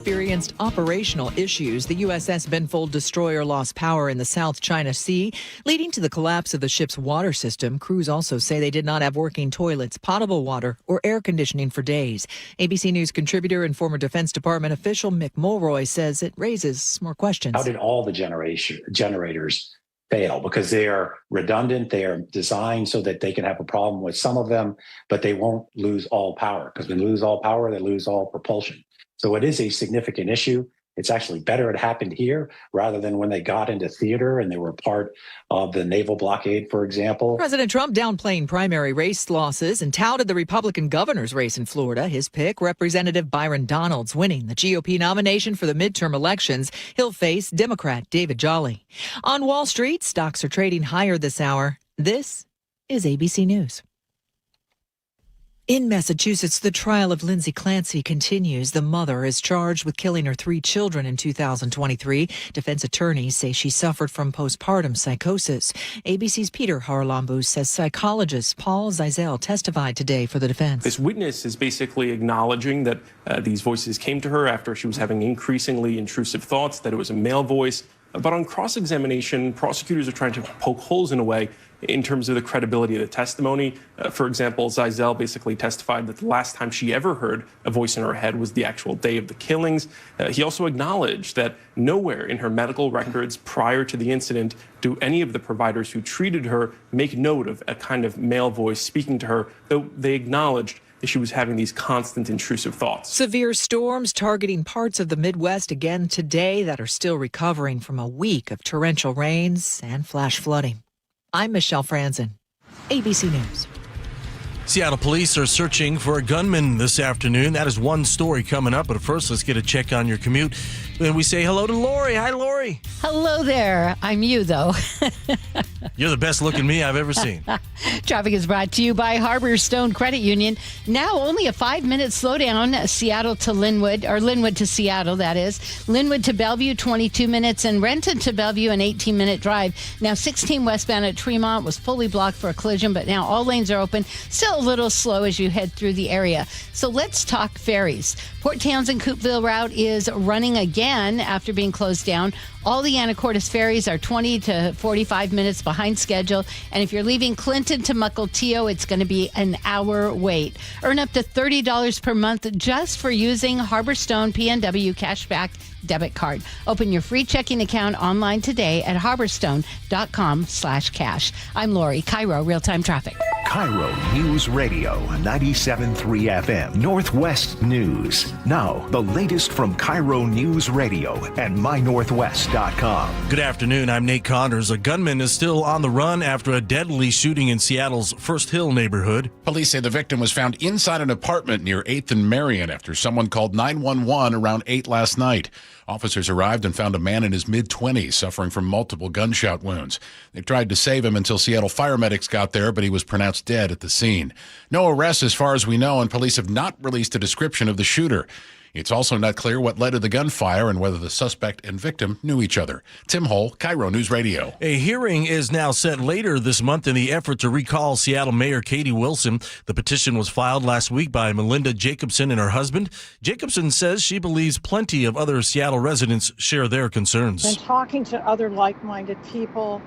Experienced operational issues. The USS Benfold destroyer lost power in the South China Sea, leading to the collapse of the ship's water system. Crews also say they did not have working toilets, potable water, or air conditioning for days. ABC News contributor and former Defense Department official Mick Mulroy says it raises more questions. How did all the generators fail? Because they are redundant. They are designed so that they can have a problem with some of them, but they won't lose all power. Because when they lose all power, they lose all propulsion. So it is a significant issue. It's actually better it happened here rather than when they got into theater and they were part of the naval blockade, for example. President Trump downplaying primary race losses and touted the Republican governor's race in Florida. His pick, Representative Byron Donalds, winning the GOP nomination for the midterm elections. He'll face Democrat David Jolly. On Wall Street, stocks are trading higher this hour. This is ABC News. In Massachusetts, the trial of Lindsay Clancy continues. The mother is charged with killing her 3 children in 2023. Defense attorneys say she suffered from postpartum psychosis. ABC's Peter Harlambous says psychologist Paul Zeisel testified today for the defense. This witness is basically acknowledging that these voices came to her after she was having increasingly intrusive thoughts, that it was a male voice. But on cross-examination, prosecutors are trying to poke holes in a way in terms of the credibility of the testimony. For example, Zeisel basically testified that the last time she ever heard a voice in her head was the actual day of the killings. He also acknowledged that nowhere in her medical records prior to the incident do any of the providers who treated her make note of a kind of male voice speaking to her, though they acknowledged that she was having these constant intrusive thoughts. Severe storms targeting parts of the Midwest again today that are still recovering from a week of torrential rains and flash flooding. I'm Michelle Franzen, ABC News. Seattle police are searching for a gunman this afternoon. That is one story coming up. But first, let's get a check on your commute. And we say hello to Lori. Hi, Lori. Hello there. I'm you, though. You're the best looking me I've ever seen. Traffic is brought to you by Harbor Stone Credit Union. Now only a 5-minute slowdown, Seattle to Linwood, or Linwood to Seattle, that is. Linwood to Bellevue, 22 minutes, and Renton to Bellevue, an 18-minute drive. Now 16 westbound at Tremont was fully blocked for a collision, but now all lanes are open. Still a little slow as you head through the area. So let's talk ferries. Port Townsend Coupeville route is running again after being closed down. All the Anacortes ferries are 20 to 45 minutes behind schedule. And if you're leaving Clinton to Mukilteo, it's going to be an hour wait. Earn up to $30 per month just for using Harborstone PNW Cashback debit card. Open your free checking account online today at harborstone.com/cash. I'm Lori, KIRO Real-Time Traffic. KIRO Newsradio 97.3 FM Northwest News. Now, the latest from KIRO Newsradio and mynorthwest.com. Good afternoon. I'm Nate Connors. A gunman is still on the run after a deadly shooting in Seattle's First Hill neighborhood. Police say the victim was found inside an apartment near 8th and Marion after someone called 911 around 8 last night. Officers arrived and found a man in his mid-20s suffering from multiple gunshot wounds. They tried to save him until Seattle fire medics got there, but he was pronounced dead at the scene. No arrests as far as we know, and police have not released a description of the shooter. It's also not clear what led to the gunfire and whether the suspect and victim knew each other. Tim Hull, KIRO News Radio. A hearing is now set later this month in the effort to recall Seattle Mayor Katie Wilson. The petition was filed last week by Melinda Jacobson and her husband. Jacobson says she believes plenty of other Seattle residents share their concerns. And talking to other like-minded people,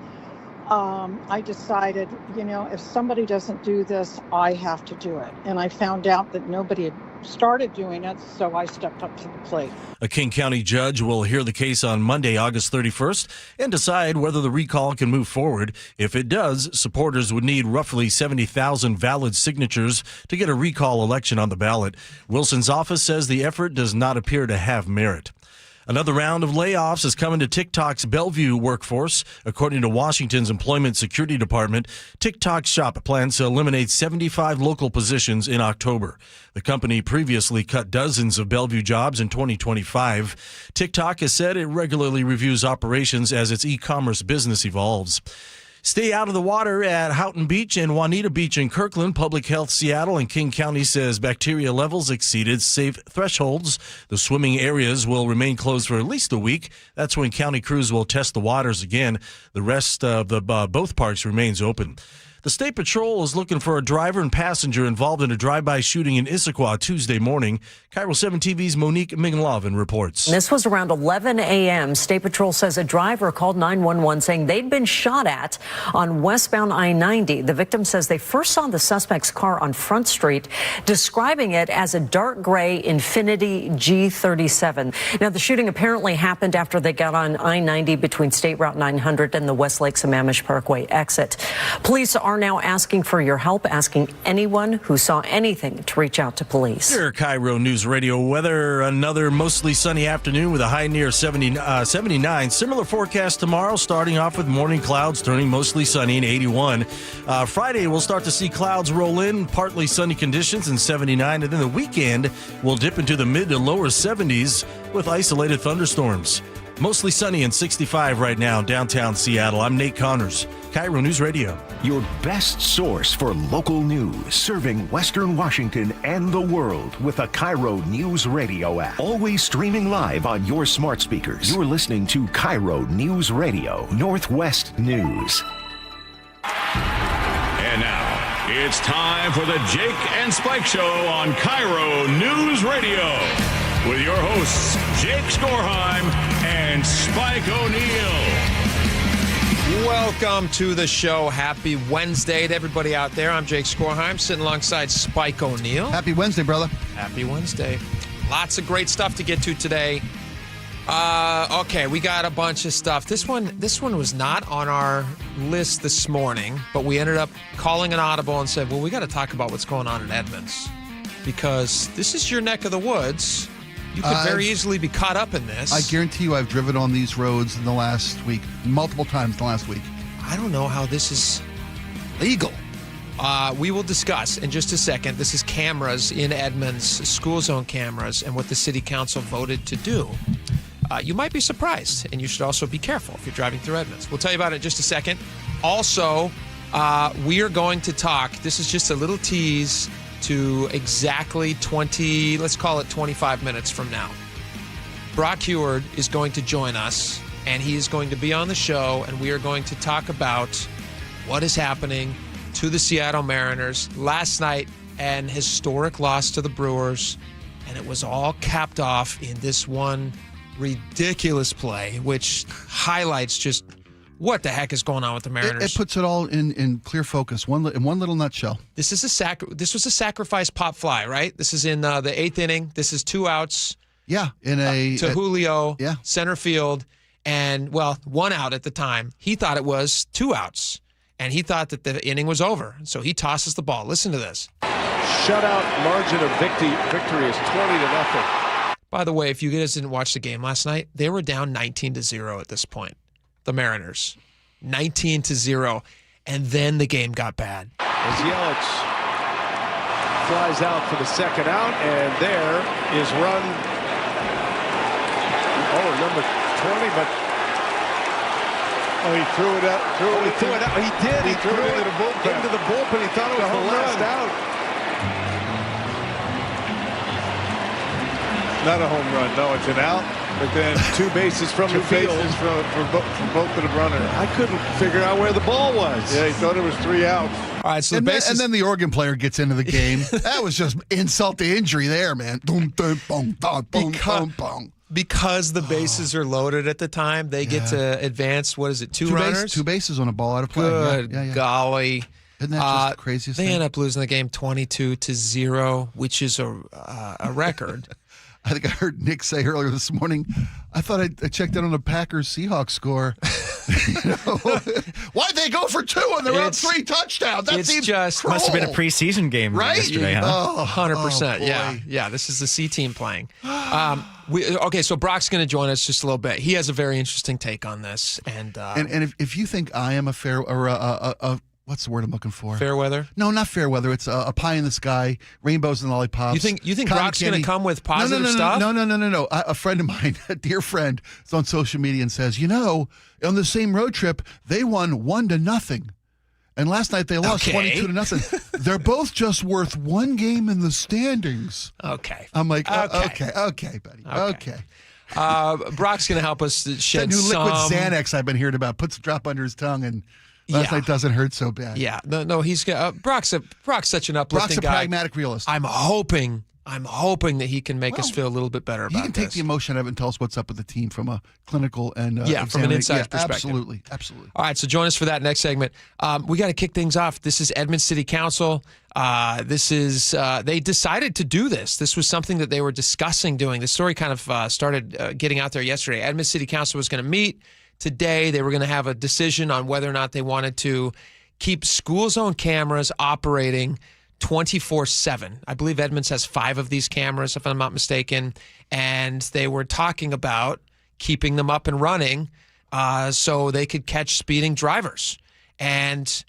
I decided, if somebody doesn't do this, I have to do it. And I found out that nobody had started doing it, so I stepped up to the plate. A King County judge will hear the case on Monday, August 31st, and decide whether the recall can move forward. If it does, supporters would need roughly 70,000 valid signatures to get a recall election on the ballot. Wilson's office says the effort does not appear to have merit. Another round of layoffs is coming to TikTok's Bellevue workforce. According to Washington's Employment Security Department, TikTok Shop plans to eliminate 75 local positions in October. The company previously cut dozens of Bellevue jobs in 2025. TikTok has said it regularly reviews operations as its e-commerce business evolves. Stay out of the water at Houghton Beach and Juanita Beach in Kirkland. Public Health Seattle and King County says bacteria levels exceeded safe thresholds. The swimming areas will remain closed for at least a week. That's when county crews will test the waters again. The rest of the both parks remains open. The State Patrol is looking for a driver and passenger involved in a drive-by shooting in Issaquah Tuesday morning. KIRO 7 TV's Monique Minglovin reports. This was around 11 a.m. State Patrol says a driver called 911 saying they'd been shot at on westbound I-90. The victim says they first saw the suspect's car on Front Street, describing it as a dark gray Infiniti G37. Now, the shooting apparently happened after they got on I-90 between State Route 900 and the Westlake Sammamish Parkway exit. Police are now asking for your help, asking anyone who saw anything to reach out to police. Here, KIRO News Radio weather. Another mostly sunny afternoon with a high near 79. Similar forecast tomorrow, starting off with morning clouds, turning mostly sunny and 81. Friday, we'll start to see clouds roll in, partly sunny conditions and 79. And then the weekend will dip into the mid to lower 70s with isolated thunderstorms. Mostly sunny and 65 right now in downtown Seattle. I'm Nate Connors, KIRO News Radio. Your best source for local news, serving Western Washington and the world with a KIRO News Radio app. Always streaming live on your smart speakers. You're listening to KIRO News Radio, Northwest News. And now, it's time for the Jake and Spike Show on KIRO News Radio. With your hosts, Jake Skorheim and Spike O'Neill. Welcome to the show. Happy Wednesday to everybody out there. I'm Jake Skorheim, sitting alongside Spike O'Neill. Happy Wednesday, brother. Happy Wednesday. Lots of great stuff to get to today. Okay, we got a bunch of stuff. This one was not on our list this morning, but we ended up calling an audible and said, well, we got to talk about what's going on in Edmonds, because this is your neck of the woods. You could very easily be caught up in this. I guarantee you I've driven on these roads in the last week, multiple times in the last week. I don't know how this is legal. We will discuss in just a second. This is cameras in Edmonds, school zone cameras, and what the city council voted to do. You might be surprised, and you should also be careful if you're driving through Edmonds. We'll tell you about it in just a second. Also, we are going to talk. This is just a little tease to exactly 20, let's call it 25 minutes from now. Brock Heward is going to join us, and he is going to be on the show, and we are going to talk about what is happening to the Seattle Mariners. Last night, an historic loss to the Brewers, and it was all capped off in this one ridiculous play, which highlights just what the heck is going on with the Mariners. It puts it all in clear focus, in one little nutshell. This was a sacrifice pop fly, right? This is in the 8th inning. This is 2 outs. Yeah, to Julio, center field, and, well, 1 out at the time. He thought it was 2 outs, and he thought that the inning was over, so he tosses the ball. Listen to this. Shutout margin of victory is 20-0. By the way, if you guys didn't watch the game last night, they were down 19-0 at this point. The Mariners, 19-0, and then the game got bad. As Yelich flies out for the second out, and there is run. Number 20, but he threw it up. He threw it up. He did. He threw it into the bullpen. He thought it was the last out. Not a home run. No, it's an out. But then 2 bases from the field. From both of the runners. I couldn't figure out where the ball was. Yeah, he thought it was 3 outs. All right, so and then the organ player gets into the game. That was just insult to injury there, man. Because the bases are loaded at the time, they get to advance. What is it? 2 runners? 2 bases on a ball out of play. Good golly. Isn't that just the craziest thing? They end up losing the game 22-0, which is a record. I think I heard Nick say earlier this morning, I thought I checked out on the Packers-Seahawks score. Why'd they go for 2 and they're up 3 touches? That seems cruel. Must have been a preseason game yesterday, huh? 100%. Yeah, this is the C team playing. Okay, so Brock's going to join us just a little bit. He has a very interesting take on this. And if you think I am a fair or what's the word I'm looking for? Fair weather? No, not fair weather. It's a pie in the sky, rainbows and lollipops. You think Brock's going to come with positive stuff? No. A friend of mine, a dear friend, is on social media and says, on the same road trip, they won 1-0. And last night they lost 22-0. They're both just worth 1 game in the standings. Okay. I'm like, okay, buddy. Okay. Brock's going to help us shed that new some... liquid Xanax I've been hearing about. Puts a drop under his tongue and Last night doesn't hurt so bad. Yeah, no, he's Brock's such an uplifting Brock's a guy. pragmatic realist. I'm hoping that he can make us feel a little bit better about this. He can take the emotion out of it and tell us what's up with the team from a clinical and from an inside perspective. Absolutely. All right, so join us for that next segment. We got to kick things off. This is Edmonds City Council. They decided to do this. This was something that they were discussing doing. The story kind of started getting out there yesterday. Edmonds City Council was going to meet today. They were going to have a decision on whether or not they wanted to keep school zone cameras operating 24/7. I believe Edmonds has 5 of these cameras, if I'm not mistaken, and they were talking about keeping them up and running so they could catch speeding drivers. And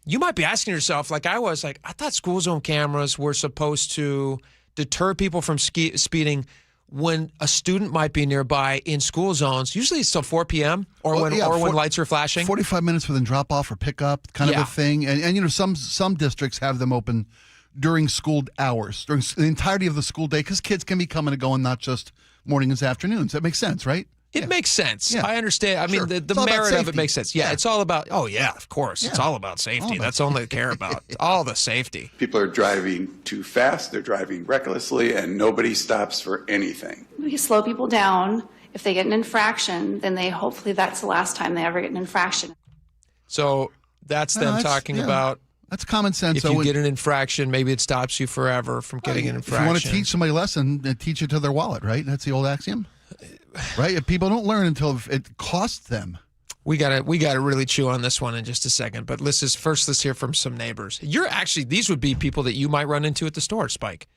you might be asking yourself, like I was, like, I thought school zone cameras were supposed to deter people from speeding when a student might be nearby in school zones. Usually it's till 4 p.m. or when lights are flashing. 45 minutes within drop-off or pickup kind of a thing. And some districts have them open during school hours, during the entirety of the school day, because kids can be coming and going, not just mornings and afternoons. That makes sense, right? It makes sense. Yeah. I understand. I mean, the merit of it makes sense. Yeah, it's all about, of course. It's all about safety. That's all they care about. All the safety. People are driving too fast. They're driving recklessly, and nobody stops for anything. We slow people down. If they get an infraction, then hopefully that's the last time they ever get an infraction. So that's them talking about. That's common sense. If you get an infraction, maybe it stops you forever from getting an infraction. If you want to teach somebody a lesson, teach it to their wallet, right? That's the old axiom. Right? If people don't learn until it costs them. We gotta really chew on this one in just a second. But let's hear from some neighbors. These would be people that you might run into at the store, Spike.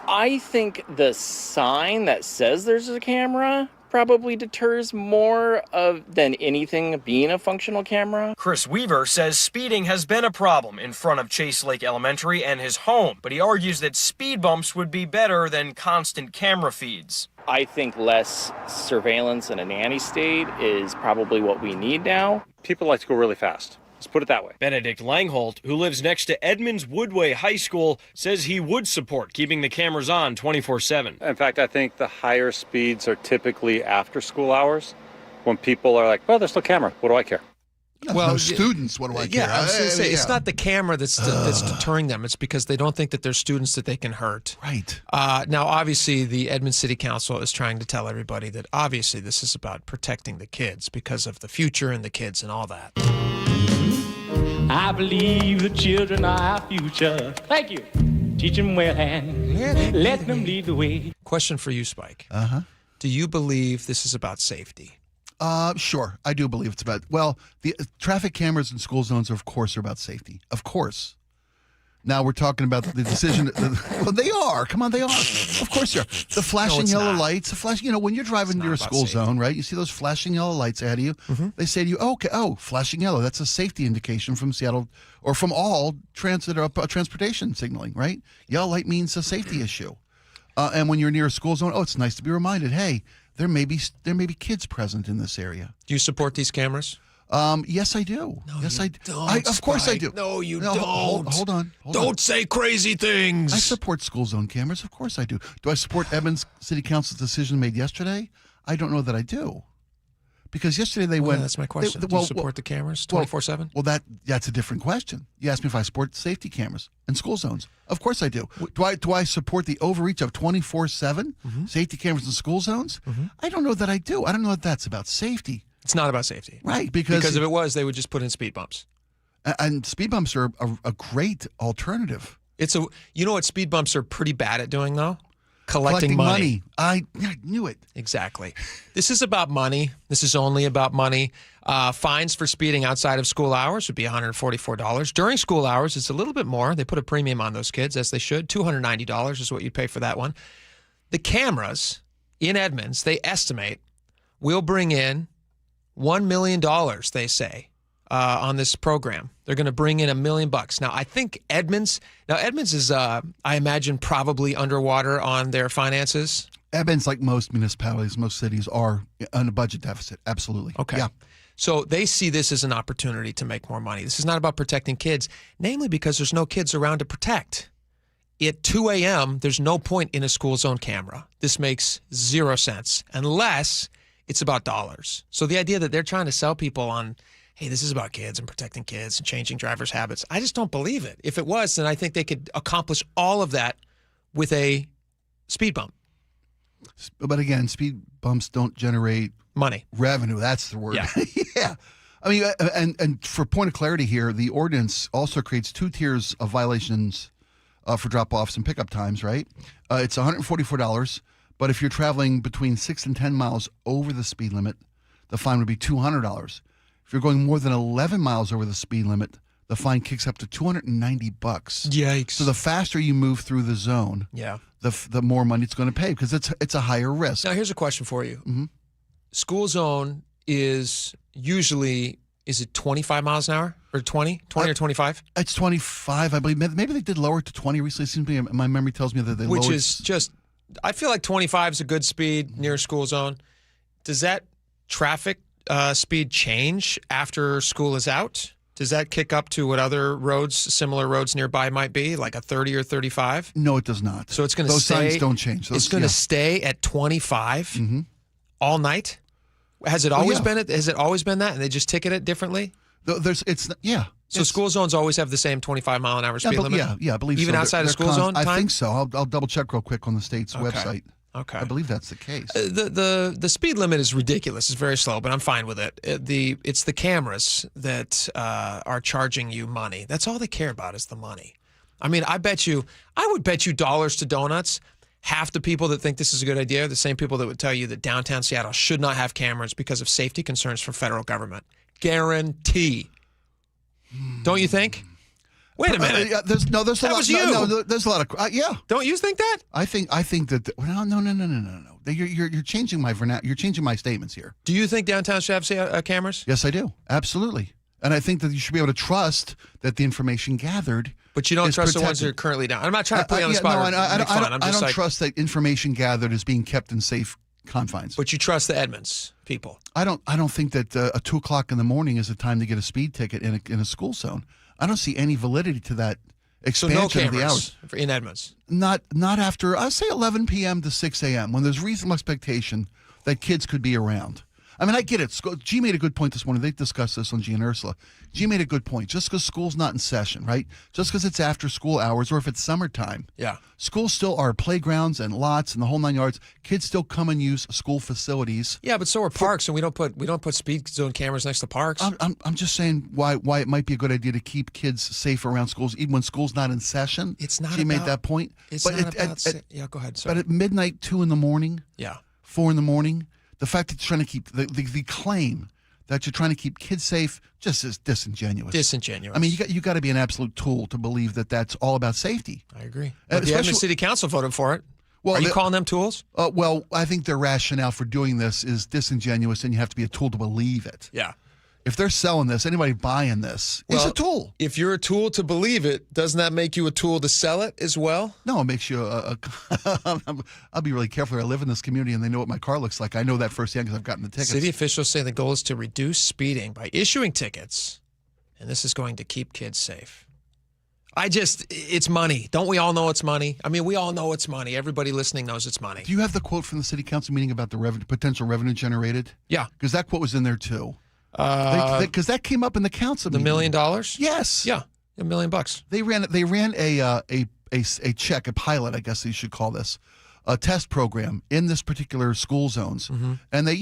I think the sign that says there's a camera probably deters more than anything being a functional camera. Chris Weaver says speeding has been a problem in front of Chase Lake Elementary and his home, but he argues that speed bumps would be better than constant camera feeds. I think less surveillance in a nanny state is probably what we need now. People like to go really fast. Let's put it that way. Benedict Langholt, who lives next to Edmonds Woodway High School, says he would support keeping the cameras on 24/7. In fact, I think the higher speeds are typically after school hours when people are like, well, there's no camera. What do I care? Well, students, what do I care? I was going to say, it's not the camera that's deterring them. It's because they don't think that there's students that they can hurt. Right. Now, obviously, the Edmonds City Council is trying to tell everybody that obviously this is about protecting the kids because of the future and the kids and all that. I believe the children are our future. Thank you. Teach them well and let them lead the way. Question for you, Spike. Uh-huh. Do you believe this is about safety? Sure. I do believe it's about, the traffic cameras in school zones, of course, are about safety. Of course. Now we're talking about the decision. Well, they are. Come on, they are. Of course they are. The flashing yellow lights, when you're driving near a school zone, right? You see those flashing yellow lights ahead of you. Mm-hmm. They say to you, flashing yellow. That's a safety indication from Seattle or from all transit or transportation signaling, right? Yellow light means a safety issue. And when you're near a school zone, it's nice to be reminded, hey, there may be kids present in this area. Do you support these cameras? Yes, I do. No, yes, I do. Of course I do. No, you don't. Hold on. Don't say crazy things. I support school zone cameras. Of course I do. Do I support Edmonds City Council's decision made yesterday? I don't know that I do. Because yesterday they went... That's my question. Do you support the cameras 24/7? Well, that's a different question. You asked me if I support safety cameras in school zones. Of course I do. Do I support the overreach of 24/7 safety cameras in school zones? Mm-hmm. I don't know that I do. I don't know that that's about safety. It's not about safety. Right. Because if it was, they would just put in speed bumps. And speed bumps are a great alternative. You know what speed bumps are pretty bad at doing, though? Collecting money. I knew it. Exactly. This is about money. This is only about money. Fines for speeding outside of school hours would be $144. During school hours, it's a little bit more. They put a premium on those kids, as they should. $290 is what you'd pay for that one. The cameras in Edmonds, they estimate, will bring in $1 million, they say, on this program. They're going to bring in $1 million. Now, I think Edmonds is, I imagine, probably underwater on their finances. Edmonds, like most municipalities, most cities, are on a budget deficit. Absolutely. Okay. Yeah. So they see this as an opportunity to make more money. This is not about protecting kids, namely because there's no kids around to protect. At 2 a.m., there's no point in a school zone camera. This makes zero sense unless it's about dollars. So the idea that they're trying to sell people on, hey, this is about kids and protecting kids and changing drivers' habits. I just don't believe it. If it was, then I think they could accomplish all of that with a speed bump. But again, speed bumps don't generate money. Revenue, that's the word. Yeah. Yeah. I mean, and for point of clarity here, the ordinance also creates 2 tiers of violations for drop-offs and pickup times, right? It's $144, but if you're traveling between 6 and 10 miles over the speed limit, the fine would be $200. If you're going more than 11 miles over the speed limit, the fine kicks up to $290. Yikes. So the faster you move through the zone, the more money it's going to pay because it's a higher risk. Now, here's a question for you. Mm-hmm. School zone is usually, is it 25 miles an hour or 20 or 25? It's 25, I believe. Maybe they did lower it to 20 recently. It seems to me, my memory tells me that they lowered. Which is just, I feel like 25 is a good speed near a school zone. Does that traffic speed change after school is out? Does that kick up to what other roads, similar roads nearby might be, like a 30 or 35? No, it does not. So it's going to Those stay. signs don't change. It's going to stay at 25 all night. Has it always been? Has it always been that? And they just ticket it differently? So school zones always have the same 25 mile an hour speed limit. Yeah, I believe even so. outside of school zone time. I think so. I'll double check real quick on the state's website. Okay. I believe that's the case. The speed limit is ridiculous. It's very slow, but I'm fine with it. It's the cameras that are charging you money. That's all they care about is the money. I mean, I would bet you dollars to donuts. Half the people that think this is a good idea are the same people that would tell you that downtown Seattle should not have cameras because of safety concerns from federal government. Guarantee. Don't you think? Wait a minute. There's a lot. You. There's a lot of yeah. Don't you think that? I think that. No. You're changing my You're changing my statements here. Do you think downtown should have cameras? Yes, I do. Absolutely. And I think that you should be able to trust that the information gathered. But you don't trust the ones that are currently down. I'm not trying to put you on the spot. I don't trust that information gathered is being kept in safe confines. But you trust the Edmonds people. I don't think that 2:00 in the morning is the time to get a speed ticket in a school zone. I don't see any validity to that expansion so no of the hours in Edmonds. Not after I say 11 p.m. to 6 a.m. when there's reasonable expectation that kids could be around. I mean, I get it. G made a good point this morning. They discussed this on G and Ursula. G made a good point. Just because school's not in session, right? Just because it's after school hours or if it's summertime. Yeah. Schools still are playgrounds and lots and the whole 9 yards. Kids still come and use school facilities. Yeah, but so are parks, and we don't put speed zone cameras next to parks. I'm just saying why it might be a good idea to keep kids safe around schools even when school's not in session. It's not. She made that point. It's but not about. Yeah, go ahead. Sorry. But at midnight, 2 in the morning. Yeah. 4 in the morning. The fact that you're trying to keep the claim that you're trying to keep kids safe just is disingenuous. I mean, you got to be an absolute tool to believe that that's all about safety. I agree. But the Edmonton City Council voted for it. Well, are you calling them tools? Well, I think their rationale for doing this is disingenuous, and you have to be a tool to believe it. Yeah. If they're selling this, anybody buying this is a tool. If you're a tool to believe it, doesn't that make you a tool to sell it as well? No, it makes you I'll be really careful. I live in this community and they know what my car looks like. I know that firsthand because I've gotten the tickets. City officials say the goal is to reduce speeding by issuing tickets, and this is going to keep kids safe. It's money. Don't we all know it's money? I mean, we all know it's money. Everybody listening knows it's money. Do you have the quote from the city council meeting about the potential revenue generated? Yeah. Because that quote was in there too. Because that came up in the council meeting. $1 million? Yes. Yeah, $1 million. They ran a check, a pilot, I guess you should call this, a test program in this particular school zones, and they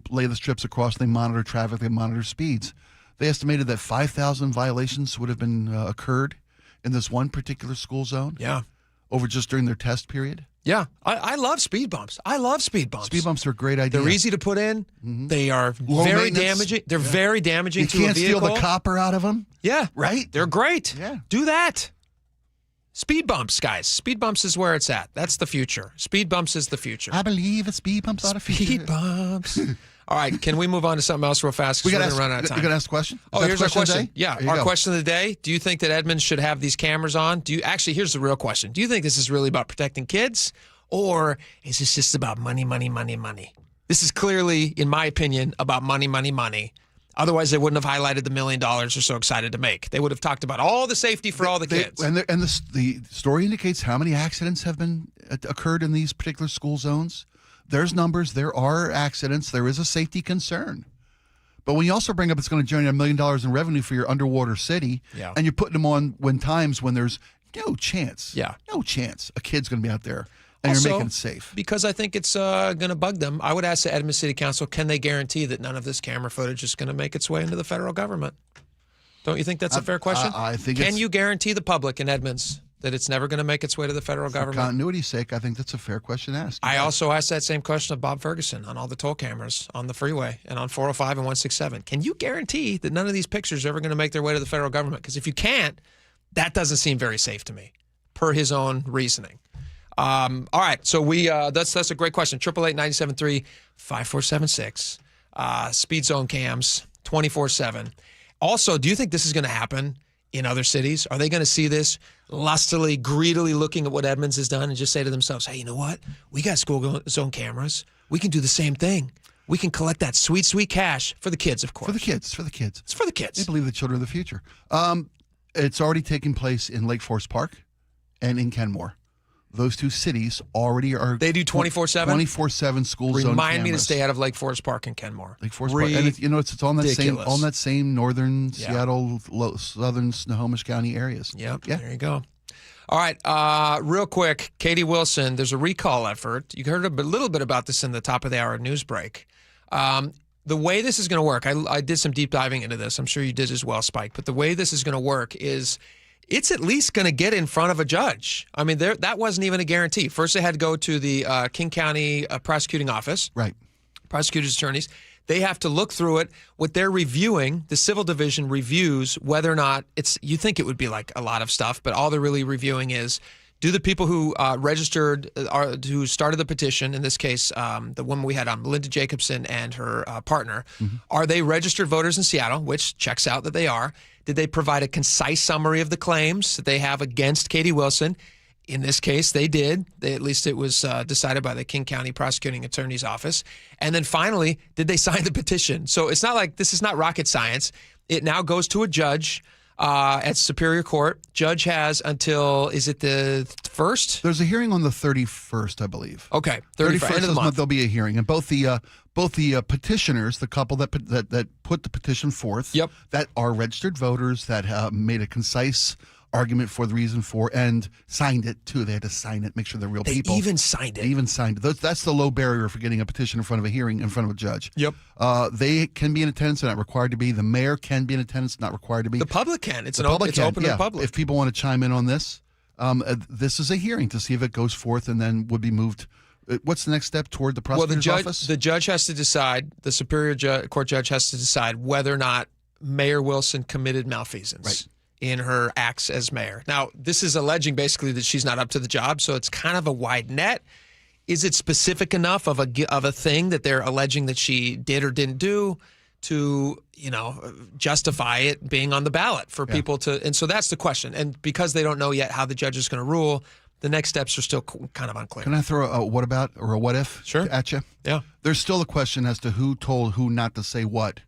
lay the strips across. They monitor traffic. They monitor speeds. They estimated that 5,000 violations would have been occurred in this one particular school zone. Yeah, over just during their test period. Yeah, I love speed bumps. I love speed bumps. Speed bumps are a great idea. They're easy to put in. They are very damaging. They're very damaging to a vehicle. You can't steal the copper out of them. Yeah. Right? They're great. Yeah. Do that. Speed bumps, guys. Speed bumps is where it's at. That's the future. Speed bumps is the future. I believe it's speed bumps are the future. Speed bumps. All right, can we move on to something else real fast? We're going to run out of time. You going to ask a question? Here's our question. Yeah, our question of the day. Do you think that Edmonds should have these cameras on? Here's the real question. Do you think this is really about protecting kids? Or is this just about money, money, money, money? This is clearly, in my opinion, about money, money, money. Otherwise, they wouldn't have highlighted the $1 million they're so excited to make. They would have talked about all the safety for all the kids. And the story indicates how many accidents have occurred in these particular school zones. There's numbers. There are accidents. There is a safety concern. But when you also bring up it's going to generate $1 million in revenue for your underwater city, and you're putting them on when there's no chance a kid's going to be out there, and Also, you're making it safe. Because I think it's going to bug them. I would ask the Edmonds City Council, can they guarantee that none of this camera footage is going to make its way into the federal government? Don't you think that's a fair question? I think Can you guarantee the public in Edmonds that it's never going to make its way to the federal government? For continuity's sake, I think that's a fair question to ask. I also asked that same question of Bob Ferguson on all the toll cameras on the freeway and on 405 and 167. Can you guarantee that none of these pictures are ever going to make their way to the federal government? Because if you can't, that doesn't seem very safe to me, per his own reasoning. All right, so that's a great question. 888-973-5476. Speed zone cams, 24/7. Also, do you think this is going to happen in other cities? Are they going to see this lustily, greedily looking at what Edmonds has done and just say to themselves, hey, you know what? We got school zone cameras. We can do the same thing. We can collect that sweet, sweet cash for the kids, of course. For the kids. It's for the kids. They believe the children of the future. It's already taking place in Lake Forest Park and in Kenmore. Those two cities already are. They do 24/7? 24/7 school zone Remind me to cameras. stay out of Lake Forest Park and Kenmore. Lake Forest Park. And it's on that same northern Seattle, southern Snohomish County areas. Yep. Yeah. There you go. All right. Real quick, Katie Wilson, there's a recall effort. You heard a little bit about this in the top of the hour news break. The way this is going to work, I did some deep diving into this. I'm sure you did as well, Spike. But the way this is going to work is it's at least going to get in front of a judge. I mean, that wasn't even a guarantee. First, they had to go to the King County prosecuting office. Right. Prosecutors, attorneys. They have to look through it. What they're reviewing, the civil division reviews whether or not you think it would be like a lot of stuff, but all they're really reviewing is, do the people who who started the petition, in this case, the woman we had on, Melinda Jacobson and her partner, are they registered voters in Seattle, which checks out that they are? Did they provide a concise summary of the claims that they have against Katie Wilson? In this case, they did. At least it was decided by the King County Prosecuting Attorney's Office. And then finally, did they sign the petition? So it's not like this is not rocket science. It now goes to a judge at Superior Court. Judge has until, is it the 1st? There's a hearing on the 31st, I believe. Okay, 31st end of the month. There'll be a hearing, and both the petitioners, the couple that put the petition forth, that are registered voters that made a concise argument for the reason for, and signed it too. They had to sign it, make sure they're real people. They even signed it. That's the low barrier for getting a petition in front of a hearing, in front of a judge. Yep. They can be in attendance. They're not required to be. The mayor can be in attendance. Not required to be. The public can. It's open to the public. If people want to chime in on this, this is a hearing to see if it goes forth and then would be moved. What's the next step toward the prosecutor's office? The judge has to decide. The Superior Court judge has to decide whether or not Mayor Wilson committed malfeasance in her acts as mayor. Now, this is alleging basically that she's not up to the job, so it's kind of a wide net. Is it specific enough of a thing that they're alleging that she did or didn't do to, justify it being on the ballot for people to? And so that's the question. And because they don't know yet how the judge is going to rule, the next steps are still kind of unclear. Can I throw a what about or a what if at you? Yeah. There's still a question as to who told who not to say what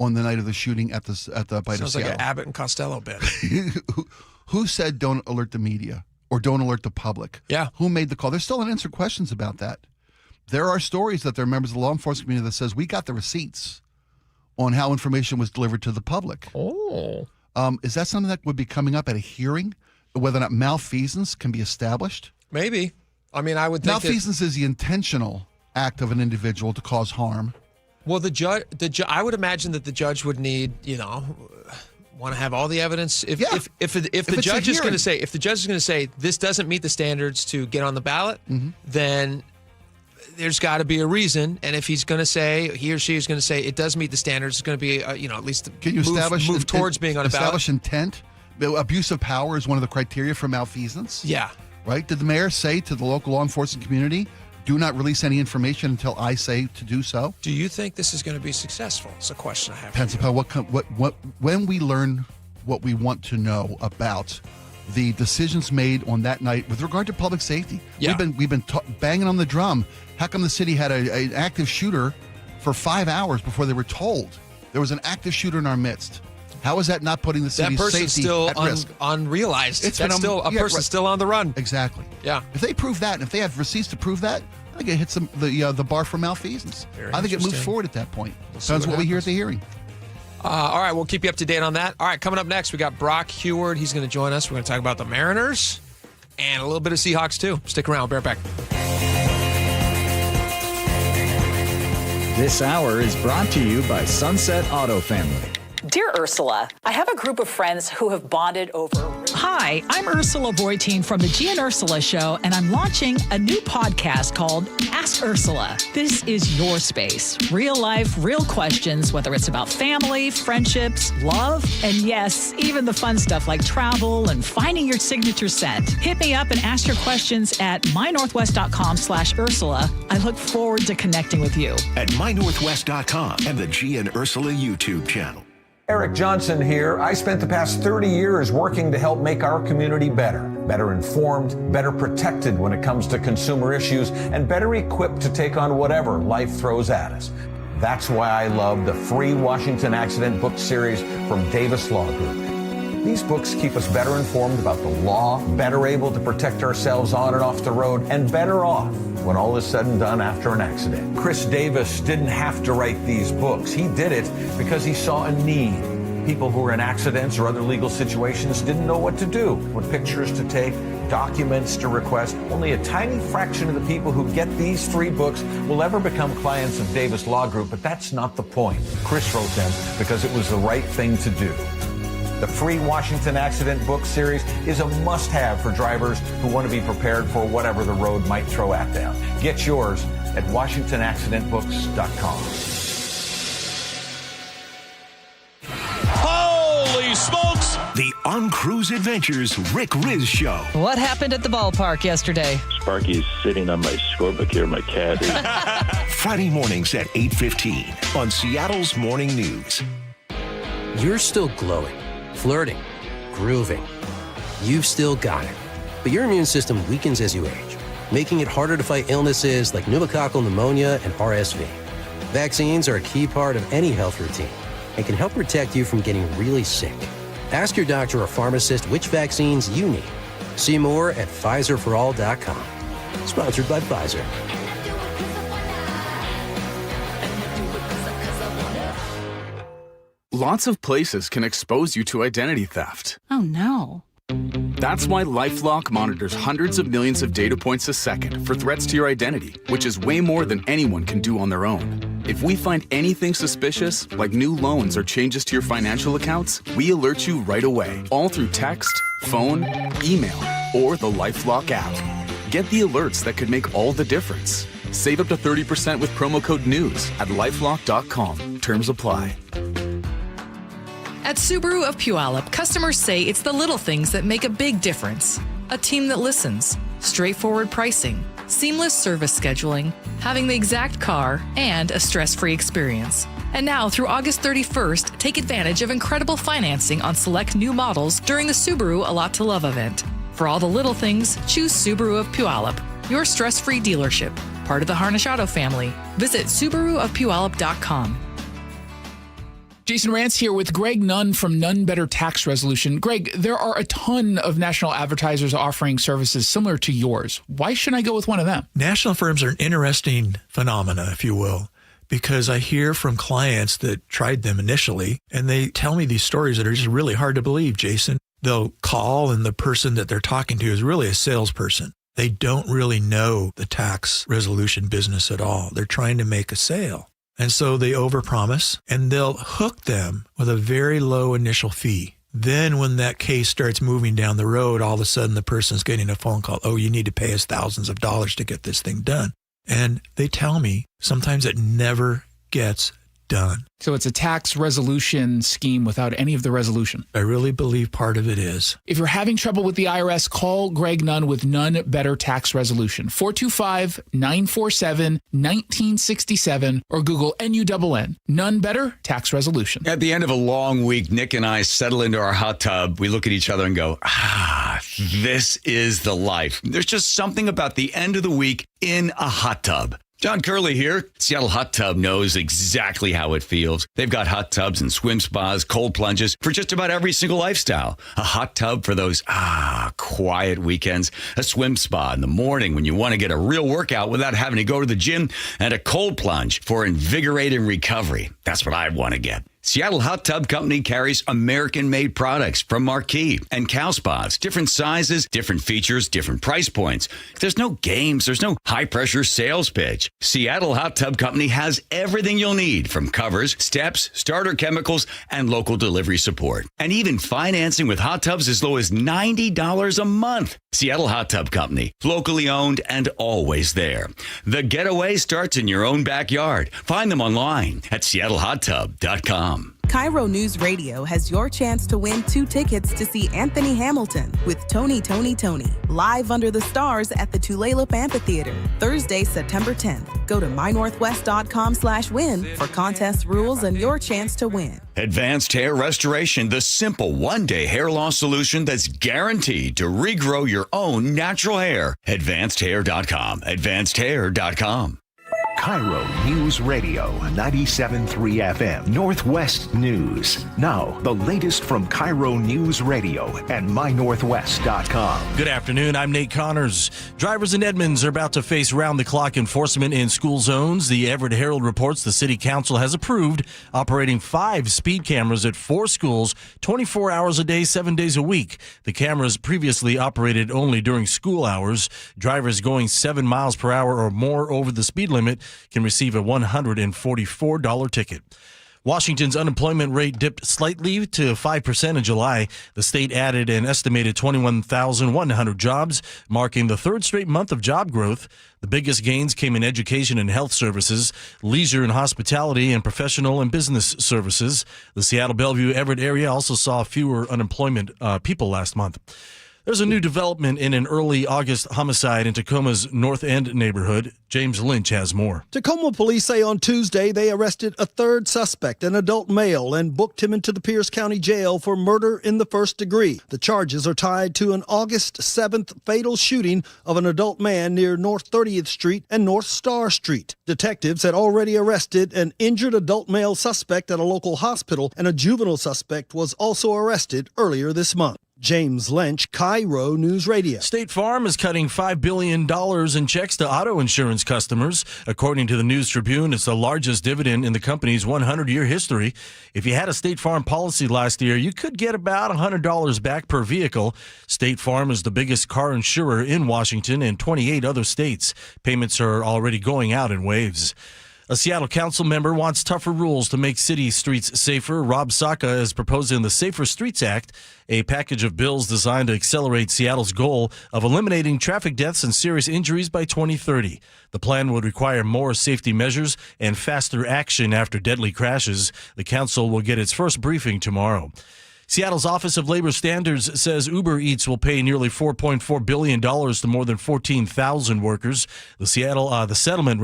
on the night of the shooting at the Bite of Seattle. Sounds like an Abbott and Costello bit. Who said don't alert the media or don't alert the public? Yeah. Who made the call? There's still unanswered questions about that. There are stories that there are members of the law enforcement community that says we got the receipts on how information was delivered to the public. Oh. Is that something that would be coming up at a hearing? Whether or not malfeasance can be established? Maybe. I mean, I would think malfeasance is the intentional act of an individual to cause harm. Well, I would imagine that the judge would need, want to have all the evidence. If the judge is going to say this doesn't meet the standards to get on the ballot, then there's got to be a reason. And if he's going to say, he or she is going to say it does meet the standards, it's going to be at least can you move towards being on a ballot. Establish intent. Abuse of power is one of the criteria for malfeasance. Yeah. Right? Did the mayor say to the local law enforcement community, do not release any information until I say to do so? Do you think this is going to be successful? It's a question I have. Depends upon when we learn what we want to know about the decisions made on that night with regard to public safety. Yeah. We've been banging on the drum. How come the city had an active shooter for 5 hours before they were told there was an active shooter in our midst? How is that not putting the city's safety at risk? Unrealized. That's still a person still on the run. Exactly. Yeah. If they prove that, and if they have receipts to prove that, I think it hits the bar for malfeasance. I think it moves forward at that point. Depends what we hear at the hearing. All right, we'll keep you up to date on that. All right, coming up next, we got Brock Heward. He's going to join us. We're going to talk about the Mariners and a little bit of Seahawks, too. Stick around. We'll be right back. This hour is brought to you by Sunset Auto Family. Dear Ursula, I have a group of friends who have bonded over... Hi, I'm Ursula Voitin from the G and Ursula Show, and I'm launching a new podcast called Ask Ursula. This is your space. Real life, real questions, whether it's about family, friendships, love, and yes, even the fun stuff like travel and finding your signature scent. Hit me up and ask your questions at mynorthwest.com/Ursula. I look forward to connecting with you. At mynorthwest.com and the G and Ursula YouTube channel. Eric Johnson here. I spent the past 30 years working to help make our community better informed, better protected when it comes to consumer issues, and better equipped to take on whatever life throws at us. That's why I love the free Washington Accident book series from Davis Law Group. These books keep us better informed about the law, better able to protect ourselves on and off the road, and better off when all is said and done after an accident. Chris Davis didn't have to write these books. He did it because he saw a need. People who were in accidents or other legal situations didn't know what to do, what pictures to take, documents to request. Only a tiny fraction of the people who get these 3 books will ever become clients of Davis Law Group, but that's not the point. Chris wrote them because it was the right thing to do. The free Washington Accident book series is a must-have for drivers who want to be prepared for whatever the road might throw at them. Get yours at WashingtonAccidentBooks.com. Holy smokes! The On Cruise Adventures Rick Riz Show. What happened at the ballpark yesterday? Sparky's sitting on my scorebook here, my cat. Friday mornings at 8:15 on Seattle's Morning News. You're still glowing, flirting, grooving. You've still got it. But your immune system weakens as you age, making it harder to fight illnesses like pneumococcal pneumonia and RSV. Vaccines are a key part of any health routine and can help protect you from getting really sick. Ask your doctor or pharmacist which vaccines you need. See more at PfizerForAll.com. Sponsored by Pfizer. Lots of places can expose you to identity theft. Oh, no. That's why LifeLock monitors hundreds of millions of data points a second for threats to your identity, which is way more than anyone can do on their own. If we find anything suspicious, like new loans or changes to your financial accounts, we alert you right away, all through text, phone, email, or the LifeLock app. Get the alerts that could make all the difference. Save up to 30% with promo code NEWS at LifeLock.com. Terms apply. At Subaru of Puyallup, customers say it's the little things that make a big difference. A team that listens, straightforward pricing, seamless service scheduling, having the exact car, and a stress-free experience. And now, through August 31st, take advantage of incredible financing on select new models during the Subaru A Lot to Love event. For all the little things, choose Subaru of Puyallup, your stress-free dealership, part of the Harnish Auto family. Visit SubaruofPuyallup.com. Jason Rantz here with Greg Nunn from None Better Tax Resolution. Greg, there are a ton of national advertisers offering services similar to yours. Why shouldn't I go with one of them? National firms are an interesting phenomena, if you will, because I hear from clients that tried them initially, and they tell me these stories that are just really hard to believe, Jason. They'll call, and the person that they're talking to is really a salesperson. They don't really know the tax resolution business at all. They're trying to make a sale. And so they overpromise, and they'll hook them with a very low initial fee. Then when that case starts moving down the road, all of a sudden the person's getting a phone call. Oh, you need to pay us thousands of dollars to get this thing done. And they tell me sometimes it never gets done. So it's a tax resolution scheme without any of the resolution. I really believe part of it is. If you're having trouble with the IRS, call Greg Nunn with None Better Tax Resolution. 425-947-1967 or Google NUNN. None Better Tax Resolution. At the end of a long week, Nick and I settle into our hot tub. We look at each other and go, this is the life. There's just something about the end of the week in a hot tub. John Curley here. Seattle Hot Tub knows exactly how it feels. They've got hot tubs and swim spas, cold plunges for just about every single lifestyle. A hot tub for those, quiet weekends. A swim spa in the morning when you want to get a real workout without having to go to the gym. And a cold plunge for invigorating recovery. That's what I want to get. Seattle Hot Tub Company carries American-made products from Marquee and Cow Spas. Different sizes, different features, different price points. There's no games. There's no high-pressure sales pitch. Seattle Hot Tub Company has everything you'll need, from covers, steps, starter chemicals, and local delivery support. And even financing with hot tubs as low as $90 a month. Seattle Hot Tub Company, locally owned and always there. The getaway starts in your own backyard. Find them online at seattlehottub.com. KIRO News Radio has your chance to win 2 tickets to see Anthony Hamilton with Tony, live under the stars at the Tulalip Amphitheater, Thursday, September 10th. Go to mynorthwest.com/win for contest rules and your chance to win. Advanced Hair Restoration, the simple one-day hair loss solution that's guaranteed to regrow your own natural hair. AdvancedHair.com. AdvancedHair.com. KIRO News Radio 97.3 FM Northwest News. Now, the latest from KIRO News Radio and mynorthwest.com. Good afternoon. I'm Nate Connors. Drivers in Edmonds are about to face round-the-clock enforcement in school zones. The Everett Herald reports the City Council has approved operating 5 speed cameras at 4 schools, 24 hours a day, 7 days a week. The cameras previously operated only during school hours. Drivers going 7 miles per hour or more over the speed limit can receive a $144 ticket. Washington's unemployment rate dipped slightly to 5% in July. The state added an estimated 21,100 jobs, marking the 3rd straight month of job growth. The biggest gains came in education and health services, leisure and hospitality, and professional and business services. The Seattle, Bellevue, Everett area also saw fewer unemployment people last month. There's a new development in an early August homicide in Tacoma's North End neighborhood. James Lynch has more. Tacoma police say on Tuesday they arrested a 3rd suspect, an adult male, and booked him into the Pierce County Jail for murder in the 1st degree. The charges are tied to an August 7th fatal shooting of an adult man near North 30th Street and North Star Street. Detectives had already arrested an injured adult male suspect at a local hospital, and a juvenile suspect was also arrested earlier this month. James Lynch, KIRO News Radio. State Farm is cutting $5 billion in checks to auto insurance customers. According to the News Tribune, it's the largest dividend in the company's 100-year history. If you had a State Farm policy last year, you could get about $100 back per vehicle. State Farm is the biggest car insurer in Washington and 28 other states. Payments are already going out in waves. A Seattle council member wants tougher rules to make city streets safer. Rob Saka is proposing the Safer Streets Act, a package of bills designed to accelerate Seattle's goal of eliminating traffic deaths and serious injuries by 2030. The plan would require more safety measures and faster action after deadly crashes. The council will get its first briefing tomorrow. Seattle's Office of Labor Standards says Uber Eats will pay nearly $4.4 billion to more than 14,000 workers. The settlement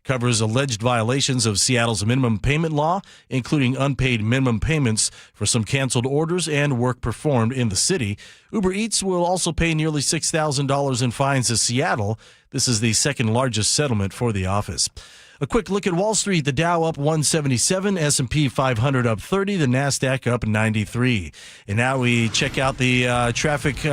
covers alleged violations of Seattle's minimum payment law, including unpaid minimum payments for some canceled orders and work performed in the city. Uber Eats will also pay nearly $6,000 in fines to Seattle. This is the 2nd largest settlement for the office. A quick look at Wall Street. The Dow up 177, S&P 500 up 30, the NASDAQ up 93. And now we check out the traffic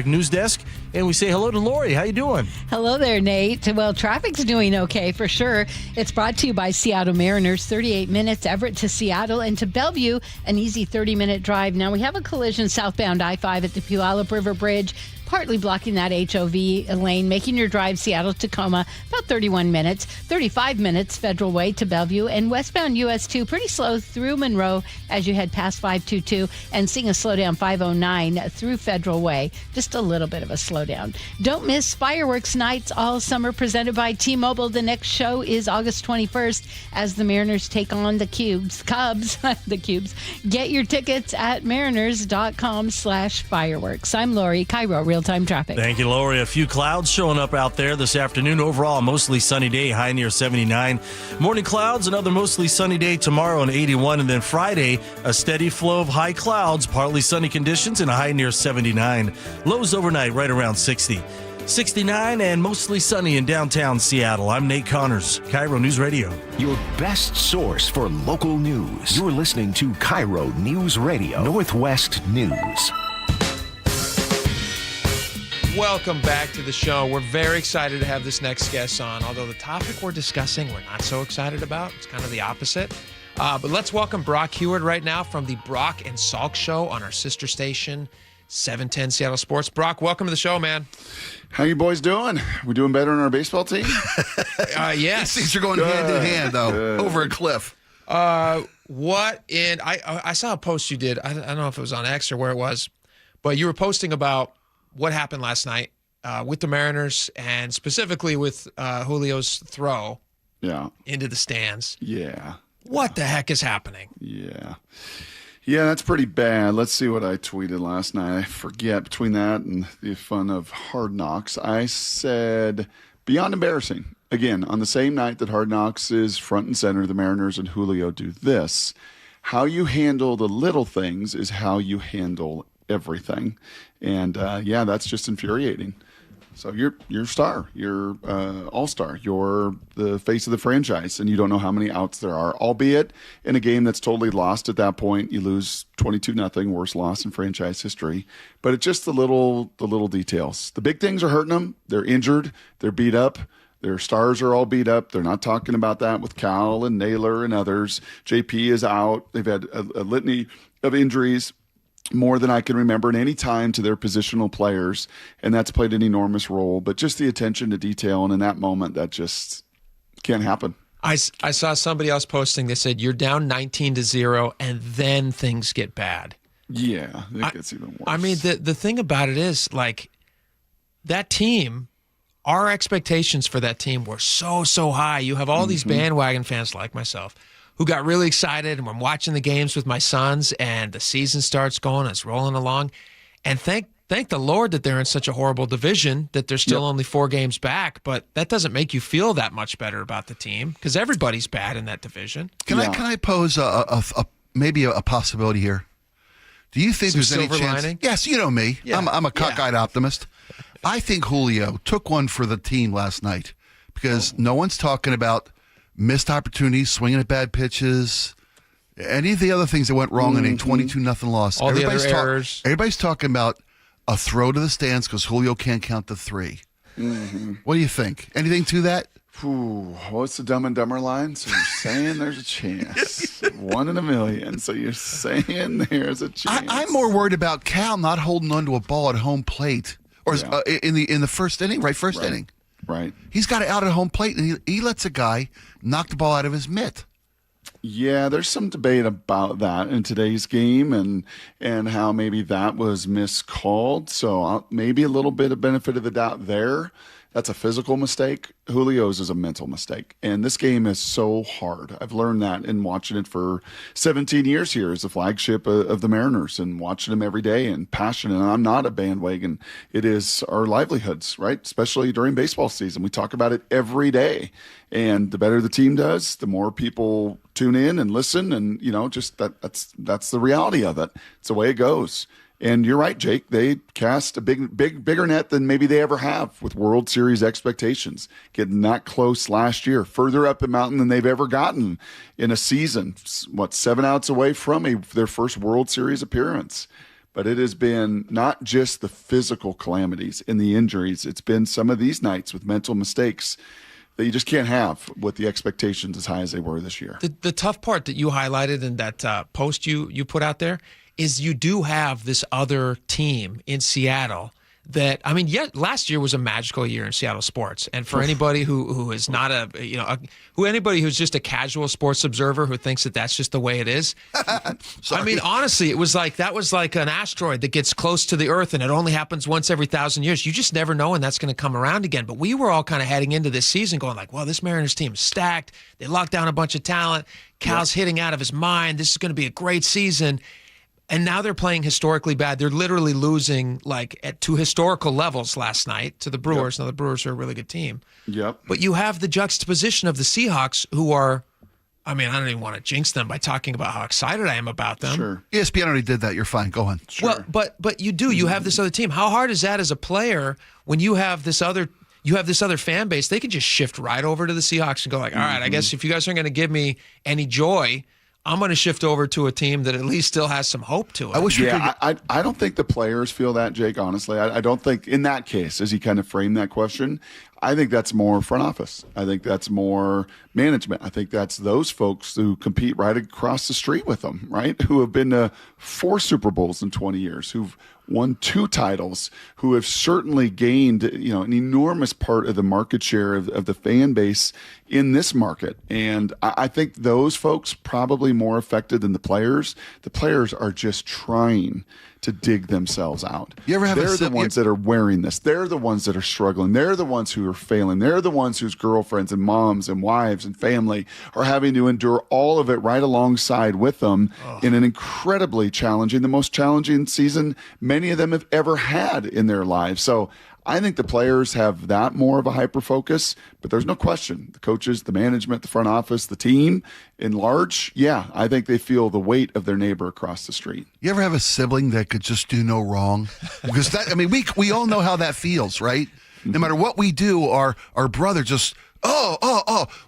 news desk, and we say hello to Lori. How you doing? Hello there, Nate. Well, traffic's doing okay for sure. It's brought to you by Seattle Mariners. 38 minutes, Everett to Seattle, and to Bellevue, an easy 30-minute drive. Now we have a collision southbound I-5 at the Puyallup River Bridge, partly blocking that HOV lane, making your drive Seattle-Tacoma about 31 minutes, 35 minutes Federal Way to Bellevue, and westbound US 2 pretty slow through Monroe as you head past 522, and seeing a slowdown 509 through Federal Way. Just a little bit of a slowdown. Don't miss Fireworks Nights all summer presented by T-Mobile. The next show is August 21st as the Mariners take on the Cubs. The Cubs. Get your tickets at mariners.com/fireworks. I'm Lori, KIRO Real-Time Traffic. Thank you, Lori. A few clouds showing up out there this afternoon. Overall, a mostly sunny day, high near 79. Morning clouds, another mostly sunny day tomorrow on 81. And then Friday, a steady flow of high clouds, partly sunny conditions, and a high near 79. Lows overnight right around 60. 69 and mostly sunny in downtown Seattle. I'm Nate Connors, KIRO News Radio. Your best source for local news. You're listening to KIRO News Radio, Northwest News. Welcome back to the show. We're very excited to have this next guest on, although the topic we're discussing we're not so excited about. It's kind of the opposite. But let's welcome Brock Heward right now from the Brock and Salk Show on our sister station, 710 Seattle Sports. Brock, welcome to the show, man. How you boys doing? We doing better on our baseball team? Yes. These are going hand in hand, though, over a cliff. I saw a post you did. I don't know if it was on X or where it was, but you were posting about what happened last night with the Mariners and specifically with Julio's throw into the stands. Yeah. What the heck is happening? Yeah, that's pretty bad. Let's see what I tweeted last night. I forget, between that and the fun of Hard Knocks, I said, beyond embarrassing. Again, on the same night that Hard Knocks is front and center, the Mariners and Julio do this. How you handle the little things is how you handle everything. And that's just infuriating. So you're star, you're all-star, you're the face of the franchise, and you don't know how many outs there are, albeit in a game that's totally lost at that point. You lose 22-0, worst loss in franchise history. But it's just the little details. The big things are hurting them. They're injured. They're beat up. Their stars are all beat up. They're not talking about that with Cal and Naylor and others. JP is out. They've had a litany of injuries, more than I can remember in any time, to their positional players, and that's played an enormous role. But just the attention to detail, and in that moment, that just can't happen. I saw somebody else posting, they said, you're down 19-0, and then things get bad. Yeah, it gets even worse. I mean, the thing about it is, like, that team, our expectations for that team were so high. You have all these bandwagon fans like myself who got really excited, and I'm watching the games with my sons, and the season starts going, it's rolling along. And thank the Lord that they're in such a horrible division, that they're still only 4 games back, but that doesn't make you feel that much better about the team, because everybody's bad in that division. Can I pose maybe a possibility here? Do you think there's any chance? Lining? Yes, you know me. Yeah. I'm a cockeyed optimist. I think Julio took one for the team last night, because no one's talking about missed opportunities, swinging at bad pitches, any of the other things that went wrong in a 22-0 loss. All the other errors. Everybody's talking about a throw to the stands because Julio can't count to 3. What do you think? Anything to that? What's the Dumb and Dumber line? So you're saying there's a chance. 1 in a million. So you're saying there's a chance. I'm more worried about Cal not holding onto a ball at home plate, or in the first inning, first inning. Right. He's got it out at home plate, and he lets a guy knock the ball out of his mitt. Yeah, there's some debate about that in today's game, and how maybe that was miscalled. So maybe a little bit of benefit of the doubt there. That's a physical mistake. Julio's is a mental mistake. And this game is so hard. I've learned that in watching it for 17 years here as the flagship of the Mariners, and watching them every day and passionate. And I'm not a bandwagon. It is our livelihoods, right? Especially during baseball season. We talk about it every day. And the better the team does, the more people tune in and listen. And, just that's the reality of it. It's the way it goes. And you're right, Jake. They cast a bigger net than maybe they ever have with World Series expectations. Getting that close last year, further up the mountain than they've ever gotten in a season. 7 outs away from their first World Series appearance. But it has been not just the physical calamities and the injuries. It's been some of these nights with mental mistakes that you just can't have with the expectations as high as they were this year. The tough part that you highlighted in that post you put out there is you do have this other team in Seattle that, last year was a magical year in Seattle sports. And for anybody who is not anybody who's just a casual sports observer who thinks that that's just the way it is. Honestly, it was that was like an asteroid that gets close to the earth and it only happens once every 1,000 years. You just never know when that's going to come around again. But we were all kind of heading into this season going well, this Mariners team is stacked. They locked down a bunch of talent. Cal's hitting out of his mind. This is going to be a great season. And now they're playing historically bad. They're literally losing to historical levels last night to the Brewers. Yep. Now the Brewers are a really good team. Yep. But you have the juxtaposition of the Seahawks, who are, I don't even want to jinx them by talking about how excited I am about them. Sure. ESPN already did that. You're fine. Go on. Sure. Well, but you do. You have this other team. How hard is that as a player when you have this other fan base, they can just shift right over to the Seahawks and go like, all right, I guess if you guys aren't going to give me any joy, I'm going to shift over to a team that at least still has some hope to it. I don't think the players feel that, Jake, honestly. I don't think in that case, as he kind of framed that question, I think that's more front office. I think that's more management. I think that's those folks who compete right across the street with them, right? Who have been to 4 Super Bowls in 20 years, who've won 2 titles, who have certainly gained, an enormous part of the market share of the fan base in this market. And I think those folks probably more affected than the players. The players are just trying to dig themselves out. They're the ones that are wearing this. They're the ones that are struggling. They're the ones who are failing. They're the ones whose girlfriends and moms and wives and family are having to endure all of it right alongside with them in an incredibly challenging, the most challenging season many of them have ever had in their lives. So I think the players have that more of a hyper focus, but there's no question. The coaches, the management, the front office, the team in large, I think they feel the weight of their neighbor across the street. You ever have a sibling that could just do no wrong? Because we all know how that feels, right? No matter what we do, our brother just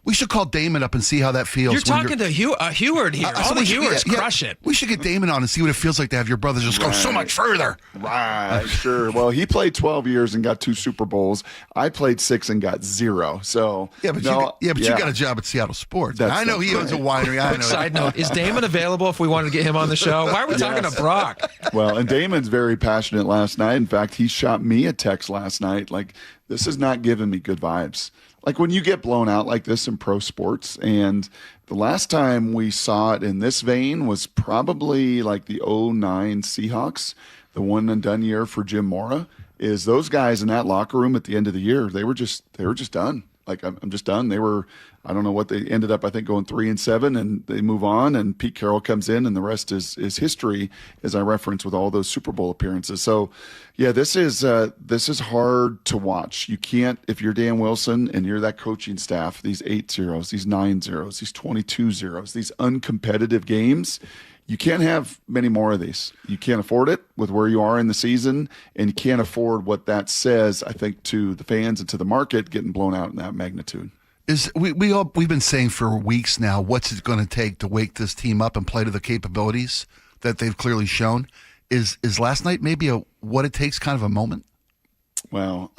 we should call Damon up and see how that feels. You're talking to Heward here. All the Hewards crush it. We should get Damon on and see what it feels like to have your brother just go so much further. Right, sure. Well, he played 12 years and got 2 Super Bowls. I played 6 and got 0. So you got a job at Seattle Sports. I know he owns a winery. I know. Side note: is Damon available if we wanted to get him on the show? Why are we talking to Brock? Well, and Damon's very passionate last night. In fact, he shot me a text last night like, this is not giving me good vibes. Like when you get blown out like this in pro sports, and the last time we saw it in this vein was probably like the 2009 Seahawks, the one and done year for Jim Mora, is those guys in that locker room at the end of the year, they were just done. Like, I'm just done. They were, I don't know what they ended up, I think going 3-7, and they move on, and Pete Carroll comes in, and the rest is history, as I referenced with all those Super Bowl appearances. So, yeah, this is hard to watch. You can't, if you're Dan Wilson and you're that coaching staff, these 8-0s, these 9-0s, these 22-0s, these uncompetitive games, you can't have many more of these. You can't afford it with where you are in the season, and you can't afford what that says, I think, to the fans and to the market getting blown out in that magnitude. We've been saying for weeks now, what's it going to take to wake this team up and play to the capabilities that they've clearly shown? Is last night maybe what it takes kind of a moment? Well,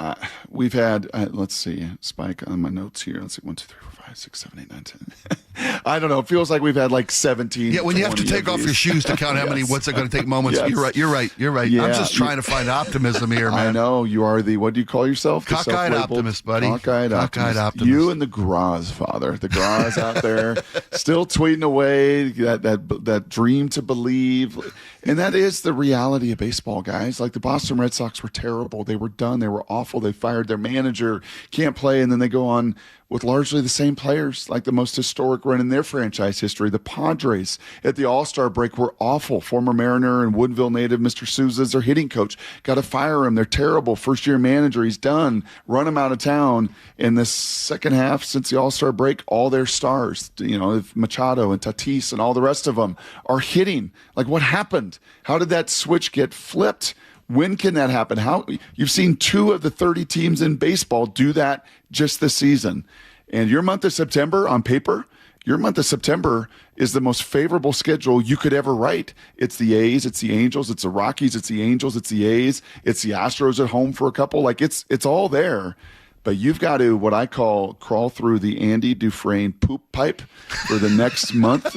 we've had, let's see, Spike on my notes here. Let's see, 1, 2, 3, 4, 5, 6, 7, 8, 9, 10. I don't know. It feels like we've had like 17. Yeah, when you have to take off your shoes to count how many, what's it going to take moments? Yes. You're right. Yeah. I'm just trying to find optimism here, man. I know. You are the, what do you call yourself? Cockeyed optimist, buddy. Cockeyed optimist. You and the Graz, Father. The Graz out there still tweeting away that dream to believe. And that is the reality of baseball, guys. Like the Boston Red Sox were terrible. They were done. They were awful. They fired their manager, can't play, and then they go on with largely the same players, like the most historic run in their franchise history. The Padres at the All-Star break were awful. Former Mariner and Woodville native Mr. Souza is their hitting coach. Got to fire him. They're terrible. First-year manager, he's done. Run him out of town. In the second half, since the All-Star break, all their stars, Machado and Tatis and all the rest of them are hitting. Like, what happened? How did that switch get flipped? When can that happen? How you've seen 2 of the 30 teams in baseball do that just this season. And your month of September, on paper, your month of September is the most favorable schedule you could ever write. It's the A's, it's the Angels, it's the Rockies, it's the Angels, it's the A's, it's the Astros at home for a couple. Like it's all there. But you've got to, what I call, crawl through the Andy Dufresne poop pipe for the next month,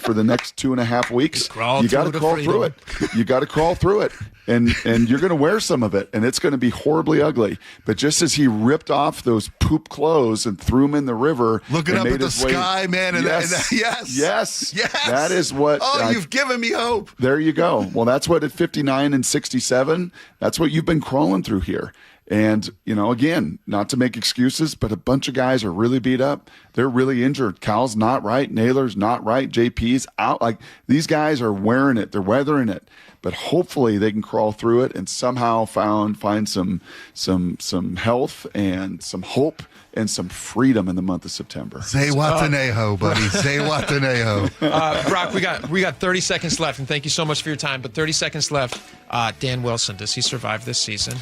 for the next 2.5 weeks. You got to crawl through it. You got to crawl through it. And you're going to wear some of it, and it's going to be horribly ugly. But just as he ripped off those poop clothes and threw them in the river. Looking up at the sky, man. And yes. That is what. Oh, you've given me hope. There you go. Well, that's what at 59 and 67, that's what you've been crawling through here. And, again, not to make excuses, but a bunch of guys are really beat up. They're really injured. Cal's not right. Naylor's not right. JP's out. Like, these guys are wearing it. They're weathering it. But hopefully they can crawl through it and somehow find some health and some hope and some freedom in the month of September. Zewatenejo, buddy. Zewatenejo. Brock, we got 30 seconds left, and thank you so much for your time. But 30 seconds left. Dan Wilson, does he survive this season?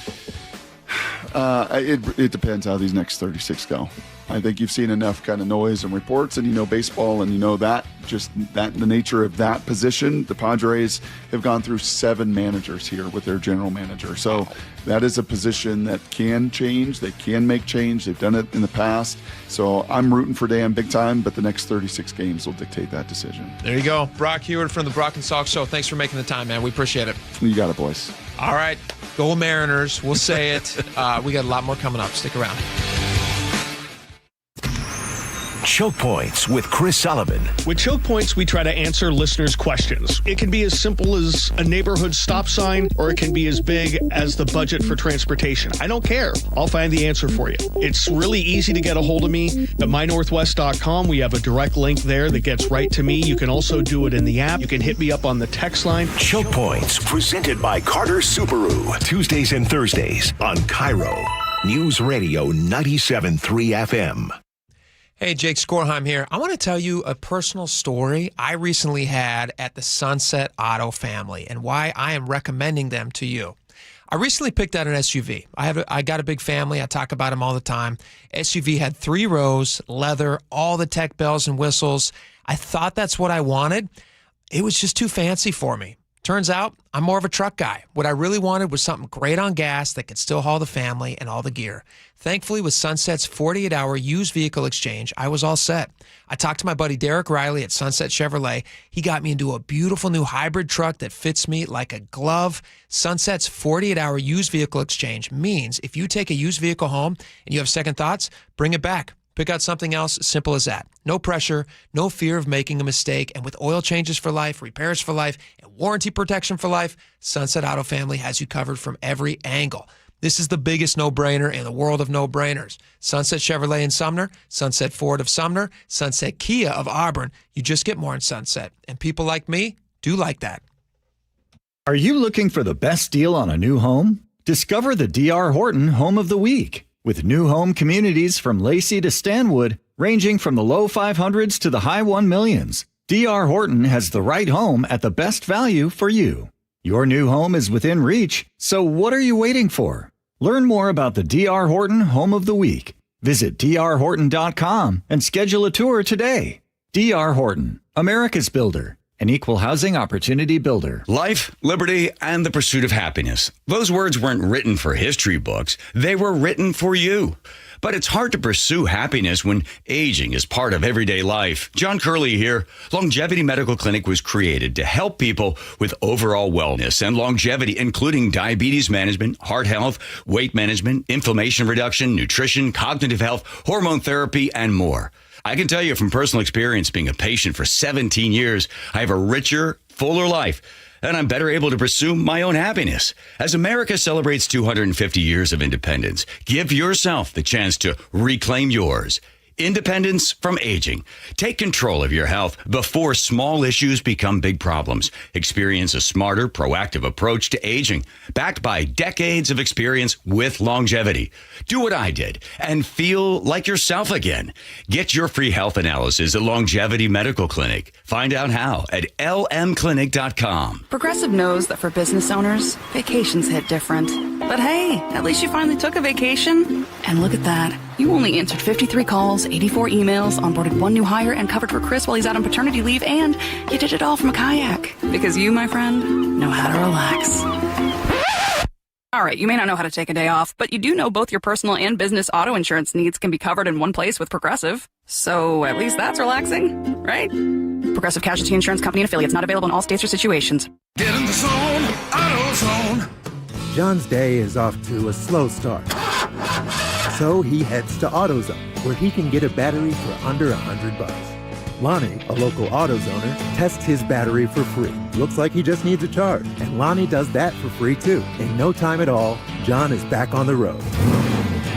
It depends how these next 36 go. I think you've seen enough kind of noise and reports, and you know baseball, and you know that the nature of that position. The Padres have gone through 7 managers here with their general manager. So that is a position that can change. They can make change. They've done it in the past. So I'm rooting for Dan big time, but the next 36 games will dictate that decision. There you go. Brock Heward from the Brock and Salk Show. Thanks for making the time, man. We appreciate it. You got it, boys. All right. Go Mariners. We'll say it. We got a lot more coming up. Stick around. Choke Points with Chris Sullivan. With Choke Points, we try to answer listeners' questions. It can be as simple as a neighborhood stop sign, or it can be as big as the budget for transportation. I don't care. I'll find the answer for you. It's really easy to get a hold of me at mynorthwest.com. We have a direct link there that gets right to me. You can also do it in the app. You can hit me up on the text line. Choke Points, presented by Carter Subaru. Tuesdays and Thursdays on KIRO News Radio 97.3 FM. Hey, Jake Skorheim here. I want to tell you a personal story I recently had at the Sunset Auto family and why I am recommending them to you. I recently picked out an SUV. I got a big family. I talk about them all the time. SUV had 3 rows, leather, all the tech bells and whistles. I thought that's what I wanted. It was just too fancy for me. Turns out I'm more of a truck guy. What I really wanted was something great on gas that could still haul the family and all the gear. Thankfully, with Sunset's 48-hour used vehicle exchange, I was all set. I talked to my buddy Derek Riley at Sunset Chevrolet. He got me into a beautiful new hybrid truck that fits me like a glove. Sunset's 48-hour used vehicle exchange means if you take a used vehicle home and you have second thoughts, bring it back. Pick out something else, simple as that. No pressure, no fear of making a mistake, and with oil changes for life, repairs for life, and warranty protection for life, Sunset Auto Family has you covered from every angle. This is the biggest no-brainer in the world of no-brainers. Sunset Chevrolet in Sumner, Sunset Ford of Sumner, Sunset Kia of Auburn. You just get more in Sunset, and people like me do like that. Are you looking for the best deal on a new home? Discover the D.R. Horton Home of the Week. With new home communities from Lacey to Stanwood, ranging from the low 500s to the high 1 millions, D.R. Horton has the right home at the best value for you. Your new home is within reach, so what are you waiting for? Learn more about the D.R. Horton Home of the Week. Visit drhorton.com and schedule a tour today. D.R. Horton, America's builder. An equal housing opportunity builder. Life, liberty, and the pursuit of happiness. Those words weren't written for history books. They were written for you. But it's hard to pursue happiness when aging is part of everyday life. John Curley here. Longevity Medical Clinic was created to help people with overall wellness and longevity, including diabetes management, heart health, weight management, inflammation reduction, nutrition, cognitive health, hormone therapy, and more. I can tell you from personal experience being a patient for 17 years, I have a richer, fuller life, and I'm better able to pursue my own happiness. As America celebrates 250 years of independence, give yourself the chance to reclaim yours. Independence from aging. Take control of your health before small issues become big problems. Experience a smarter, proactive approach to aging, backed by decades of experience with longevity. Do what I did and feel like yourself again. Get your free health analysis at Longevity Medical Clinic. Find out how at lmclinic.com. Progressive knows that for business owners, vacations hit different. But hey, at least you finally took a vacation. And look at that. You only answered 53 calls, 84 emails, onboarded 1 new hire, and covered for Chris while he's out on paternity leave, and you did it all from a kayak. Because you, my friend, know how to relax. All right, you may not know how to take a day off, but you do know both your personal and business auto insurance needs can be covered in one place with Progressive. So at least that's relaxing, right? Progressive Casualty Insurance Company and affiliates, not available in all states or situations. Get in the zone, AutoZone. John's day is off to a slow start. So he heads to AutoZone, where he can get a battery for under $100. Lonnie, a local AutoZoner, tests his battery for free. Looks like he just needs a charge, and Lonnie does that for free too. In no time at all, John is back on the road,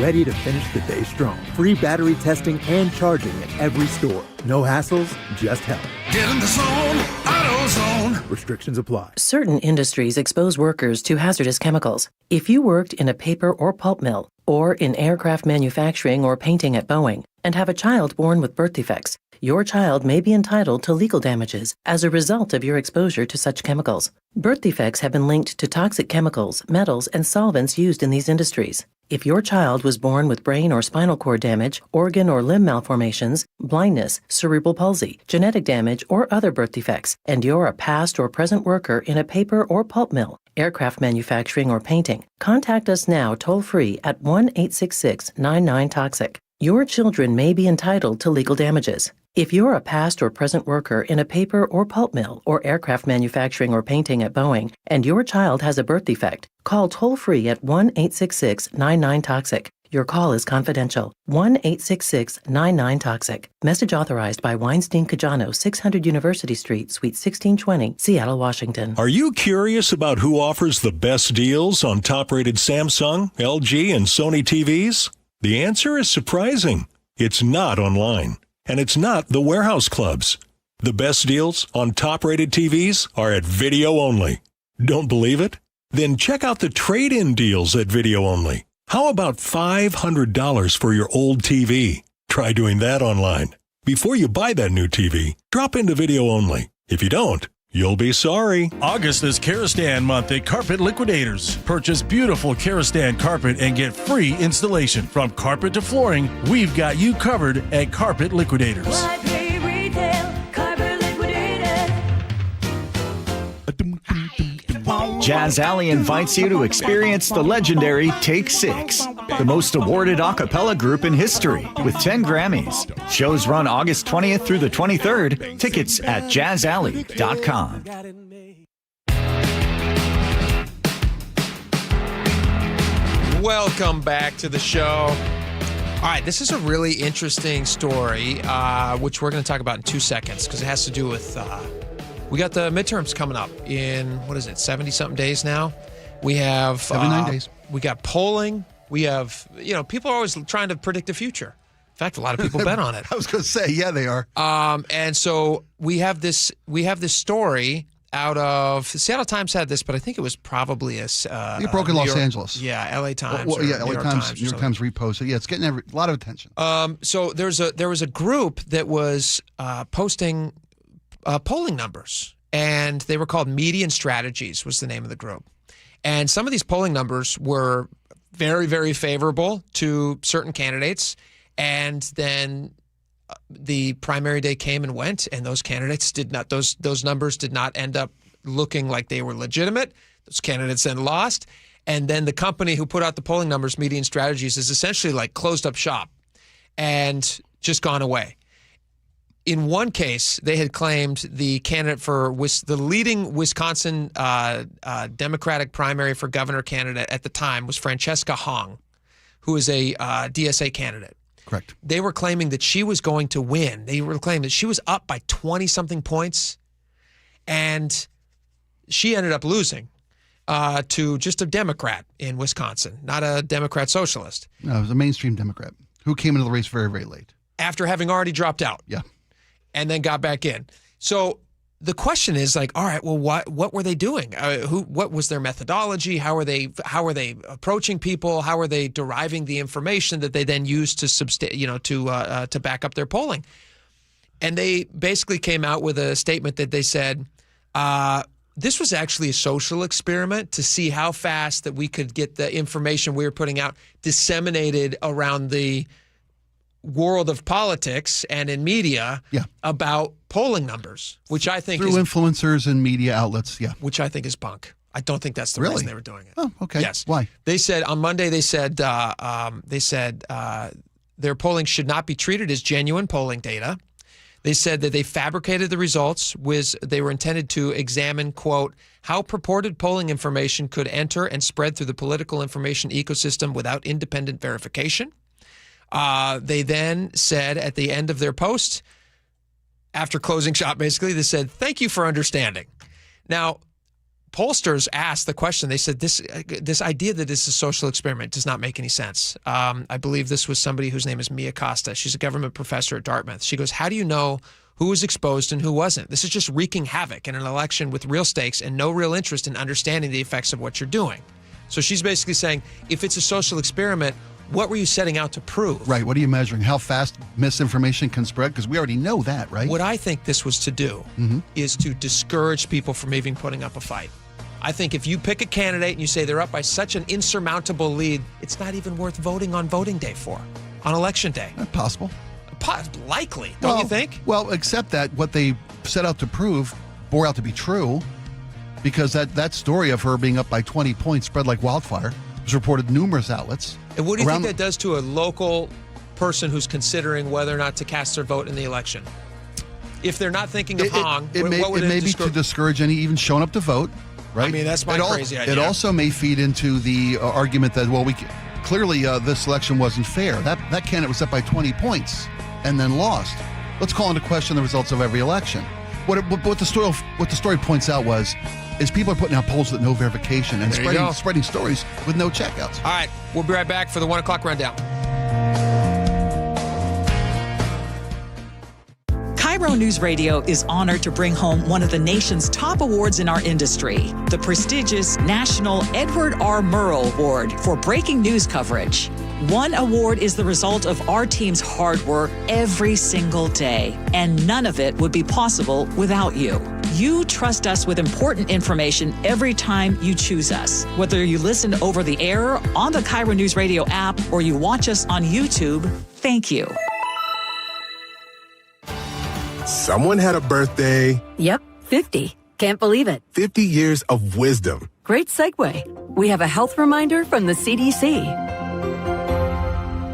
ready to finish the day strong. Free battery testing and charging at every store. No hassles, just help. Get in the zone, AutoZone. Restrictions apply. Certain industries expose workers to hazardous chemicals. If you worked in a paper or pulp mill, or in aircraft manufacturing or painting at Boeing, and have a child born with birth defects, your child may be entitled to legal damages as a result of your exposure to such chemicals. Birth defects have been linked to toxic chemicals, metals, and solvents used in these industries. If your child was born with brain or spinal cord damage, organ or limb malformations, blindness, cerebral palsy, genetic damage, or other birth defects, and you're a past or present worker in a paper or pulp mill, aircraft manufacturing, or painting, contact us now toll-free at 1-866-99-TOXIC. Your children may be entitled to legal damages. If you're a past or present worker in a paper or pulp mill or aircraft manufacturing or painting at Boeing, and your child has a birth defect, call toll-free at 1-866-99-TOXIC. Your call is confidential. 1-866-99-TOXIC. Message authorized by Weinstein Cajano, 600 University Street, Suite 1620, Seattle, Washington. Are you curious about who offers the best deals on top-rated Samsung, LG, and Sony TVs? The answer is surprising. It's not online, and it's not the warehouse clubs. The best deals on top-rated TVs are at Video Only. Don't believe it? Then check out the trade-in deals at Video Only. How about $500 for your old TV? Try doing that online. Before you buy that new TV, drop into Video Only. If you don't, you'll be sorry. August is Karastan month at Carpet Liquidators. Purchase beautiful Karastan carpet and get free installation. From carpet to flooring, we've got you covered at Carpet Liquidators. Jazz Alley invites you to experience the legendary Take Six, the most awarded a cappella group in history, with 10 Grammys. Shows run August 20th through the 23rd. Tickets at jazzalley.com. Welcome back to the show. All right, this is a really interesting story, which we're going to talk about in 2 seconds, because it has to do with... we got the midterms coming up in, 70-something days now? We have... 79 days. We got polling. We have, people are always trying to predict the future. In fact, a lot of people bet on it. I was going to say, yeah, they are. And so we have this story out of... The Seattle Times had this, but I think it was probably it broke in Los Angeles. Yeah, LA Times. Well, yeah, LA Times. New York Times reposted. Yeah, it's getting a lot of attention. So there was a group that was posting... polling numbers, and they were called Median Strategies was the name of the group. And some of these polling numbers were very, very favorable to certain candidates, and then the primary day came and went, and those candidates did not, those numbers did not end up looking like they were legitimate. Those candidates then lost, and then the company who put out the polling numbers, Median Strategies, is essentially like closed up shop and just gone away. In one case, they had claimed the candidate for the leading Wisconsin Democratic primary for governor candidate at the time was Francesca Hong, who is a DSA candidate. Correct. They were claiming that she was going to win. They were claiming that she was up by 20-something points, and she ended up losing to just a Democrat in Wisconsin, not a Democrat socialist. No, it was a mainstream Democrat who came into the race very, very late. After having already dropped out. Yeah. And then got back in. So the question is like, all right, well, what were they doing? What was their methodology? How are they approaching people? How are they deriving the information that they then use to back up their polling? And they basically came out with a statement that they said, this was actually a social experiment to see how fast that we could get the information we were putting out disseminated around the world of politics and in media about polling numbers, which I think through influencers and media outlets, which I think is bunk. I don't think that's the reason they were doing it. Oh, okay. Yes. Why? They said on Monday. They said their polling should not be treated as genuine polling data. They said that they fabricated the results. They were intended to examine, quote, how purported polling information could enter and spread through the political information ecosystem without independent verification. They then said at the end of their post, after closing shop, basically, they said, thank you for understanding. Now, pollsters asked the question. They said, this idea that this is a social experiment does not make any sense. I believe this was somebody whose name is Mia Costa. She's a government professor at Dartmouth. She goes, how do you know who was exposed and who wasn't? This is just wreaking havoc in an election with real stakes and no real interest in understanding the effects of what you're doing. So she's basically saying, if it's a social experiment, what were you setting out to prove? Right. What are you measuring? How fast misinformation can spread? Because we already know that, right? What I think this was to do is to discourage people from even putting up a fight. I think if you pick a candidate and you say they're up by such an insurmountable lead, it's not even worth voting on voting day for, on election day. Possible. Likely, don't you think? Well, except that what they set out to prove bore out to be true, because that story of her being up by 20 points spread like wildfire. It was reported in numerous outlets. And what do you think that does to a local person who's considering whether or not to cast their vote in the election? If they're not thinking of Hong, it may be to discourage any even showing up to vote, right? I mean, that's my crazy idea. It also may feed into the argument that, well, clearly this election wasn't fair. That candidate was up by 20 points and then lost. Let's call into question the results of every election. What the story points out is people are putting out polls with no verification and spreading stories with no checkouts. All right, we'll be right back for the 1 o'clock rundown. KIRO Newsradio is honored to bring home one of the nation's top awards in our industry, the prestigious National Edward R. Murrow Award for breaking news coverage. One award is the result of our team's hard work every single day, and none of it would be possible without you. You trust us with important information every time you choose us. Whether you listen over the air, on the KIRO Newsradio app, or you watch us on YouTube, thank you. Someone had a birthday. Yep, 50. Can't believe it. 50 years of wisdom. Great segue. We have a health reminder from the CDC.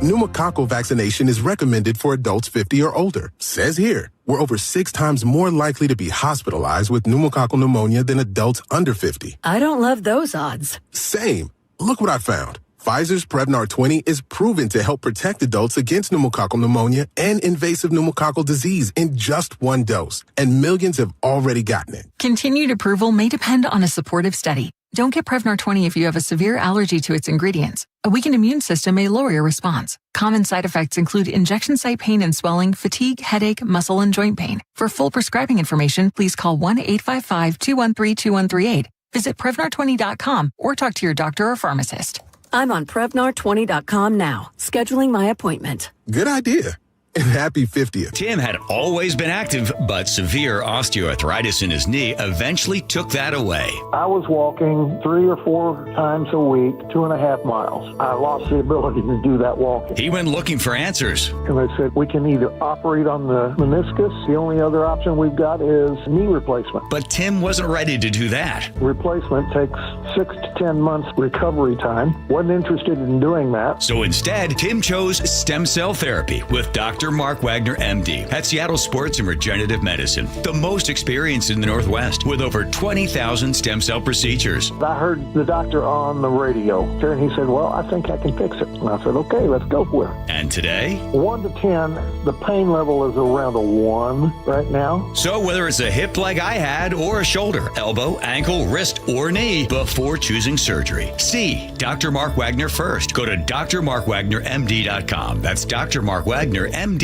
Pneumococcal vaccination is recommended for adults 50 or older. Says here, we're over 6 times more likely to be hospitalized with pneumococcal pneumonia than adults under 50. I don't love those odds. Same. Look what I found. Pfizer's Prevnar 20 is proven to help protect adults against pneumococcal pneumonia and invasive pneumococcal disease in just 1 dose. And millions have already gotten it. Continued approval may depend on a supportive study. Don't get Prevnar 20 if you have a severe allergy to its ingredients. A weakened immune system may lower your response. Common side effects include injection site pain and swelling, fatigue, headache, muscle, and joint pain. For full prescribing information, please call 1-855-213-2138. Visit Prevnar20.com or talk to your doctor or pharmacist. I'm on Prevnar20.com now, scheduling my appointment. Good idea. And happy 50th. Tim had always been active, but severe osteoarthritis in his knee eventually took that away. I was walking 3 or 4 times a week, 2.5 miles. I lost the ability to do that walking. He went looking for answers. And they said, we can either operate on the meniscus. The only other option we've got is knee replacement. But Tim wasn't ready to do that. Replacement takes 6 to 10 months recovery time. Wasn't interested in doing that. So instead, Tim chose stem cell therapy with Dr. Mark Wagner, MD, at Seattle Sports and Regenerative Medicine, the most experienced in the Northwest, with over 20,000 stem cell procedures. I heard the doctor on the radio, and he said, well, I think I can fix it. And I said, okay, let's go for it. And today? 1 to 10, the pain level is around a 1 right now. So whether it's a hip like I had, or a shoulder, elbow, ankle, wrist, or knee, before choosing surgery, see Dr. Mark Wagner first. Go to drmarkwagnermd.com. That's drmarkwagnermd.com.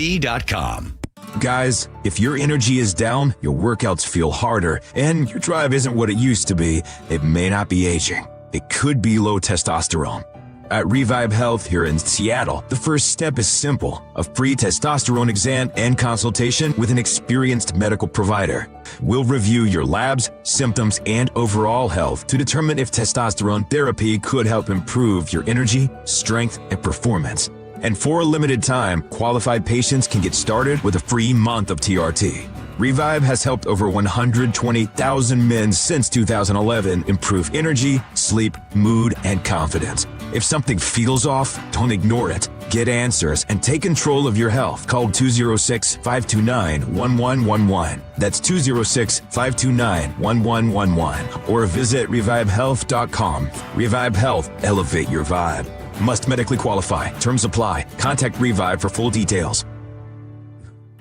Guys, if your energy is down, your workouts feel harder, and your drive isn't what it used to be, it may not be aging. It could be low testosterone. At Revive Health here in Seattle, the first step is simple: a free testosterone exam and consultation with an experienced medical provider. We'll review your labs, symptoms, and overall health to determine if testosterone therapy could help improve your energy, strength, and performance. And for a limited time, qualified patients can get started with a free month of TRT. Revive has helped over 120,000 men since 2011 improve energy, sleep, mood, and confidence. If something feels off, don't ignore it. Get answers and take control of your health. Call 206-529-1111. That's 206-529-1111. Or visit revivehealth.com. Revive Health. Elevate your vibe. Must medically qualify. Terms apply. Contact Revive for full details.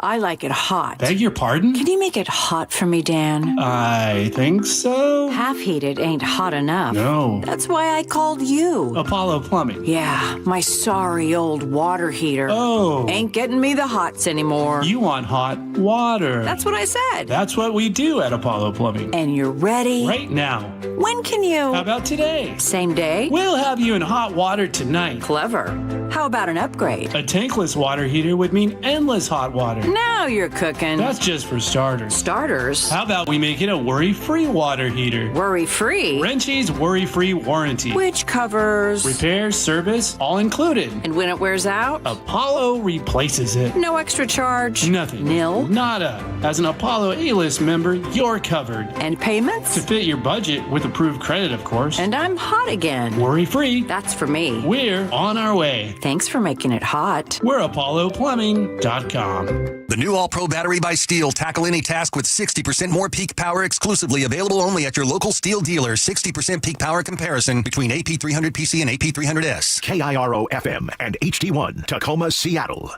I like it hot. Beg your pardon? Can you make it hot for me, Dan? I think so. Half heated ain't hot enough. No. That's why I called you. Apollo Plumbing. Yeah, my sorry old water heater. Oh. Ain't getting me the hots anymore. You want hot water. That's what I said. That's what we do at Apollo Plumbing. And you're ready? Right now. When can you? How about today? Same day? We'll have you in hot water tonight. Clever. How about an upgrade? A tankless water heater would mean endless hot water. Now you're cooking. That's just for starters. Starters? How about we make it a worry-free water heater? Worry-free? Wrenchie's worry-free warranty. Which covers? Repair, service, all included. And when it wears out? Apollo replaces it. No extra charge? Nothing. Nil? Nada. As an Apollo A-list member, you're covered. And payments? To fit your budget with approved credit, of course. And I'm hot again. Worry-free. That's for me. We're on our way. Thanks for making it hot. We're ApolloPlumbing.com. The new All-Pro battery by Steel. Tackle any task with 60% more peak power exclusively. Available only at your local Steel dealer. 60% peak power comparison between AP300PC and AP300S. KIRO FM and HD1, Tacoma, Seattle.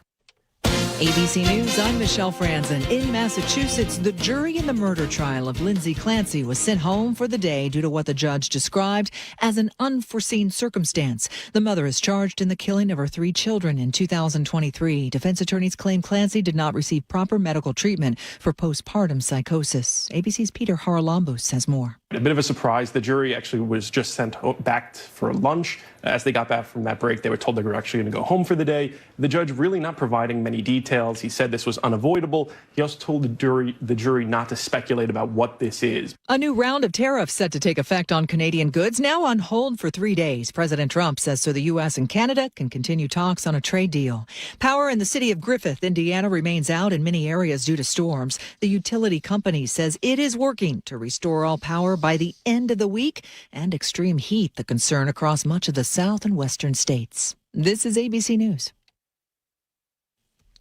ABC News, I'm Michelle Franzen. In Massachusetts, the jury in the murder trial of Lindsay Clancy was sent home for the day due to what the judge described as an unforeseen circumstance. The mother is charged in the killing of her 3 children in 2023. Defense attorneys claim Clancy did not receive proper medical treatment for postpartum psychosis. ABC's Peter Haralambous has more. A bit of a surprise. The jury actually was just sent back for lunch. As they got back from that break, they were told they were actually going to go home for the day. The judge really not providing many details. He said this was unavoidable. He also told the jury not to speculate about what this is. A new round of tariffs set to take effect on Canadian goods, now on hold for 3 days. President Trump says so the U.S. and Canada can continue talks on a trade deal. Power in the city of Griffith, Indiana, remains out in many areas due to storms. The utility company says it is working to restore all power by the end of the week, and extreme heat, the concern across much of the south and western states. This is ABC News.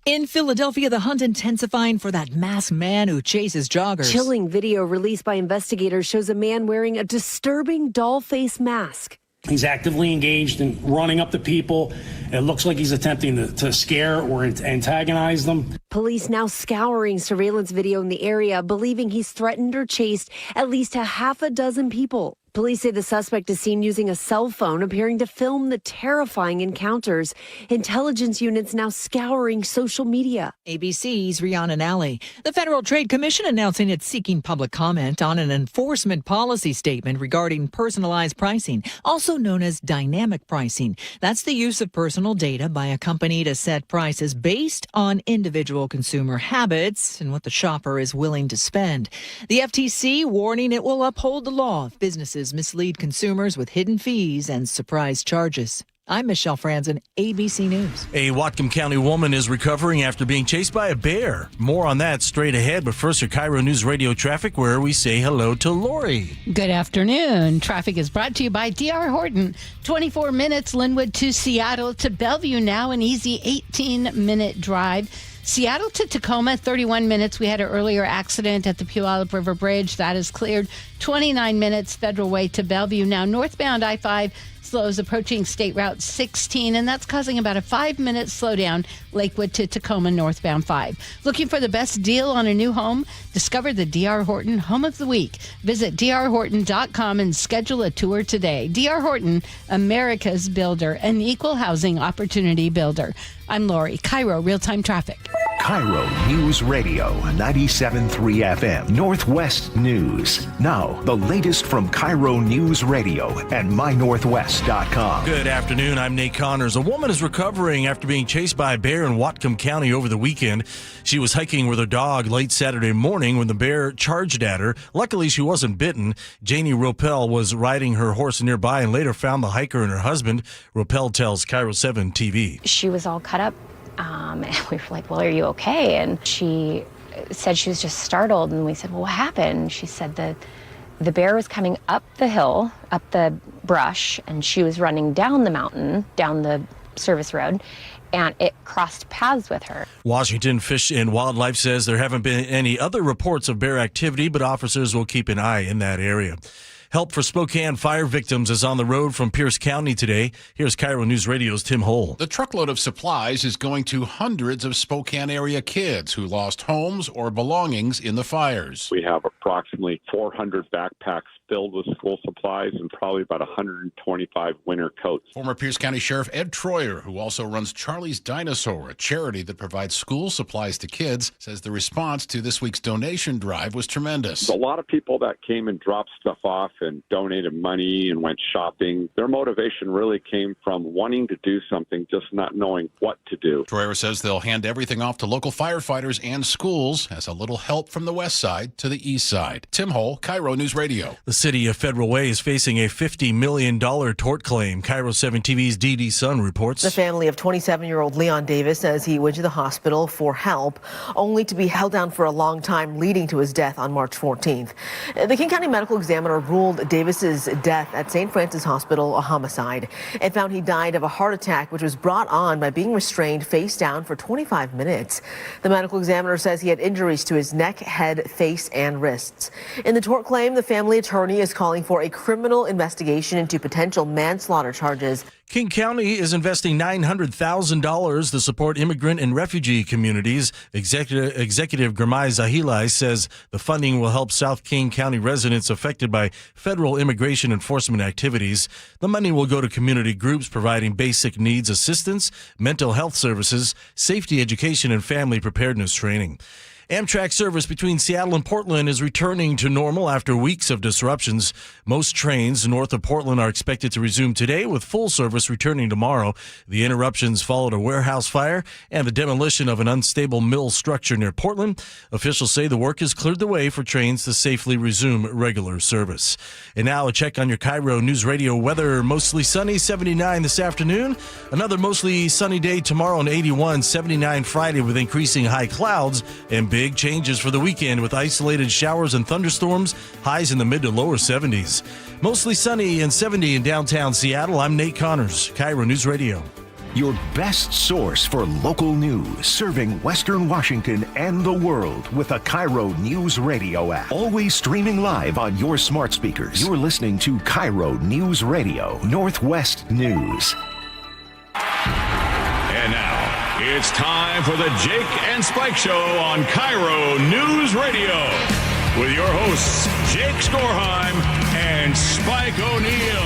In Philadelphia, the hunt intensifying for that masked man who chases joggers. Chilling video released by investigators shows a man wearing a disturbing doll face mask. He's actively engaged in running up to people. It looks like he's attempting to scare or antagonize them. Police now scouring surveillance video in the area, believing he's threatened or chased at least a half a dozen people. Police say the suspect is seen using a cell phone, appearing to film the terrifying encounters. Intelligence units now scouring social media. ABC's Rihanna Nally. The Federal Trade Commission announcing it's seeking public comment on an enforcement policy statement regarding personalized pricing, also known as dynamic pricing. That's the use of personal data by a company to set prices based on individual consumer habits and what the shopper is willing to spend. The FTC warning it will uphold the law if businesses mislead consumers with hidden fees and surprise charges. I'm Michelle Franzen, ABC News. A Whatcom County woman is recovering after being chased by a bear. More on that straight ahead, but first, your KIRO News Radio traffic, where we say hello to Lori. Good afternoon. Traffic is brought to you by D.R. Horton. 24 minutes, Linwood to Seattle to Bellevue now, an easy 18-minute drive. Seattle to Tacoma, 31 minutes. We had an earlier accident at the Puyallup River Bridge. That is cleared. 29 minutes, Federal Way to Bellevue. Now, northbound I-5 slows approaching State Route 16, and that's causing about a 5-minute slowdown, Lakewood to Tacoma, northbound 5. Looking for the best deal on a new home? Discover the D.R. Horton Home of the Week. Visit drhorton.com and schedule a tour today. D.R. Horton, America's builder, an equal housing opportunity builder. I'm Lori, KIRO Real-Time Traffic. KIRO News Radio 97.3 FM, Northwest News. Now, the latest from KIRO News Radio and mynorthwest.com. Good afternoon. I'm Nate Connors. A woman is recovering after being chased by a bear in Whatcom County over the weekend. She was hiking with her dog late Saturday morning when the bear charged at her. Luckily, she wasn't bitten. Janie Ropel was riding her horse nearby and later found the hiker and her husband. Ropel tells KIRO 7 TV. She was all cut up. And we were like, well, are you okay? And she said she was just startled. And we said, well, what happened? She said that the bear was coming up the hill, up the brush, and she was running down the mountain, down the service road, and it crossed paths with her. Washington Fish and Wildlife says there haven't been any other reports of bear activity, but officers will keep an eye in that area. Help for Spokane fire victims is on the road from Pierce County today. Here's KIRO News Radio's Tim Hole. The truckload of supplies is going to hundreds of Spokane area kids who lost homes or belongings in the fires. We have approximately 400 backpacks filled with school supplies and probably about 125 winter coats. Former Pierce County Sheriff Ed Troyer, who also runs Charlie's Dinosaur, a charity that provides school supplies to kids, says the response to this week's donation drive was tremendous. A lot of people that came and dropped stuff off and donated money and went shopping. Their motivation really came from wanting to do something, just not knowing what to do. Troyer says they'll hand everything off to local firefighters and schools as a little help from the west side to the east side. Tim Hole, KIRO News Radio. The city of Federal Way is facing a $50 million tort claim. KIRO 7 TV's Dee Sun reports. The family of 27-year-old Leon Davis says he went to the hospital for help, only to be held down for a long time, leading to his death on March 14th. The King County Medical Examiner ruled Davis's death at St. Francis Hospital a homicide. It found he died of a heart attack, which was brought on by being restrained face down for 25 minutes. The medical examiner says he had injuries to his neck, head, face, and wrists. In the tort claim, the family attorney is calling for a criminal investigation into potential manslaughter charges. King County is investing $900,000 to support immigrant and refugee communities. Executive Gramai Zahilai says the funding will help South King County residents affected by federal immigration enforcement activities. The money will go to community groups providing basic needs assistance, mental health services, safety education, and family preparedness training. Amtrak service between Seattle and Portland is returning to normal after weeks of disruptions. Most trains north of Portland are expected to resume today, with full service returning tomorrow. The interruptions followed a warehouse fire and the demolition of an unstable mill structure near Portland. Officials say the work has cleared the way for trains to safely resume regular service. And now a check on your KIRO News Radio weather. Mostly sunny, 79 this afternoon. Another mostly sunny day tomorrow, and 81, 79 Friday with increasing high clouds and big changes for the weekend with isolated showers and thunderstorms, highs in the mid to lower 70s. Mostly sunny and 70 in downtown Seattle. I'm Nate Connors, KIRO News Radio. Your best source for local news, serving Western Washington and the world with a KIRO News Radio app. Always streaming live on your smart speakers. You're listening to KIRO News Radio, Northwest News. And now, it's time for the Jake and Spike Show on KIRO News Radio with your hosts, Jake Skorheim and Spike O'Neill.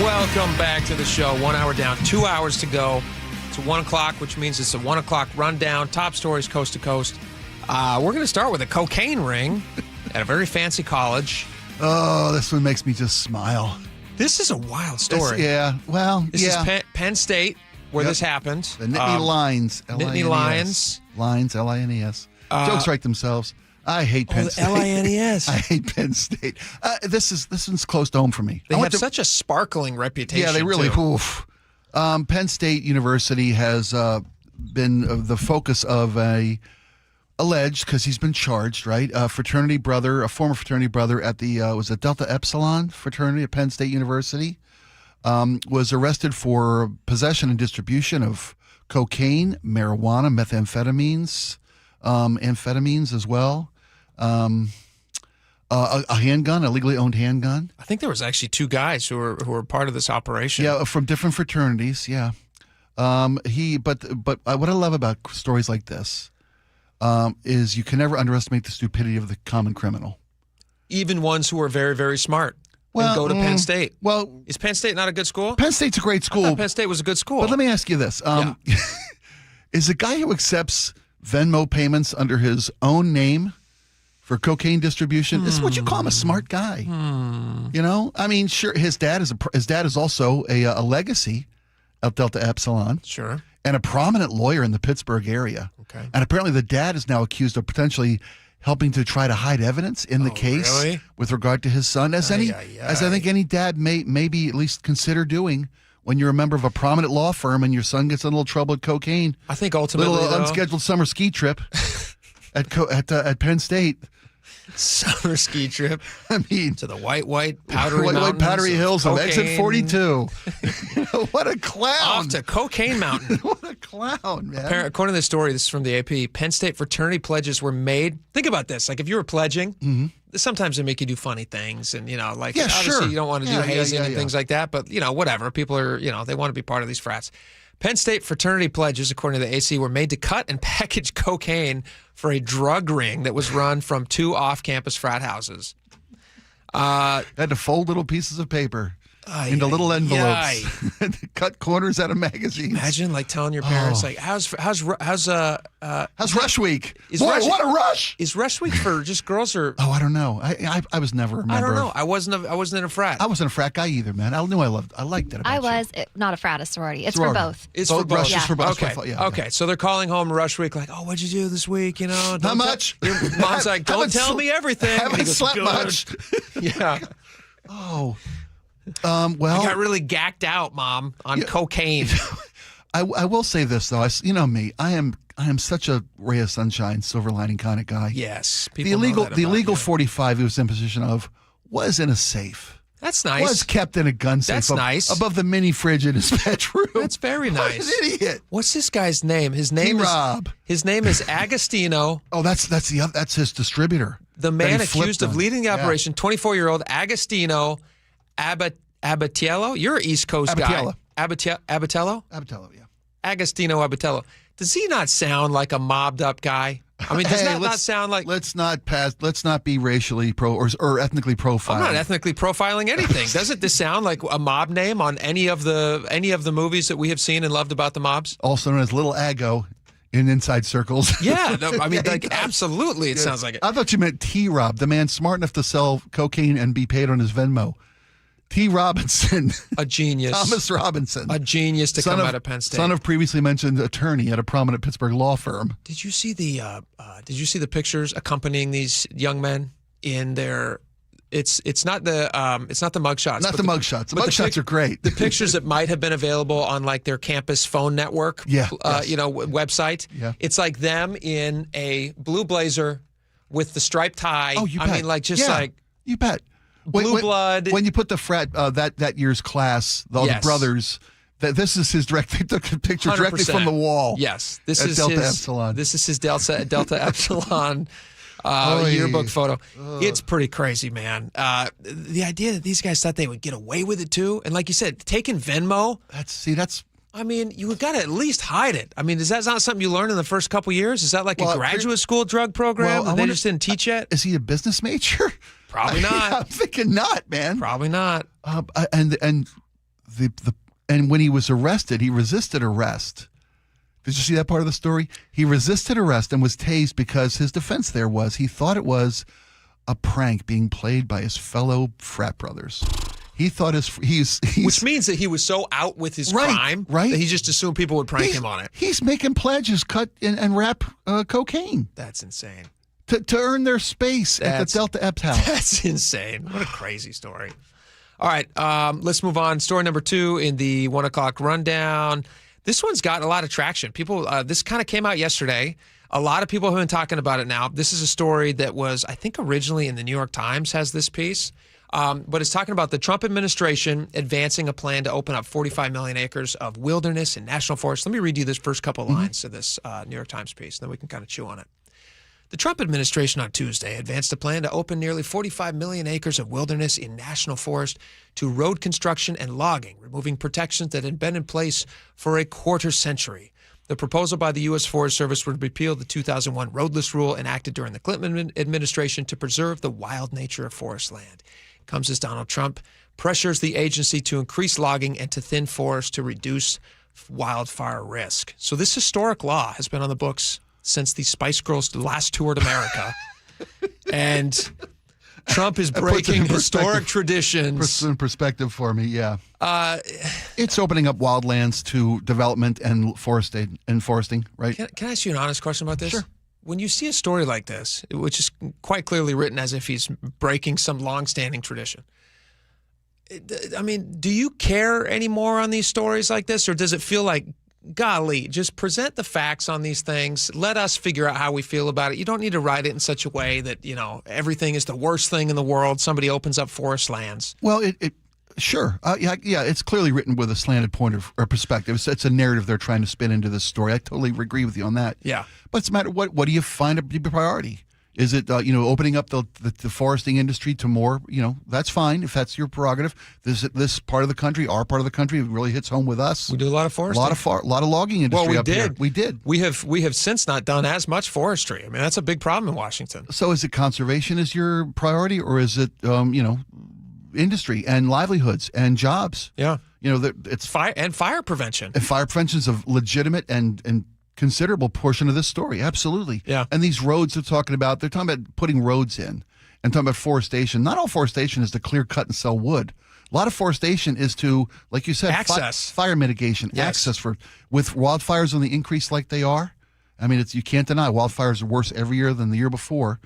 Welcome back to the show. 1 hour down, 2 hours to go. It's 1 o'clock, which means it's a 1 o'clock rundown. Top stories coast to coast. We're going to start with a cocaine ring at a very fancy college. Oh, this one makes me just smile. This is a wild story. This is Penn State, where this happened. The Nittany Lions. Nittany Lions. Lions, L-I-N-E-S. Jokes write themselves. I hate Penn State. L-I-N-E-S. I hate Penn State. This one's close to home for me. They have such a sparkling reputation. Yeah, they really. Too. Penn State University has been the focus of alleged, because he's been charged, right? A former fraternity brother at the was it Delta Epsilon fraternity at Penn State University, was arrested for possession and distribution of cocaine, marijuana, methamphetamines, amphetamines as well. A handgun, a legally owned handgun. I think there was actually 2 guys who were part of this operation. Yeah, from different fraternities. Yeah. But what I love about stories like this is you can never underestimate the stupidity of the common criminal. Even ones who are very, very smart. And go to Penn State. Well, is Penn State not a good school? Penn State's a great school. I thought Penn State was a good school. But let me ask you this: is a guy who accepts Venmo payments under his own name for cocaine distribution, is what you call him a smart guy? You know, I mean, sure, his dad is also a legacy at Delta Epsilon, sure, and a prominent lawyer in the Pittsburgh area. Okay, and apparently the dad is now accused of potentially helping to try to hide evidence in the case with regard to his son, as I think any dad may maybe at least consider doing when you're a member of a prominent law firm and your son gets in a little trouble with cocaine. I think ultimately, little unscheduled summer ski trip at Penn State. Summer ski trip. I mean, to the white powdery hills of Exit 42. What a clown! Off to Cocaine Mountain. What a clown, man! According to the story, this is from the AP. Penn State fraternity pledges were made. Think about this: like if you were pledging, sometimes they make you do funny things, and obviously you don't want to do hazing and things like that. But whatever. People are they want to be part of these frats. Penn State fraternity pledges, according to the AC, were made to cut and package cocaine for a drug ring that was run from 2 off-campus frat houses. Had to fold little pieces of paper. into little envelopes. Cut corners out of magazines. Imagine like telling your parents like, how's Rush Week? What a rush! Is Rush Week for just girls or? Oh, I don't know. I was never a member. I don't know. I wasn't in a frat. I wasn't a frat guy either, man. I knew I liked it. I was not a frat, a sorority. It's Sorority. for both. It's for both. Rush is for both. Okay. Yeah. Okay. So they're calling home Rush Week, like, oh, what'd you do this week? You know, Not much. Your mom's like, don't tell me everything. Haven't And he goes, slept "Good." much. Yeah. Oh. I Well, got really gacked out, Mom, on cocaine. I will say this though. You know me. I am such a ray of sunshine, silver lining kind of guy. Yes. The illegal 45 he was in possession of was in a safe. That's nice. Was kept in a gun safe. That's nice. Above the mini fridge in his bedroom. That's very nice. What an idiot. What's this guy's name? His name T-Rob. His name is Agostino. Oh, that's his distributor. The man accused of leading the operation, 24-year-old Agostino Abatiello. You're an East Coast guy. Abatiello? Abatiello, yeah. Agostino Abatiello. Does he not sound like a mobbed up guy? I mean, does that not sound like? Let's not be racially or ethnically profiled. I'm not ethnically profiling anything. Doesn't this sound like a mob name on any of the movies that we have seen and loved about the mobs? Also known as Little Aggo in inside circles. Yeah, no, I mean, like absolutely, it sounds like it. I thought you meant T-Rob, the man smart enough to sell cocaine and be paid on his Venmo. T. Robinson. A genius. Thomas Robinson. A genius to come out of Penn State. Son of previously mentioned attorney at a prominent Pittsburgh law firm. Did you see the pictures accompanying these young men in their? It's not the mugshots. Not the mugshots. The mugshots are great. The pictures that might have been available on like their campus phone network. Yeah. Website. Yeah. It's like them in a blue blazer with the striped tie. Oh, you bet. I mean, like just like you bet. Blue blood. When you put the frat that year's class, the brothers, this is his direct. They took a picture 100%. directly from the wall. Yes, this is Delta his, Epsilon. This is his Delta Epsilon yearbook photo. It's pretty crazy, man. The idea that these guys thought they would get away with it too, and like you said, taking Venmo. That's. I mean, you got to at least hide it. I mean, is that not something you learn in the first couple years? Is that like a graduate school drug program that they just didn't teach yet? Is he a business major? Probably not. I'm thinking not, man. Probably not. And when he was arrested, he resisted arrest. Did you see that part of the story? He resisted arrest and was tased because his defense there was he thought it was a prank being played by his fellow frat brothers. He thought which means that he was so out with his crime that he just assumed people would prank him on it. He's making pledges, cut and wrap cocaine. That's insane. To earn their space at the Delta Epps house. That's insane. What a crazy story. All right, let's move on. Story number 2 in the 1 o'clock rundown. This one's got a lot of traction. People, this kind of came out yesterday. A lot of people have been talking about it now. This is a story that was, I think, originally in the New York Times has this piece. But it's talking about the Trump administration advancing a plan to open up 45 million acres of wilderness and national forests. Let me read you this first couple lines of this New York Times piece, and then we can kind of chew on it. The Trump administration on Tuesday advanced a plan to open nearly 45 million acres of wilderness in national forest to road construction and logging, removing protections that had been in place for a quarter century. The proposal by the U.S. Forest Service would repeal the 2001 roadless rule enacted during the Clinton administration to preserve the wild nature of forest land. It comes as Donald Trump pressures the agency to increase logging and to thin forests to reduce wildfire risk. So this historic law has been on the books since the Spice Girls last toured America. And Trump is breaking historic traditions. Puts in perspective for me, yeah. It's opening up wildlands to development and foresting, right? Can I ask you an honest question about this? Sure. When you see a story like this, which is quite clearly written as if he's breaking some longstanding tradition, I mean, do you care anymore on these stories like this, or does it feel like, golly, just present the facts on these things. Let us figure out how we feel about it. You don't need to write it in such a way that, you know, everything is the worst thing in the world. Somebody opens up forest lands. Well, sure. Yeah, it's clearly written with a slanted point of or perspective. It's a narrative they're trying to spin into this story. I totally agree with you on that. Yeah. But it's a matter of what do you find to be a priority? Is it, opening up the foresting industry to more, that's fine if that's your prerogative. This part of the country, our part of the country, really hits home with us. We do a lot of foresting. A lot of logging industry up here. We did. We have since not done as much forestry. I mean, that's a big problem in Washington. So is it conservation is your priority, or is it, industry and livelihoods and jobs. Yeah. It's fire and fire prevention. And fire prevention is a legitimate and considerable portion of this story. Absolutely. Yeah. And these roads they're talking about putting roads in and talking about forestation. Not all forestation is to clear cut and sell wood. A lot of forestation is to, like you said, access. Fire mitigation, yes. access with wildfires on the increase like they are. I mean, you can't deny wildfires are worse every year than the year before.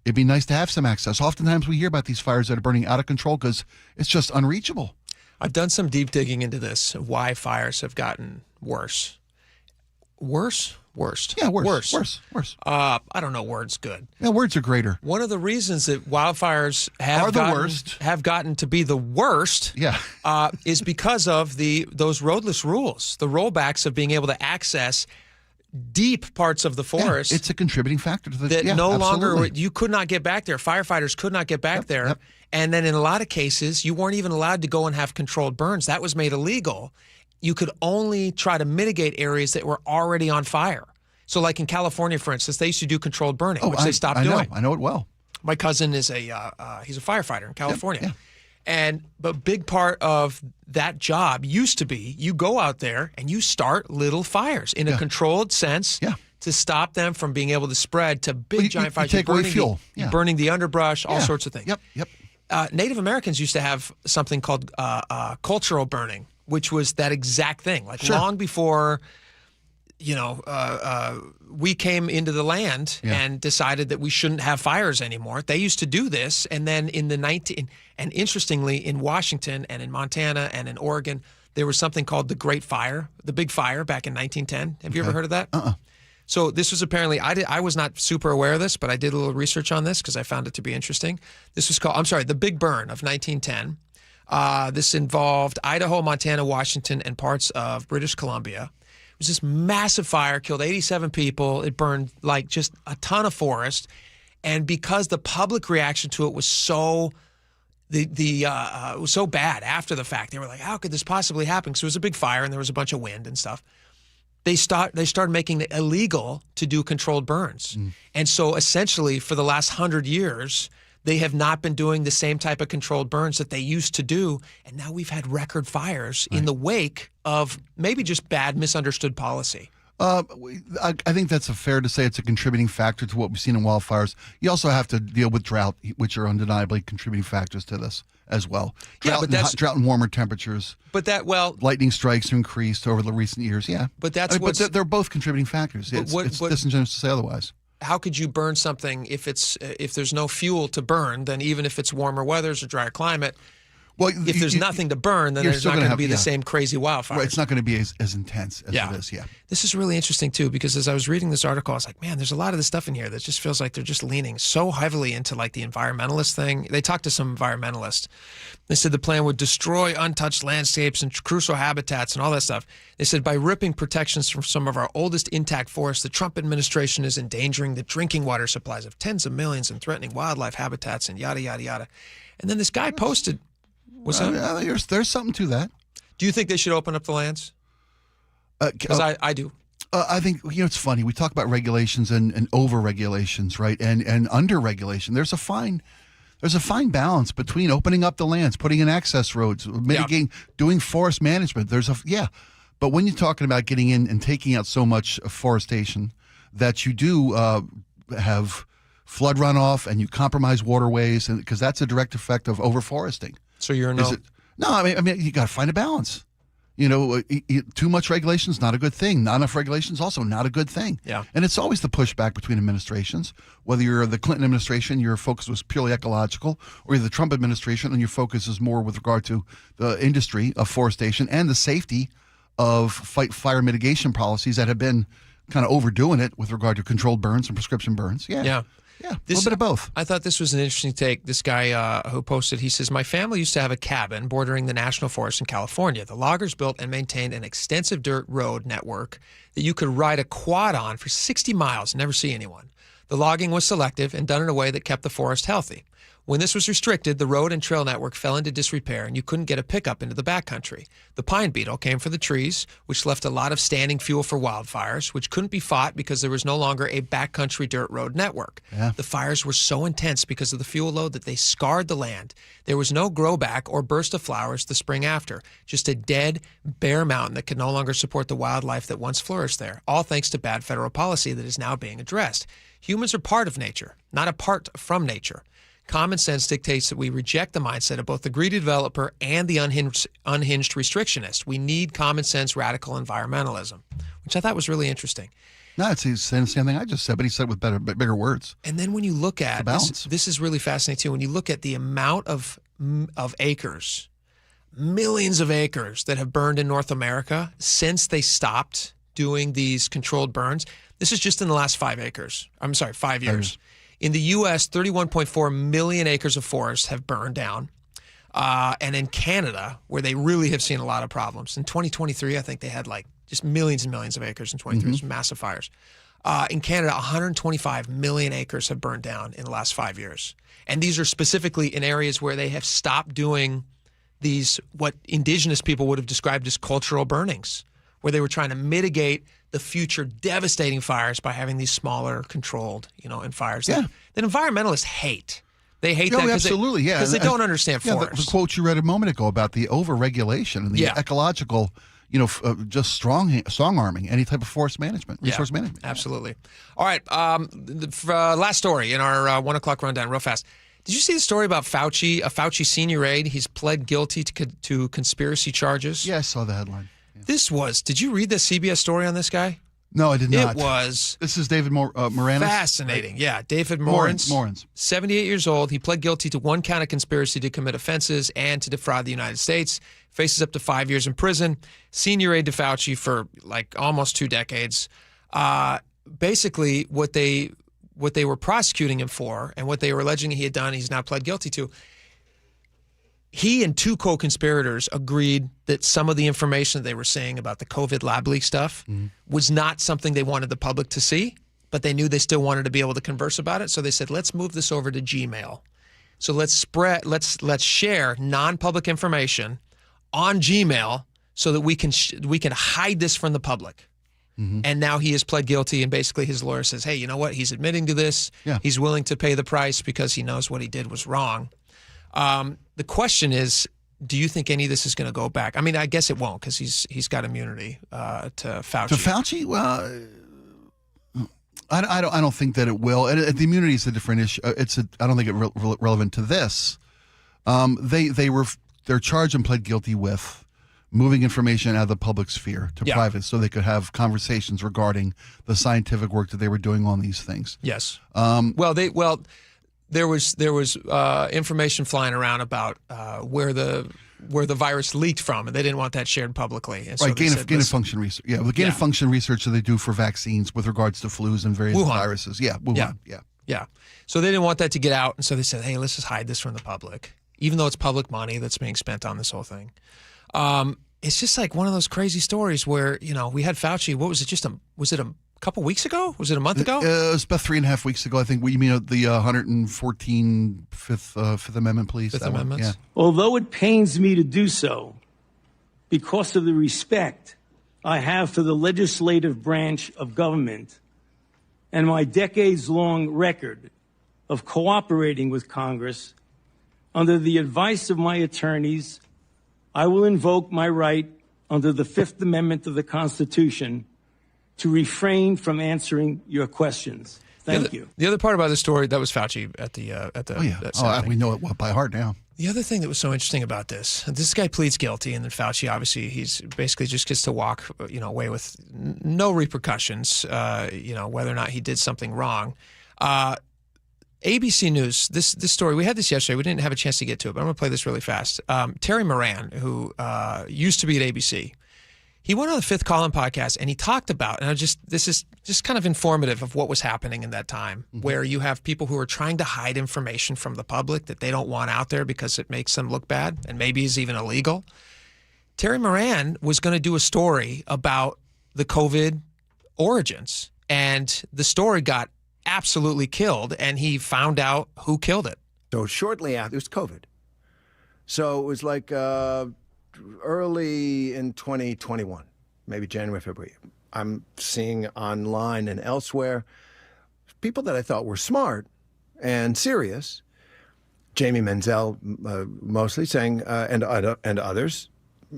It'd be nice to have some access. Oftentimes we hear about these fires that are burning out of control because it's just unreachable. I've done some deep digging into this, why fires have gotten worse. Worse? Worst. Yeah, worse. I don't know words good. Yeah, words are greater. One of the reasons that wildfires have gotten to be the worst is because of those roadless rules, the rollbacks of being able to access deep parts of the forest. It's a contributing factor to that longer you could not get back there. Firefighters could not get back there. Yep. And then in a lot of cases, you weren't even allowed to go and have controlled burns. That was made illegal. You could only try to mitigate areas that were already on fire. So like in California, for instance, they used to do controlled burning, which they stopped doing. I know it well. My cousin is he's a firefighter in California. Yep. But big part of that job used to be you go out there and you start little fires in a controlled sense to stop them from being able to spread to big giant fires. You take away fuel. You're burning the underbrush, all sorts of things. Yep. Native Americans used to have something called cultural burning, which was that exact thing. Long before, we came into the land and decided that we shouldn't have fires anymore. They used to do this, and then and interestingly, in Washington and in Montana and in Oregon, there was something called the Great Fire, the Big Fire back in 1910. Have you ever heard of that? So this was apparently, I was not super aware of this, but I did a little research on this because I found it to be interesting. This was called, the Big Burn of 1910. This involved Idaho, Montana, Washington, and parts of British Columbia. It was this massive fire, killed 87 people. It burned just a ton of forest. And because the public reaction to it was so it was so bad after the fact, they were like, how could this possibly happen? Because it was a big fire and there was a bunch of wind and stuff. They started making it illegal to do controlled burns. And so essentially for the last 100 years, they have not been doing the same type of controlled burns that they used to do. And now we've had record fires in the wake of maybe just bad, misunderstood policy. I think that's fair to say it's a contributing factor to what we've seen in wildfires. You also have to deal with drought, which are undeniably contributing factors to this as well. Drought and warmer temperatures. But lightning strikes are increased over the recent years. Yeah, but they're both contributing factors. It's disingenuous to say otherwise. How could you burn something if there's no fuel to burn? Then even if it's warmer weathers or drier climate, if there's nothing to burn, then there's not going to be the same crazy wildfire. Right, it's not going to be as intense as it is. Yeah. This is really interesting too, because as I was reading this article, I was like, man, there's a lot of this stuff in here that just feels like they're just leaning so heavily into the environmentalist thing. They talked to some environmentalists. They said the plan would destroy untouched landscapes and crucial habitats and all that stuff. They said by ripping protections from some of our oldest intact forests, the Trump administration is endangering the drinking water supplies of tens of millions and threatening wildlife habitats and yada, yada, yada. And then this guy posted... There's something to that. Do you think they should open up the lands? Because I do. I think, it's funny. We talk about regulations and over-regulations, right? And under-regulation. There's a fine balance between opening up the lands, putting in access roads, mitigating, doing forest management. But when you're talking about getting in and taking out so much forestation that you do have flood runoff and you compromise waterways, and because that's a direct effect of overforesting. So you're no. No, I mean, you got to find a balance. Too much regulation is not a good thing. Not enough regulation is also not a good thing. Yeah. And it's always the pushback between administrations. Whether you're the Clinton administration, your focus was purely ecological, or you're the Trump administration, and your focus is more with regard to the industry of forestation and the safety of fire mitigation policies that have been kind of overdoing it with regard to controlled burns and prescription burns. Yeah, a little bit of both. I thought this was an interesting take. This guy who posted, he says, my family used to have a cabin bordering the national forest in California. The loggers built and maintained an extensive dirt road network that you could ride a quad on for 60 miles and never see anyone. The logging was selective and done in a way that kept the forest healthy. When this was restricted, the road and trail network fell into disrepair and you couldn't get a pickup into the backcountry. The pine beetle came for the trees, which left a lot of standing fuel for wildfires, which couldn't be fought because there was no longer a backcountry dirt road network. Yeah. The fires were so intense because of the fuel load that they scarred the land. There was no grow back or burst of flowers the spring after, just a dead, bare mountain that could no longer support the wildlife that once flourished there, all thanks to bad federal policy that is now being addressed. Humans are part of nature, not apart from nature. Common sense dictates that we reject the mindset of both the greedy developer and the unhinged restrictionist. We need common sense radical environmentalism, which I thought was really interesting. No, it's he's saying the same thing I just said, but he said it with bigger words. And then when you look at balance. this is really fascinating too. When you look at the amount of acres, millions of acres that have burned in North America since they stopped doing these controlled burns. This is just in the last 5 years. In the U.S., 31.4 million acres of forest have burned down. And in Canada, where they really have seen a lot of problems. In 2023, I think they had like just millions and millions of acres in 23, Mm-hmm. massive fires. In Canada, 125 million acres have burned down in the last 5 years. And these are specifically in areas where they have stopped doing these, what indigenous people would have described as cultural burnings, where they were trying to mitigate the future devastating fires by having these smaller, controlled, and fires that environmentalists hate. They hate that because they don't understand forests. The quote you read a moment ago about the over-regulation and the ecological, just strong arming any type of forest management, resource management. Absolutely. All right. Last story in our 1 o'clock rundown, real fast. Did you see the story about Fauci, a Fauci senior aide? He's pled guilty to conspiracy charges. Yeah, I saw the headline. Did you read the CBS story on this guy? No, I did not. This is David Moranis? Fascinating. Right? Yeah, David Morans. Morans. 78 years old. He pled guilty to 1 count of conspiracy to commit offenses and to defraud the United States. Faces up to 5 years in prison. Senior aide to Fauci for like almost 2 decades. Basically, what they were prosecuting him for and what they were alleging he had done, he's now pled guilty to. He and 2 co-conspirators agreed that some of the information they were saying about the COVID lab leak stuff was not something they wanted the public to see, but they knew they still wanted to be able to converse about it. So they said, let's move this over to Gmail. So let's share non-public information on Gmail so that we can hide this from the public. And now he has pled guilty, and basically his lawyer says, hey, you know what? He's admitting to this. Yeah. He's willing to pay the price because he knows what he did was wrong. The question is, do you think any of this is going to go back? I mean, I guess it won't because he's got immunity to Fauci. To Fauci? Well, I don't think that it will. And the immunity is a different issue. I don't think it's relevant to this. They're charged and pled guilty with moving information out of the public sphere to private, so they could have conversations regarding the scientific work that they were doing on these things. Yes. There was information flying around about where the virus leaked from, and they didn't want that shared publicly. And so gain of function research. Yeah, the gain of function research that they do for vaccines with regards to flus and various viruses. Yeah, Wuhan. Yeah. So they didn't want that to get out, and so they said, hey, let's just hide this from the public, even though it's public money that's being spent on this whole thing. It's just like one of those crazy stories where we had Fauci. What was it? Was it a couple weeks ago? Was it a month ago? It was about 3.5 weeks ago, I think. You mean the 114 Fifth Amendment, please? Fifth Amendment. Yeah. Although it pains me to do so, because of the respect I have for the legislative branch of government and my decades-long record of cooperating with Congress, under the advice of my attorneys, I will invoke my right under the Fifth Amendment of the Constitution to refrain from answering your questions. Thank you. The other part about the story, that was Fauci at the we know it by heart now. The other thing that was so interesting about this guy pleads guilty, and then Fauci, obviously, he's basically just gets to walk, away with no repercussions, whether or not he did something wrong. ABC News, this story, we had this yesterday. We didn't have a chance to get to it, but I'm going to play this really fast. Terry Moran, who used to be at ABC, he went on the Fifth Column podcast and he talked about, and this is just kind of informative of what was happening in that time, where you have people who are trying to hide information from the public that they don't want out there because it makes them look bad and maybe is even illegal. Terry Moran was going to do a story about the COVID origins, and the story got absolutely killed, and he found out who killed it. So shortly after, it was COVID. So it was like early in 2021, maybe January, February. I'm seeing online and elsewhere people that I thought were smart and serious, Jamie Menzel mostly, saying, and others,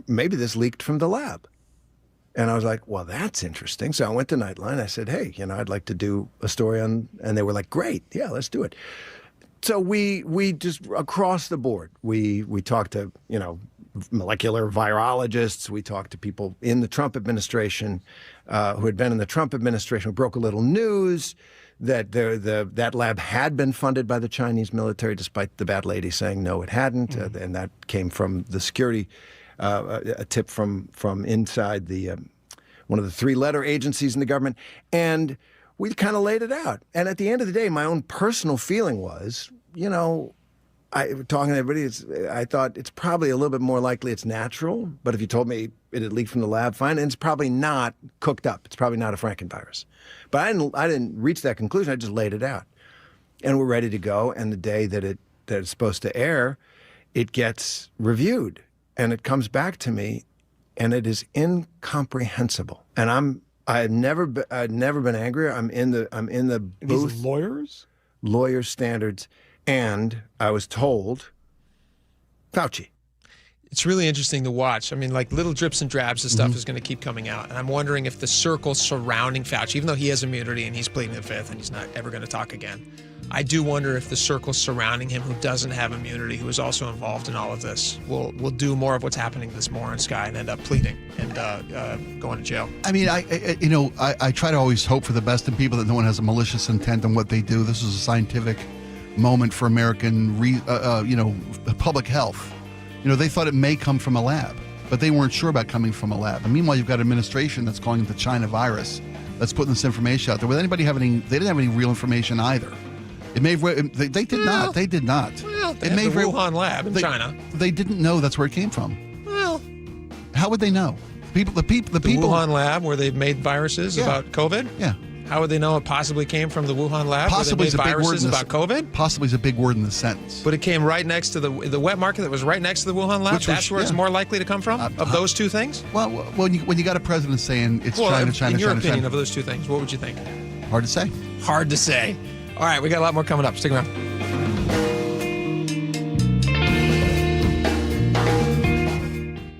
maybe this leaked from the lab. And I was like, well, that's interesting. So I went to Nightline. I said, hey, I'd like to do a story on, and they were like, great, yeah, let's do it. So we just across the board, we talked to, molecular virologists. We talked to people in the Trump administration who had been in the Trump administration, who broke a little news that that lab had been funded by the Chinese military, despite the bad lady saying no, it hadn't. And that came from the security, a tip from inside the one of the three-letter agencies in the government. And we kind of laid it out. And at the end of the day, my own personal feeling was, talking to everybody, I thought it's probably a little bit more likely it's natural. But if you told me it had leaked from the lab, fine. And it's probably not cooked up. It's probably not a Frankenvirus. But I didn't reach that conclusion. I just laid it out. And we're ready to go. And the day that it's supposed to air, it gets reviewed. And it comes back to me, and it is incomprehensible. And I've never been angrier. I'm in the booth. These lawyers' standards. And I was told, Fauci. It's really interesting to watch. I mean, like little drips and drabs of stuff is going to keep coming out. And I'm wondering if the circle surrounding Fauci, even though he has immunity and he's pleading the fifth and he's not ever going to talk again, I do wonder if the circle surrounding him who doesn't have immunity, who is also involved in all of this, will do more of what's happening this morning, Sky, and end up pleading and going to jail. I mean, I try to always hope for the best in people, that no one has a malicious intent on what they do. This is a scientific moment for American, public health. They thought it may come from a lab, but they weren't sure about coming from a lab. And meanwhile, you've got an administration that's calling it the China virus, that's putting this information out there. With anybody they didn't have any real information either. It may they did not. They did not. Well, they have the Wuhan lab in China. They didn't know that's where it came from. Well, how would they know? The Wuhan lab where they've made viruses about COVID. Yeah. How would they know it possibly came from the Wuhan lab? Possibly is a big word about COVID. Possibly is a big word in the sentence. But it came right next to the wet market that was right next to the Wuhan lab. That's where it's more likely to come from. Of those two things. Well, when you got a president saying it's China, in your opinion, China. of those two things, what would you think? Hard to say. Hard to say. All right, we got a lot more coming up. Stick around.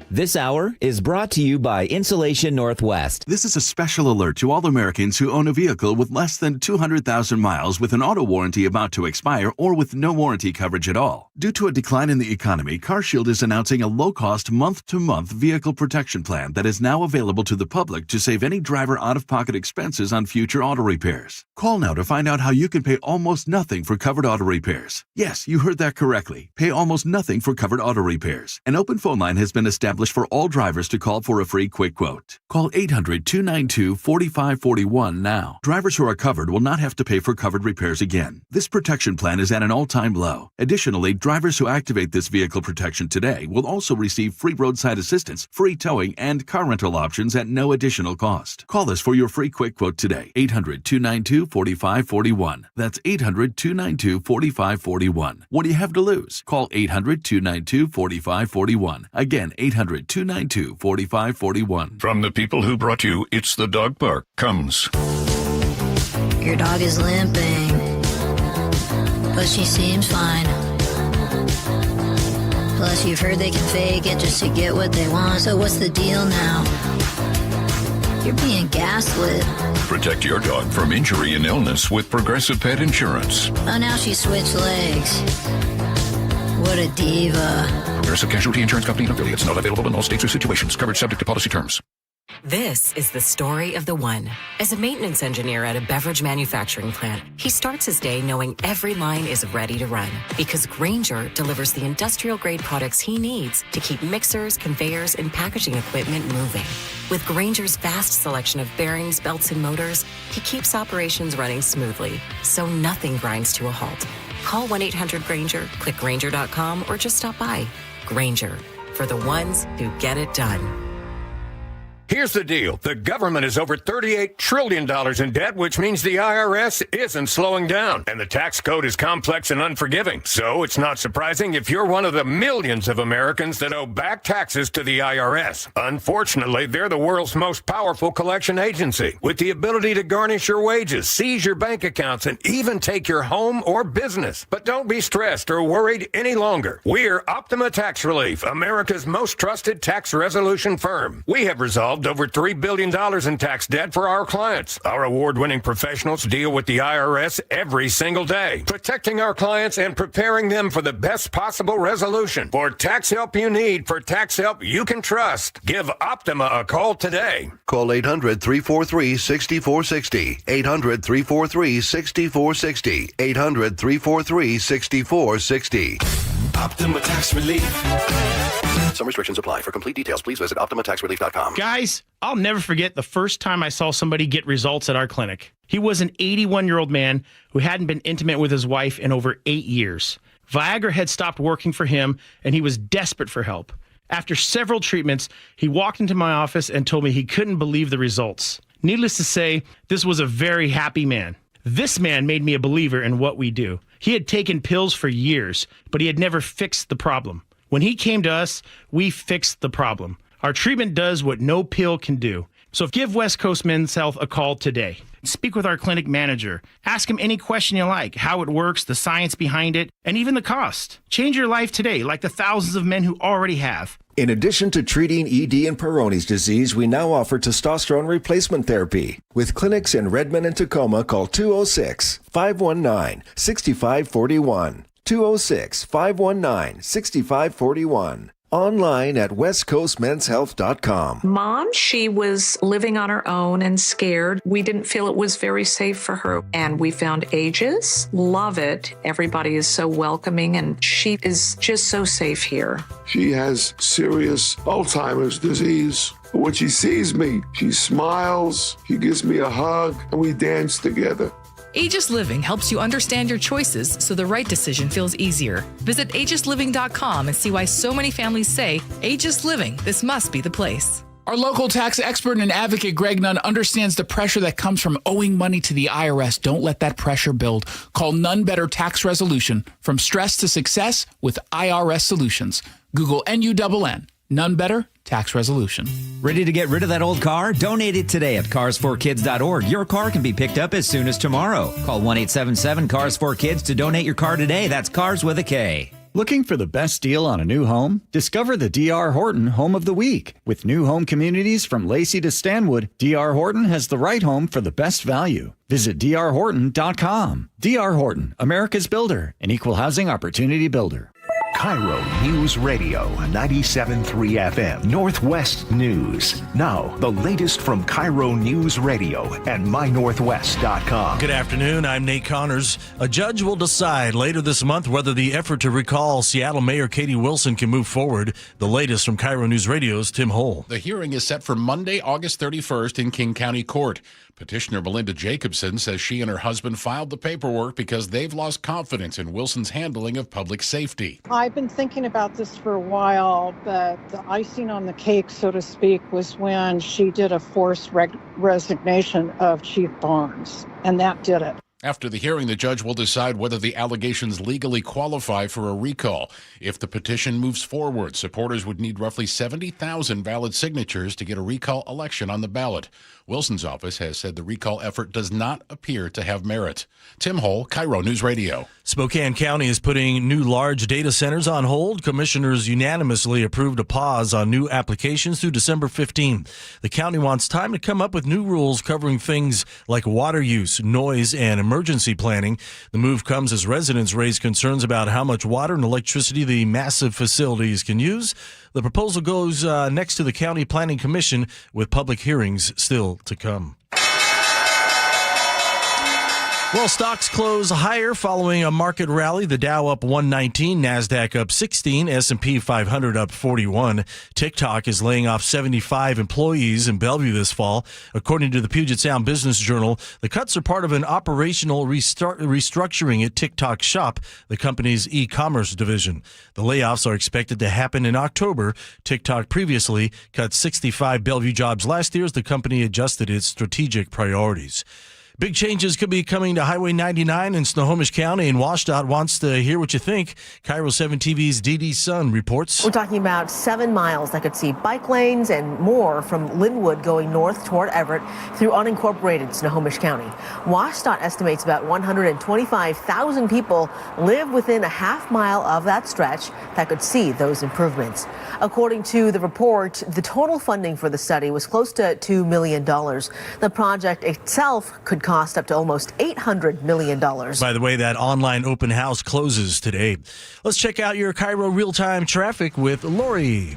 This hour is brought to you by Insulation Northwest. This is a special alert to all Americans who own a vehicle with less than 200,000 miles with an auto warranty about to expire or with no warranty coverage at all. Due to a decline in the economy, CarShield is announcing a low-cost month-to-month vehicle protection plan that is now available to the public to save any driver out-of-pocket expenses on future auto repairs. Call now to find out how you can pay almost nothing for covered auto repairs. Yes, you heard that correctly. Pay almost nothing for covered auto repairs. An open phone line has been established for all drivers to call for a free quick quote. Call 800-292-4541 now. Drivers who are covered will not have to pay for covered repairs again. This protection plan is at an all-time low. Additionally, drivers who activate this vehicle protection today will also receive free roadside assistance, free towing, and car rental options at no additional cost. Call us for your free quick quote today. 800-292-4541. That's 800-292-4541. What do you have to lose? Call 800-292-4541. Again, 800-292-4541. From the people who brought you It's the Dog Park comes. Your dog is limping, but she seems fine. Plus, you've heard they can fake it just to get what they want. So what's the deal now? You're being gaslit. Protect your dog from injury and illness with Progressive Pet Insurance. Oh, now she switched legs. What a diva. Progressive Casualty Insurance Company and affiliates. Not available in all states or situations. Coverage subject to policy terms. This is the story of the one. As a maintenance engineer at a beverage manufacturing plant, he starts his day knowing every line is ready to run because Grainger delivers the industrial-grade products he needs to keep mixers, conveyors, and packaging equipment moving. With Grainger's vast selection of bearings, belts, and motors, he keeps operations running smoothly, so nothing grinds to a halt. Call 1-800-GRAINGER, click Grainger.com, or just stop by. Grainger, for the ones who get it done. Here's the deal. The government is over $38 trillion in debt, which means the IRS isn't slowing down. And the tax code is complex and unforgiving. So it's not surprising if you're one of the millions of Americans that owe back taxes to the IRS. Unfortunately, they're the world's most powerful collection agency, with the ability to garnish your wages, seize your bank accounts, and even take your home or business. But don't be stressed or worried any longer. We're Optima Tax Relief, America's most trusted tax resolution firm. We have resolved over $3 billion in tax debt for our clients. Our award-winning professionals deal with the IRS every single day, protecting our clients and preparing them for the best possible resolution. For tax help you need, for tax help you can trust, give Optima a call today. Call 800-343-6460. 800-343-6460. 800-343-6460. Optima Tax Relief. Some restrictions apply. For complete details, please visit OptimaTaxRelief.com. Guys, I'll never forget the first time I saw somebody get results at our clinic. He was an 81-year-old man who hadn't been intimate with his wife in over 8 years. Viagra had stopped working for him, and he was desperate for help. After several treatments, he walked into my office and told me he couldn't believe the results. Needless to say, this was a very happy man. This man made me a believer in what we do. He had taken pills for years, but he had never fixed the problem. When he came to us, we fixed the problem. Our treatment does what no pill can do. So give West Coast Men's Health a call today. Speak with our clinic manager. Ask him any question you like, how it works, the science behind it, and even the cost. Change your life today, like the thousands of men who already have. In addition to treating ED and Peyronie's disease, we now offer testosterone replacement therapy. With clinics in Redmond and Tacoma, call 206-519-6541. 206-519-6541. Online at westcoastmenshealth.com. Mom, she was living on her own and scared. We didn't feel it was very safe for her. And we found Aegis. Love it. Everybody is so welcoming and she is just so safe here. She has serious Alzheimer's disease. When she sees me, she smiles, she gives me a hug, and we dance together. Aegis Living helps you understand your choices so the right decision feels easier. Visit aegisliving.com and see why so many families say, Aegis Living, this must be the place. Our local tax expert and advocate, Greg Nunn, understands the pressure that comes from owing money to the IRS. Don't let that pressure build. Call None Better Tax Resolution. From stress to success with IRS Solutions. Google NUNN. None Better Tax Resolution. Ready to get rid of that old car? Donate it today at carsforkids.org. Your car can be picked up as soon as tomorrow. Call 1-877-CARS4KIDS to donate your car today. That's cars with a K. Looking for the best deal on a new home? Discover the D.R. Horton Home of the Week. With new home communities from Lacey to Stanwood, D.R. Horton has the right home for the best value. Visit drhorton.com. D.R. Horton, America's builder, an equal housing opportunity builder. KIRO News Radio, 97.3 FM, Northwest News. Now, the latest from KIRO News Radio and mynorthwest.com. Good afternoon. I'm Nate Connors. A judge will decide later this month whether the effort to recall Seattle Mayor Katie Wilson can move forward. The latest from KIRO News Radio's Tim Hole. The hearing is set for Monday, August 31st in King County Court. Petitioner Melinda Jacobson says she and her husband filed the paperwork because they've lost confidence in Wilson's handling of public safety. I've been thinking about this for a while, but the icing on the cake, so to speak, was when she did a forced resignation of Chief Barnes, and that did it. After the hearing, the judge will decide whether the allegations legally qualify for a recall. If the petition moves forward, supporters would need roughly 70,000 valid signatures to get a recall election on the ballot. Wilson's office has said the recall effort does not appear to have merit. Tim Hole, KIRO News Radio. Spokane County is putting new large data centers on hold. Commissioners unanimously approved a pause on new applications through December 15th. The county wants time to come up with new rules covering things like water use, noise, and emergency planning. The move comes as residents raise concerns about how much water and electricity the massive facilities can use. The proposal goes next to the County Planning Commission, with public hearings still to come. Well, stocks close higher following a market rally. The Dow up 119, NASDAQ up 16, S&P 500 up 41. TikTok is laying off 75 employees in Bellevue this fall. According to the Puget Sound Business Journal, the cuts are part of an operational restructuring at TikTok Shop, the company's e-commerce division. The layoffs are expected to happen in October. TikTok previously cut 65 Bellevue jobs last year as the company adjusted its strategic priorities. Big changes could be coming to Highway 99 in Snohomish County, and WashDOT wants to hear what you think. KIRO 7 TV's Dee Sun reports. We're talking about 7 miles that could see bike lanes and more from Linwood going north toward Everett through unincorporated Snohomish County. WashDOT estimates about 125,000 people live within a half mile of that stretch that could see those improvements. According to the report, the total funding for the study was close to $2 million. The project itself could cost up to almost $800 million. By the way, that online open house closes today. Let's check out your KIRO real-time traffic with Lori.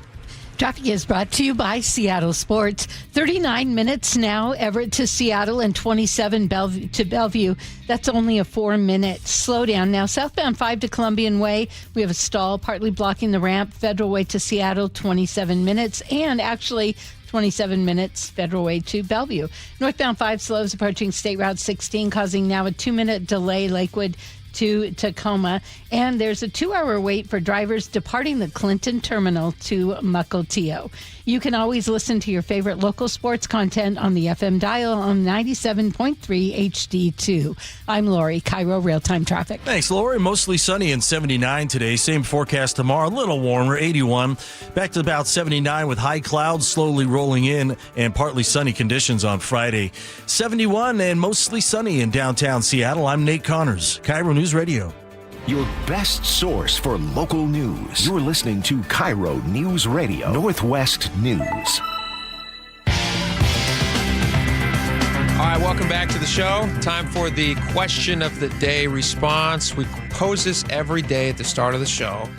Traffic is brought to you by Seattle Sports. 39 minutes now, Everett to Seattle, and 27 to Bellevue. That's only a 4-minute slowdown. Now, southbound 5 to Columbian Way, we have a stall partly blocking the ramp. Federal Way to Seattle, 27 minutes, and actually 27 minutes Federal Way to Bellevue. Northbound 5 slows approaching State Route 16, causing now a 2-minute delay Lakewood to Tacoma. And there's a 2-hour wait for drivers departing the Clinton Terminal to Mukilteo. You can always listen to your favorite local sports content on the FM dial on 97.3 HD2. I'm Lori, KIRO Real-Time Traffic. Thanks, Lori. Mostly sunny and 79 today. Same forecast tomorrow. A little warmer, 81. Back to about 79 with high clouds slowly rolling in and partly sunny conditions on Friday. 71 and mostly sunny in downtown Seattle. I'm Nate Connors, KIRO News Radio. Your best source for local news. You're listening to KIRO News Radio, Northwest News. All right, welcome back to the show. Time for the question of the day response. We pose this every day at the start of the show.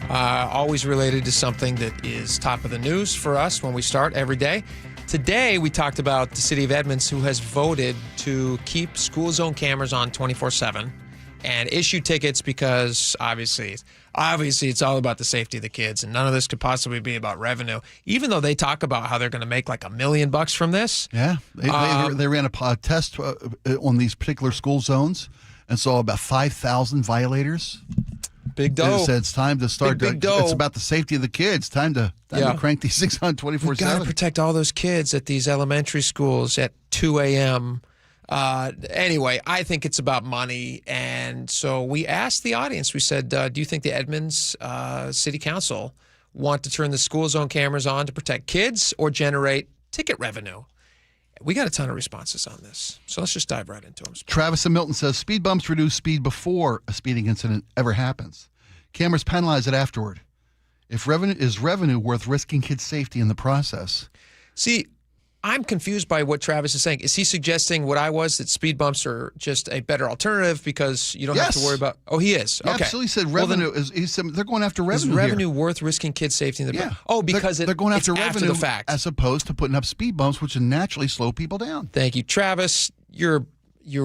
Always related to something that is top of the news for us when we start every day. Today, we talked about the city of Edmonds, who has voted to keep school zone cameras on 24/7 and issue tickets because obviously it's all about the safety of the kids, and none of this could possibly be about revenue, even though they talk about how they're going to make like $1 million from this. Yeah, they ran a test on these particular school zones and saw about 5,000 violators. Big dough. They said it's time to start. Big dough. It's about the safety of the kids. Time to crank these things on 24/7. We got to protect all those kids at these elementary schools at 2 a.m. Anyway, I think it's about money. And so we asked the audience, we said, do you think the Edmonds City Council want to turn the school zone cameras on to protect kids or generate ticket revenue? We got a ton of responses on this. So let's just dive right into them. Travis and Milton says speed bumps reduce speed before a speeding incident ever happens. Cameras penalize it afterward. If revenue worth risking kids' safety in the process? See, I'm confused by what Travis is saying. Is he suggesting what I was, that speed bumps are just a better alternative because you don't have to worry about... Oh, he is. Yeah, okay. Absolutely. He said revenue he said they're going after revenue. Is revenue worth risking kids' safety in the Oh, because they're going after it's revenue after the fact, as opposed to putting up speed bumps, which would naturally slow people down. Thank you, Travis. You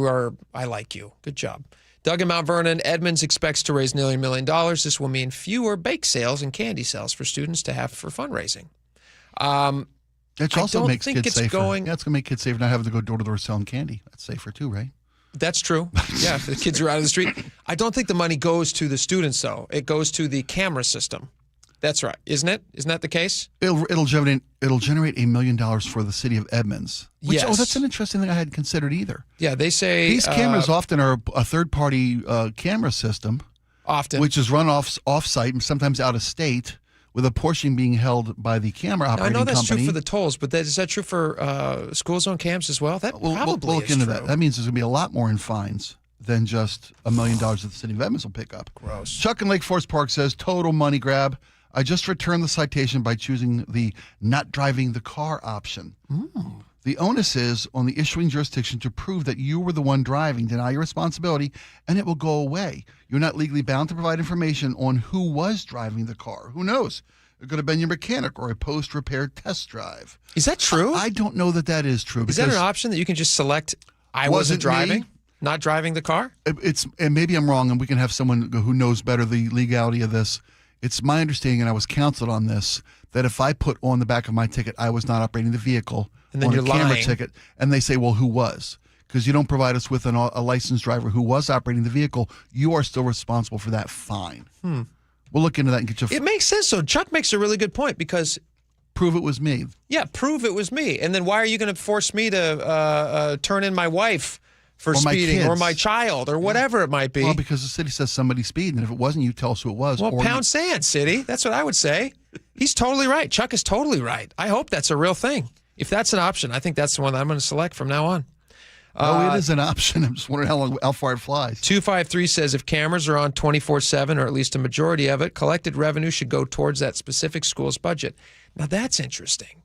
are. I like you. Good job. Doug in Mount Vernon, Edmonds expects to raise nearly $1 million. This will mean fewer bake sales and candy sales for students to have for fundraising. It also makes kids safer. It's going make kids safer, not having to go door to door selling candy. That's safer too, right? That's true. Yeah, if the kids are out of the street. I don't think the money goes to the students, though. It goes to the camera system. That's right, isn't it? Isn't that the case? It'll generate $1 million for the city of Edmonds. Which, yes. Oh, that's an interesting thing I hadn't considered either. Yeah, they say these cameras often are a third-party camera system, which is run off-site and sometimes out of state, with a portion being held by the camera operating company. I know that's true for the tolls, but is that true for school zone cams as well? That we'll look into that. That means there's going to be a lot more in fines than just $1 million that the city of Edmonds will pick up. Gross. Chuck in Lake Forest Park says, total money grab. I just returned the citation by choosing the not driving the car option. The onus is on the issuing jurisdiction to prove that you were the one driving, deny your responsibility, and it will go away. You're not legally bound to provide information on who was driving the car. Who knows? It could have been your mechanic or a post-repair test drive. Is that true? I don't know that is true. Is that an option that you can just select I wasn't driving? not driving the car? And maybe I'm wrong, and we can have someone who knows better the legality of this. It's my understanding, and I was counseled on this, that if I put on the back of my ticket I was not operating the vehicle, and then on you're a camera lying. ticket, and they say, well, who was? Because you don't provide us with a licensed driver who was operating the vehicle, you are still responsible for that fine. We'll look into that and get you. It makes sense. So Chuck makes a really good point because prove it was me. Yeah, prove it was me. And then why are you going to force me to turn in my wife for Or my speeding or kids. my child or whatever it might be? Well, because the city says somebody's speeding, and if it wasn't you, tell us who it was. Well, or pound sand, city. That's what I would say. He's totally right. Chuck is totally right. I hope that's a real thing. If that's an option, I think that's the one that I'm going to select from now on. it is an option. I'm just wondering how far it flies. 253 says if cameras are on 24/7, or at least a majority of it, collected revenue should go towards that specific school's budget. Now, that's interesting.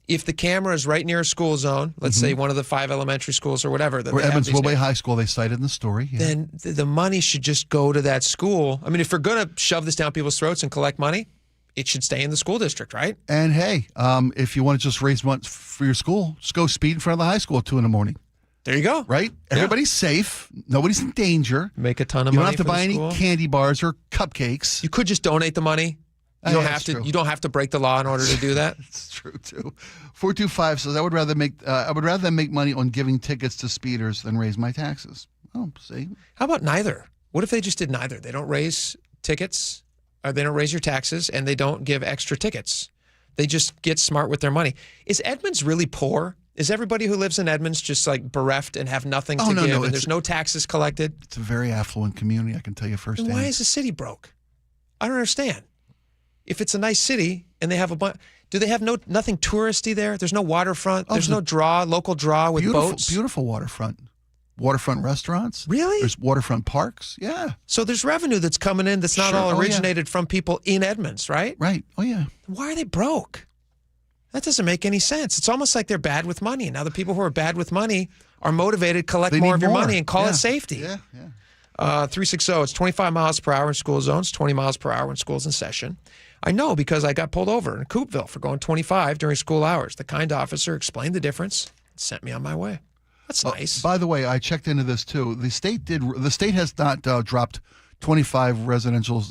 If the camera is right near a school zone, let's say one of the 5 elementary schools or whatever. Or Evans Woodway High School, they cited in the story. Yeah. Then the money should just go to that school. I mean, if we're going to shove this down people's throats and collect money, it should stay in the school district, right? And hey, if you want to just raise money for your school, just go speed in front of the high school at 2 a.m. There you go. Right? Everybody's safe. Nobody's in danger. Make a ton of You money. don't have to for buy the any school. candy bars or cupcakes. You could just donate the money. You don't have to. True. You don't have to break the law in order to do that. It's true too. 425 says I would rather make money on giving tickets to speeders than raise my taxes. Oh, see. How about neither? What if they just did neither? They don't raise tickets, or they don't raise your taxes, and they don't give extra tickets. They just get smart with their money. Is Edmonds really poor? Is everybody who lives in Edmonds just like bereft and have nothing to give, and there's no taxes collected? It's a very affluent community, I can tell you firsthand. Then why is the city broke? I don't understand. If it's a nice city and they have a bunch, do they have nothing touristy there? There's no waterfront. There's no local draw with boats. Beautiful waterfront. Waterfont restaurants. Really? There's waterfront parks. Yeah. So there's revenue that's coming in that's not all originated from people in Edmonds, right? Right. Oh, yeah. Why are they broke? That doesn't make any sense. It's almost like they're bad with money. Now the people who are bad with money are motivated to collect more of your money and call it safety. Yeah. 360, it's 25 miles per hour in school zones, 20 miles per hour when school's in session. I know because I got pulled over in Coupeville for going 25 during school hours. The kind officer explained the difference and sent me on my way. That's nice. By the way, I checked into this too. The state has not dropped 25 residential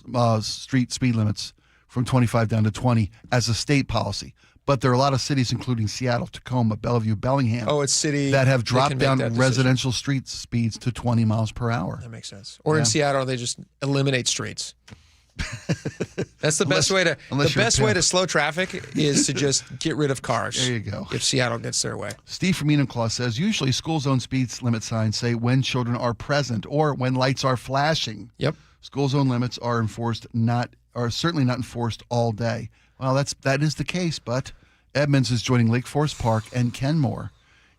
street speed limits from 25 down to 20 as a state policy. But there are a lot of cities, including Seattle, Tacoma, Bellevue, Bellingham, it's city that have they dropped can make down that decision. residential street speeds to 20 miles per hour. That makes sense. Or in Seattle, they just eliminate streets. That's the best way to. The best way to slow traffic is to just get rid of cars. There you go. If Seattle gets their way. Steve from Enumclaw says usually school zone speed limit signs say when children are present or when lights are flashing. Yep. School zone limits are certainly not enforced all day. Well, that is the case, but Edmonds is joining Lake Forest Park and Kenmore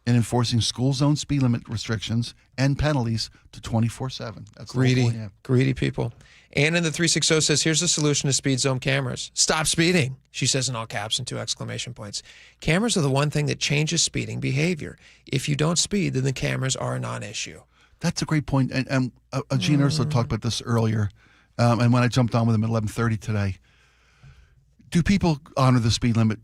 in enforcing school zone speed limit restrictions and penalties to 24/7. That's Greedy people. Ann in the 360 says, here's the solution to speed zone cameras. Stop speeding, she says in all caps and 2 exclamation points. Cameras are the one thing that changes speeding behavior. If you don't speed, then the cameras are a non-issue. That's a great point. And Gene Urso talked about this earlier. And when I jumped on with him at 11:30 today, do people honor the speed limit?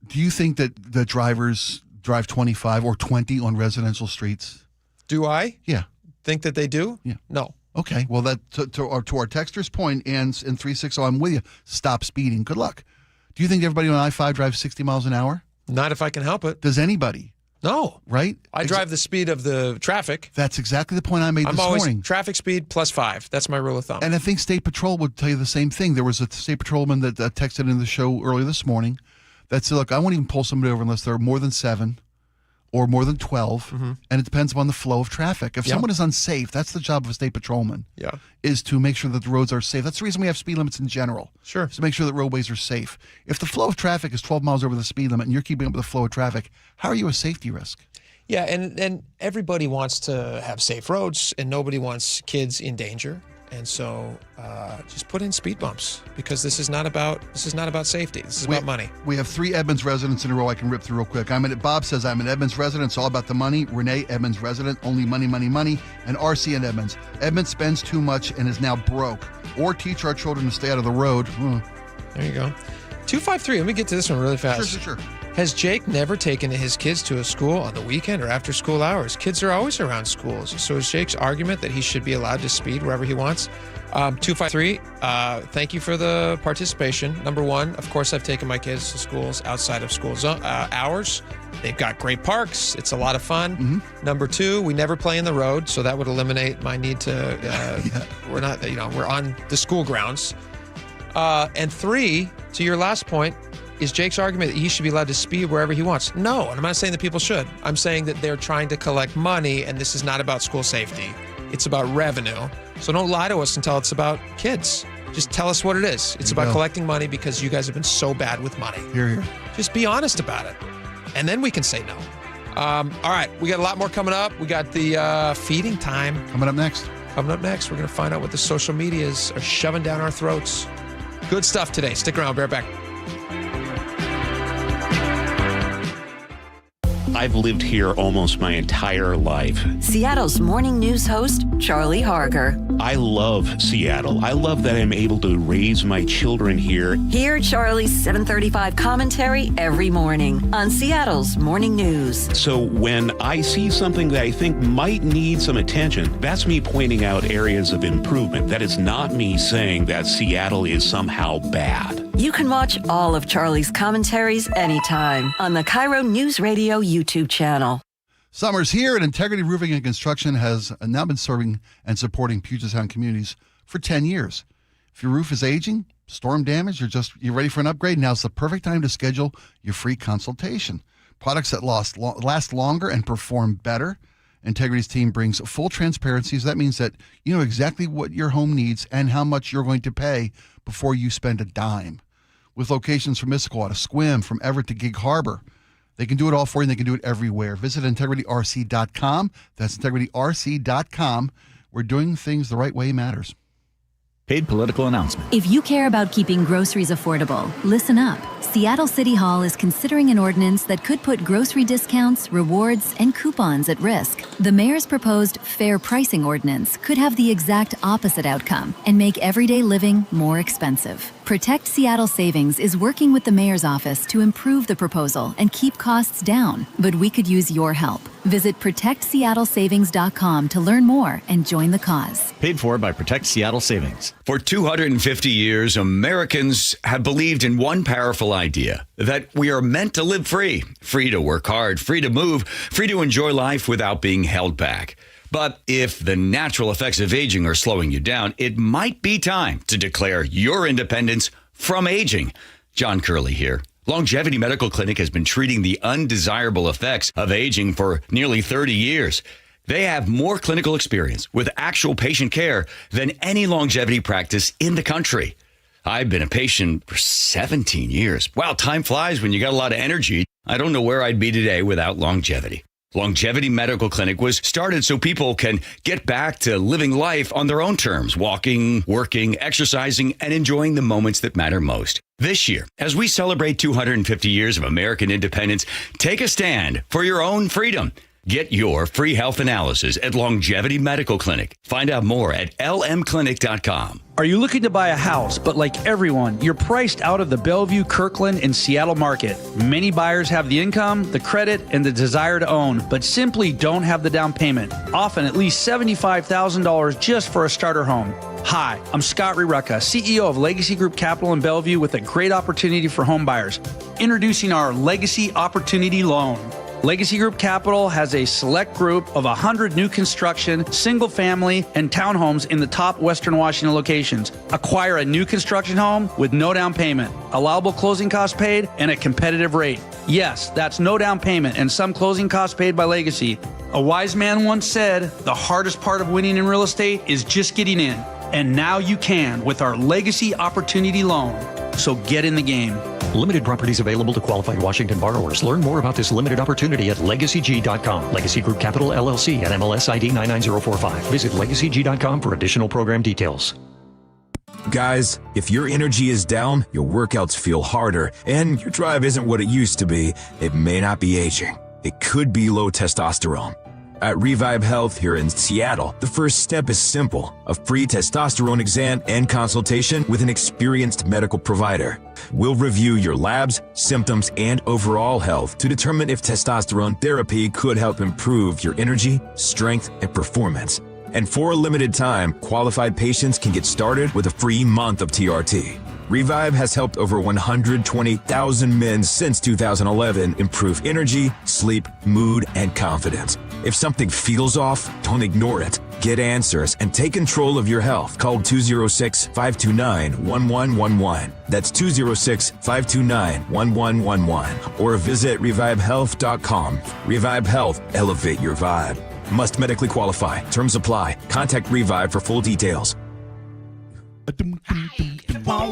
Do you think that the drivers drive 25 or 20 on residential streets? Do I? Yeah. Think that they do? Yeah. No. Okay. Well, that to our texter's point, and in 360, I'm with you. Stop speeding. Good luck. Do you think everybody on I-5 drives 60 miles an hour? Not if I can help it. Does anybody? No. Right? I drive the speed of the traffic. That's exactly the point I made this morning. Traffic speed plus 5. That's my rule of thumb. And I think State Patrol would tell you the same thing. There was a State Patrolman that texted in the show earlier this morning that said, look, I won't even pull somebody over unless they're more than 7 or more than 12, and it depends upon the flow of traffic. If someone is unsafe, that's the job of a State Patrolman, is to make sure that the roads are safe. That's the reason we have speed limits in general. Sure. To make sure that roadways are safe. If the flow of traffic is 12 miles over the speed limit and you're keeping up with the flow of traffic, how are you a safety risk? Yeah, and everybody wants to have safe roads, and nobody wants kids in danger. And so just put in speed bumps, because this is not about safety. This is about money. We have 3 Edmonds residents in a row I can rip through real quick. Bob says, I'm an Edmonds resident. It's all about the money. Renee, Edmonds resident. Only money, money, money. And RC in Edmonds. Edmonds spends too much and is now broke. Or teach our children to stay out of the road. There you go. 253. Let me get to this one really fast. Sure. Has Jake never taken his kids to a school on the weekend or after school hours? Kids are always around schools. So is Jake's argument that he should be allowed to speed wherever he wants? 253, thank you for the participation. Number one, of course, I've taken my kids to schools outside of school hours. They've got great parks. It's a lot of fun. Mm-hmm. Number two, we never play in the road, so that would eliminate my need to, we're not, we're on the school grounds. And three, to your last point, is Jake's argument that he should be allowed to speed wherever he wants? No, and I'm not saying that people should. I'm saying that they're trying to collect money, and this is not about school safety. It's about revenue. So don't lie to us and tell it's about kids. Just tell us what it is. It's about collecting money because you guys have been so bad with money. Here. Just be honest about it, and then we can say no. All right, we got a lot more coming up. We got the feeding time. Coming up next, we're going to find out what the social medias are shoving down our throats. Good stuff today. Stick around. Bear back. I've lived here almost my entire life. Seattle's morning news host, Charlie Harger. I love Seattle. I love that I'm able to raise my children here. Hear Charlie's 7:35 commentary every morning on Seattle's morning news. So when I see something that I think might need some attention, that's me pointing out areas of improvement. That is not me saying that Seattle is somehow bad. You can watch all of Charlie's commentaries anytime on the KIRO Newsradio YouTube channel. Summer's here, and Integrity Roofing and Construction has now been serving and supporting Puget Sound communities for 10 years. If your roof is aging, storm damage, you're ready for an upgrade, now's the perfect time to schedule your free consultation. Products that last longer and perform better. Integrity's team brings full transparency, so that means that you know exactly what your home needs and how much you're going to pay before you spend a dime. With locations from Mississauga to Sequim, from Everett to Gig Harbor, they can do it all for you, and they can do it everywhere. Visit integrityrc.com. That's integrityrc.com. Where doing things the right way matters. Paid political announcement. If you care about keeping groceries affordable, listen up. Seattle City Hall is considering an ordinance that could put grocery discounts, rewards, and coupons at risk. The mayor's proposed fair pricing ordinance could have the exact opposite outcome and make everyday living more expensive. Protect Seattle Savings is working with the mayor's office to improve the proposal and keep costs down, but we could use your help. Visit ProtectSeattleSavings.com to learn more and join the cause. Paid for by Protect Seattle Savings. For 250 years, Americans have believed in one powerful idea, that we are meant to live free. Free to work hard, free to move, free to enjoy life without being held back. But if the natural effects of aging are slowing you down, it might be time to declare your independence from aging. John Curley here. Longevity Medical Clinic has been treating the undesirable effects of aging for nearly 30 years. They have more clinical experience with actual patient care than any longevity practice in the country. I've been a patient for 17 years. Wow, time flies when you got a lot of energy. I don't know where I'd be today without longevity. Longevity Medical Clinic was started so people can get back to living life on their own terms, walking, working, exercising, and enjoying the moments that matter most. This year, as we celebrate 250 years of American independence, take a stand for your own freedom. Get your free health analysis at Longevity Medical Clinic. Find out more at lmclinic.com. Are you looking to buy a house, but like everyone, you're priced out of the Bellevue, Kirkland, and Seattle market? Many buyers have the income, the credit, and the desire to own, but simply don't have the down payment, often at least $75,000 just for a starter home. Hi, I'm Scott Rirucka, CEO of Legacy Group Capital in Bellevue, with a great opportunity for home buyers. Introducing our Legacy Opportunity Loan. Legacy Group Capital has a select group of 100 new construction, single family, and townhomes in the top Western Washington locations. Acquire a new construction home with no down payment, allowable closing costs paid, and a competitive rate. Yes, that's no down payment and some closing costs paid by Legacy. A wise man once said, the hardest part of winning in real estate is just getting in. And now you can with our Legacy Opportunity Loan. So get in the game. Limited properties available to qualified Washington borrowers. Learn more about this limited opportunity at LegacyG.com. Legacy Group Capital LLC at MLS ID 99045. Visit LegacyG.com for additional program details. Guys, if your energy is down, your workouts feel harder, and your drive isn't what it used to be, it may not be aging. It could be low testosterone. At Revive Health here in Seattle, the first step is simple: a free testosterone exam and consultation with an experienced medical provider. We'll review your labs, symptoms, and overall health to determine if testosterone therapy could help improve your energy, strength, and performance. And for a limited time, qualified patients can get started with a free month of TRT. Revive has helped over 120,000 men since 2011 improve energy, sleep, mood, and confidence. If something feels off, don't ignore it. Get answers and take control of your health. Call 206-529-1111. That's 206-529-1111. Or visit revivehealth.com. Revive Health. Elevate your vibe. Must medically qualify. Terms apply. Contact Revive for full details.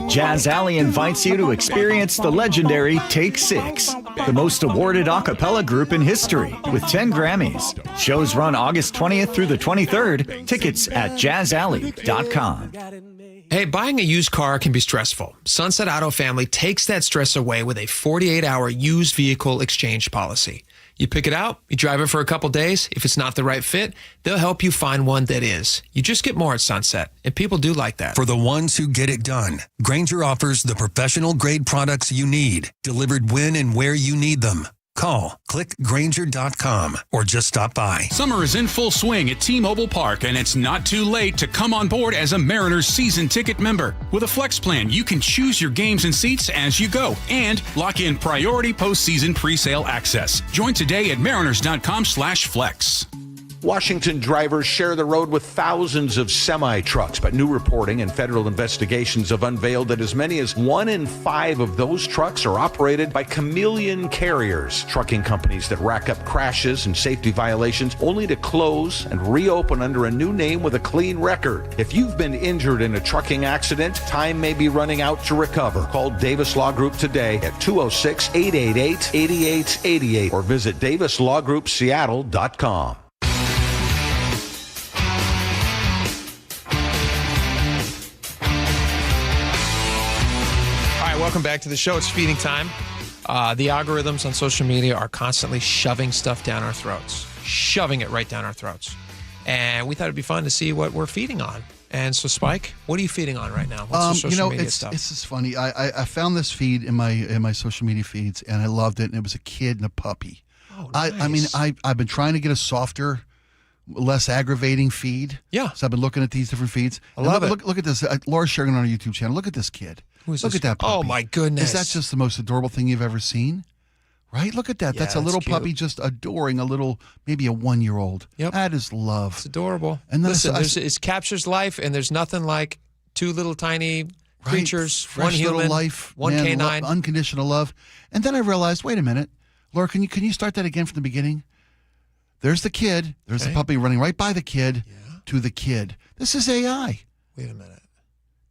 Jazz Alley invites you to experience the legendary Take 6, the most awarded a cappella group in history, with 10 Grammys. Shows run August 20th through the 23rd. Tickets at jazzalley.com. Hey, buying a used car can be stressful. Sunset Auto Family takes that stress away with a 48-hour used vehicle exchange policy. You pick it out, you drive it for a couple days. If it's not the right fit, they'll help you find one that is. You just get more at Sunset, and people do like that. For the ones who get it done, Grainger offers the professional-grade products you need, delivered when and where you need them. Call, click Grainger.com, or just stop by. Summer is in full swing at T-Mobile Park, and it's not too late to come on board as a Mariners season ticket member. With a Flex plan, you can choose your games and seats as you go and lock in priority postseason presale access. Join today at mariners.com/flex. Washington drivers share the road with thousands of semi-trucks, but new reporting and federal investigations have unveiled that as many as 1 in 5 of those trucks are operated by chameleon carriers, trucking companies that rack up crashes and safety violations only to close and reopen under a new name with a clean record. If you've been injured in a trucking accident, time may be running out to recover. Call Davis Law Group today at 206-888-8888 or visit davislawgroupseattle.com. Welcome back to the show. It's feeding time. The algorithms on social media are constantly shoving stuff down our throats, shoving it right down our throats. And we thought it'd be fun to see what we're feeding on. And so, Spike, what are you feeding on right now? What's the social media stuff? It's just funny. I found this feed in my social media feeds, and I loved it. And it was a kid and a puppy. Oh, nice. I mean, I've been trying to get a softer, less aggravating feed. Yeah. So I've been looking at these different feeds. I love it. Look at this. Laura's sharing it on our YouTube channel. Look at this kid. Look at that puppy. Oh, my goodness. Is that just the most adorable thing you've ever seen? Right? Look at that. Yeah, that's a little cute. puppy just adoring a little, maybe a 1-year-old. Yep. That is love. It's adorable. And then listen, it captures life, and there's nothing like two little tiny creatures, fresh one human, little life, one man, canine. Unconditional love. And then I realized, wait a minute. Laura, can you start that again from the beginning? There's the kid. There's the puppy running right by the kid to the kid. This is AI. Wait a minute.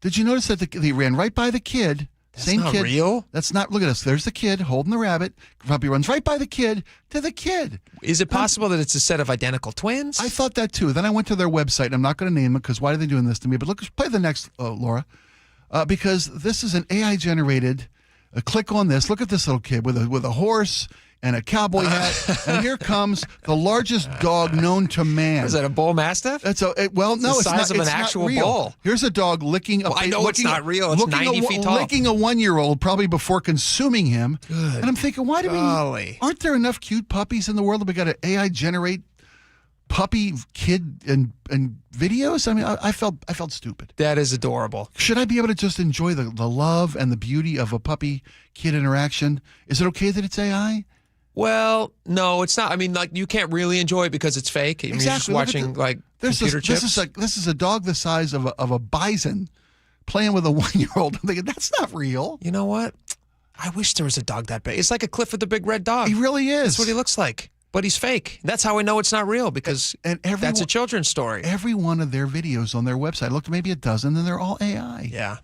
Did you notice that they ran right by the kid? That's Same not kid. real? That's not. Look at this. There's the kid holding the rabbit. Puppy runs right by the kid to the kid. Is it possible that it's a set of identical twins? I thought that too. Then I went to their website. And I'm not going to name it because why are they doing this to me? But look, play the next, Laura, because this is an AI generated. Click on this. Look at this little kid with a horse and a cowboy hat, and here comes the largest dog known to man. Is that a bull mastiff? It's no, it's the not. size of an It's actual not real. bull. Here's a dog licking. I know it's not real. It's 90 feet tall. Licking a 1-year-old probably before consuming him. Good. And I'm thinking, why do golly. aren't there enough cute puppies in the world that we got to AI generate puppy kid and videos? I mean, I felt stupid. That is adorable. Should I be able to just enjoy the love and the beauty of a puppy kid interaction? Is it okay that it's AI? Well, no, it's not. I mean, like, you can't really enjoy it because it's fake. I mean, Exactly. You're just watching computer chips. This is a dog the size of a bison playing with a 1-year-old. I'm thinking that's not real. You know what? I wish there was a dog that big. It's like a Clifford the Big Red Dog. He really is. That's what he looks like. But he's fake. That's how I know it's not real, because that's a children's story. Every one of their videos on their website, I looked maybe a dozen, and they're all AI. Yeah.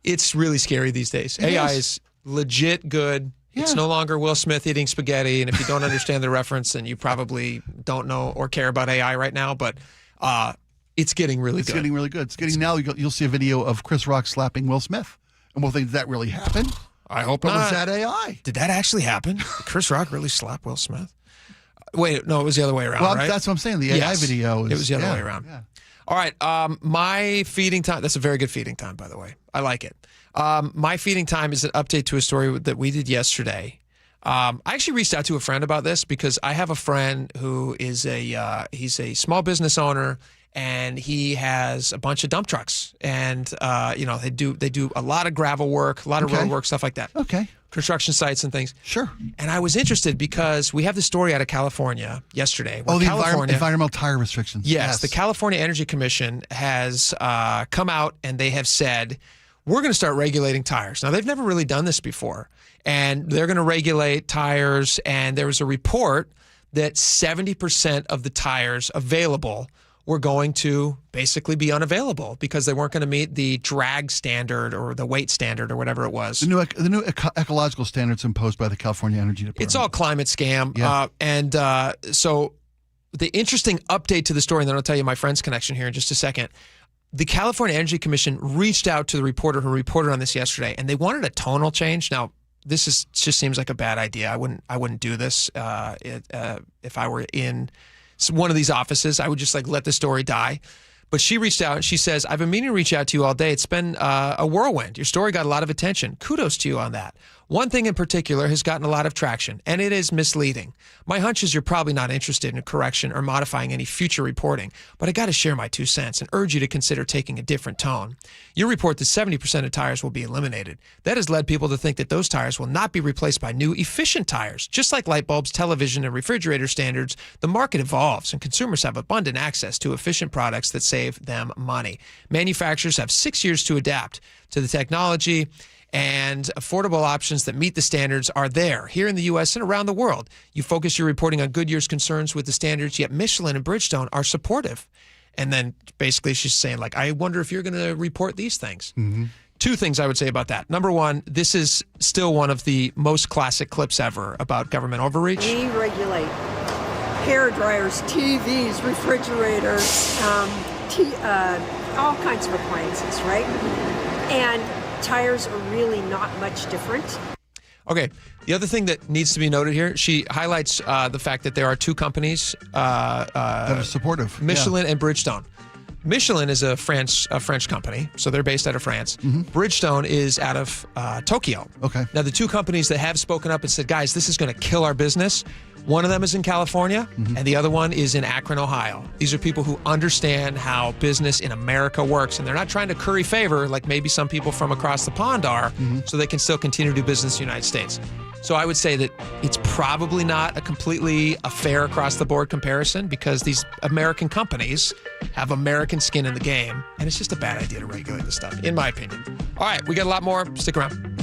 It's really scary these days. AI is legit good. Yeah. It's no longer Will Smith eating spaghetti, and if you don't understand the reference, then you probably don't know or care about AI right now, but it's getting really good. It's getting really good. It's getting now, you'll see a video of Chris Rock slapping Will Smith, and we'll think, did that really happen? I hope or not. was that AI? Did that actually happen? Did Chris Rock really slap Will Smith? Wait, no, it was the other way around, Well, right? that's what I'm saying. The AI video is... It was the other way around. Yeah. All right. My feeding time. That's a very good feeding time, by the way. I like it. My feeding time is an update to a story that we did yesterday. I actually reached out to a friend about this because I have a friend who is he's a small business owner, and he has a bunch of dump trucks, and they do a lot of gravel work, a lot of road work, stuff like that. Okay. Construction sites and things. Sure. And I was interested because we have the story out of California yesterday. The environmental tire restrictions. Yes, the California Energy Commission has come out and they have said, we're going to start regulating tires. Now, they've never really done this before, and they're going to regulate tires, and there was a report that 70% of the tires available were going to basically be unavailable because they weren't going to meet the drag standard or the weight standard or whatever it was. The new ecological standards imposed by the California Energy Department. It's all climate scam. Yeah. So the interesting update to the story, and then I'll tell you my friend's connection here in just a second. The California Energy Commission reached out to the reporter who reported on this yesterday, and they wanted a tonal change. Now, this just seems like a bad idea. I wouldn't do this if I were in one of these offices. I would just let the story die. But she reached out and she says, I've been meaning to reach out to you all day. It's been a whirlwind. Your story got a lot of attention. Kudos to you on that. One thing in particular has gotten a lot of traction, and it is misleading. My hunch is you're probably not interested in a correction or modifying any future reporting, but I got to share my 2 cents and urge you to consider taking a different tone. You report that 70% of tires will be eliminated. That has led people to think that those tires will not be replaced by new efficient tires. Just like light bulbs, television, and refrigerator standards, the market evolves and consumers have abundant access to efficient products that save them money. Manufacturers have 6 years to adapt to the technology, and affordable options that meet the standards are there here in the U.S. and around the world. You focus your reporting on Goodyear's concerns with the standards, yet Michelin and Bridgestone are supportive. And then basically she's saying, I wonder if you're going to report these things. Mm-hmm. 2 things I would say about that. Number one, this is still one of the most classic clips ever about government overreach. We regulate hair dryers, TVs, refrigerators, all kinds of appliances, right? And tires are really not much different. Okay. The other thing that needs to be noted here, she highlights the fact that there are 2 companies that are supportive, Michelin and Bridgestone. Michelin is a French company, so they're based out of France. Mm-hmm. Bridgestone is out of Tokyo. Okay. Now, the 2 companies that have spoken up and said, guys, this is going to kill our business. One of them is in California, and the other one is in Akron, Ohio. These are people who understand how business in America works, and they're not trying to curry favor like maybe some people from across the pond are, so they can still continue to do business in the United States. So I would say that it's probably not a fair across-the-board comparison because these American companies have American skin in the game, and it's just a bad idea to regulate this stuff, in my opinion. All right, we got a lot more. Stick around.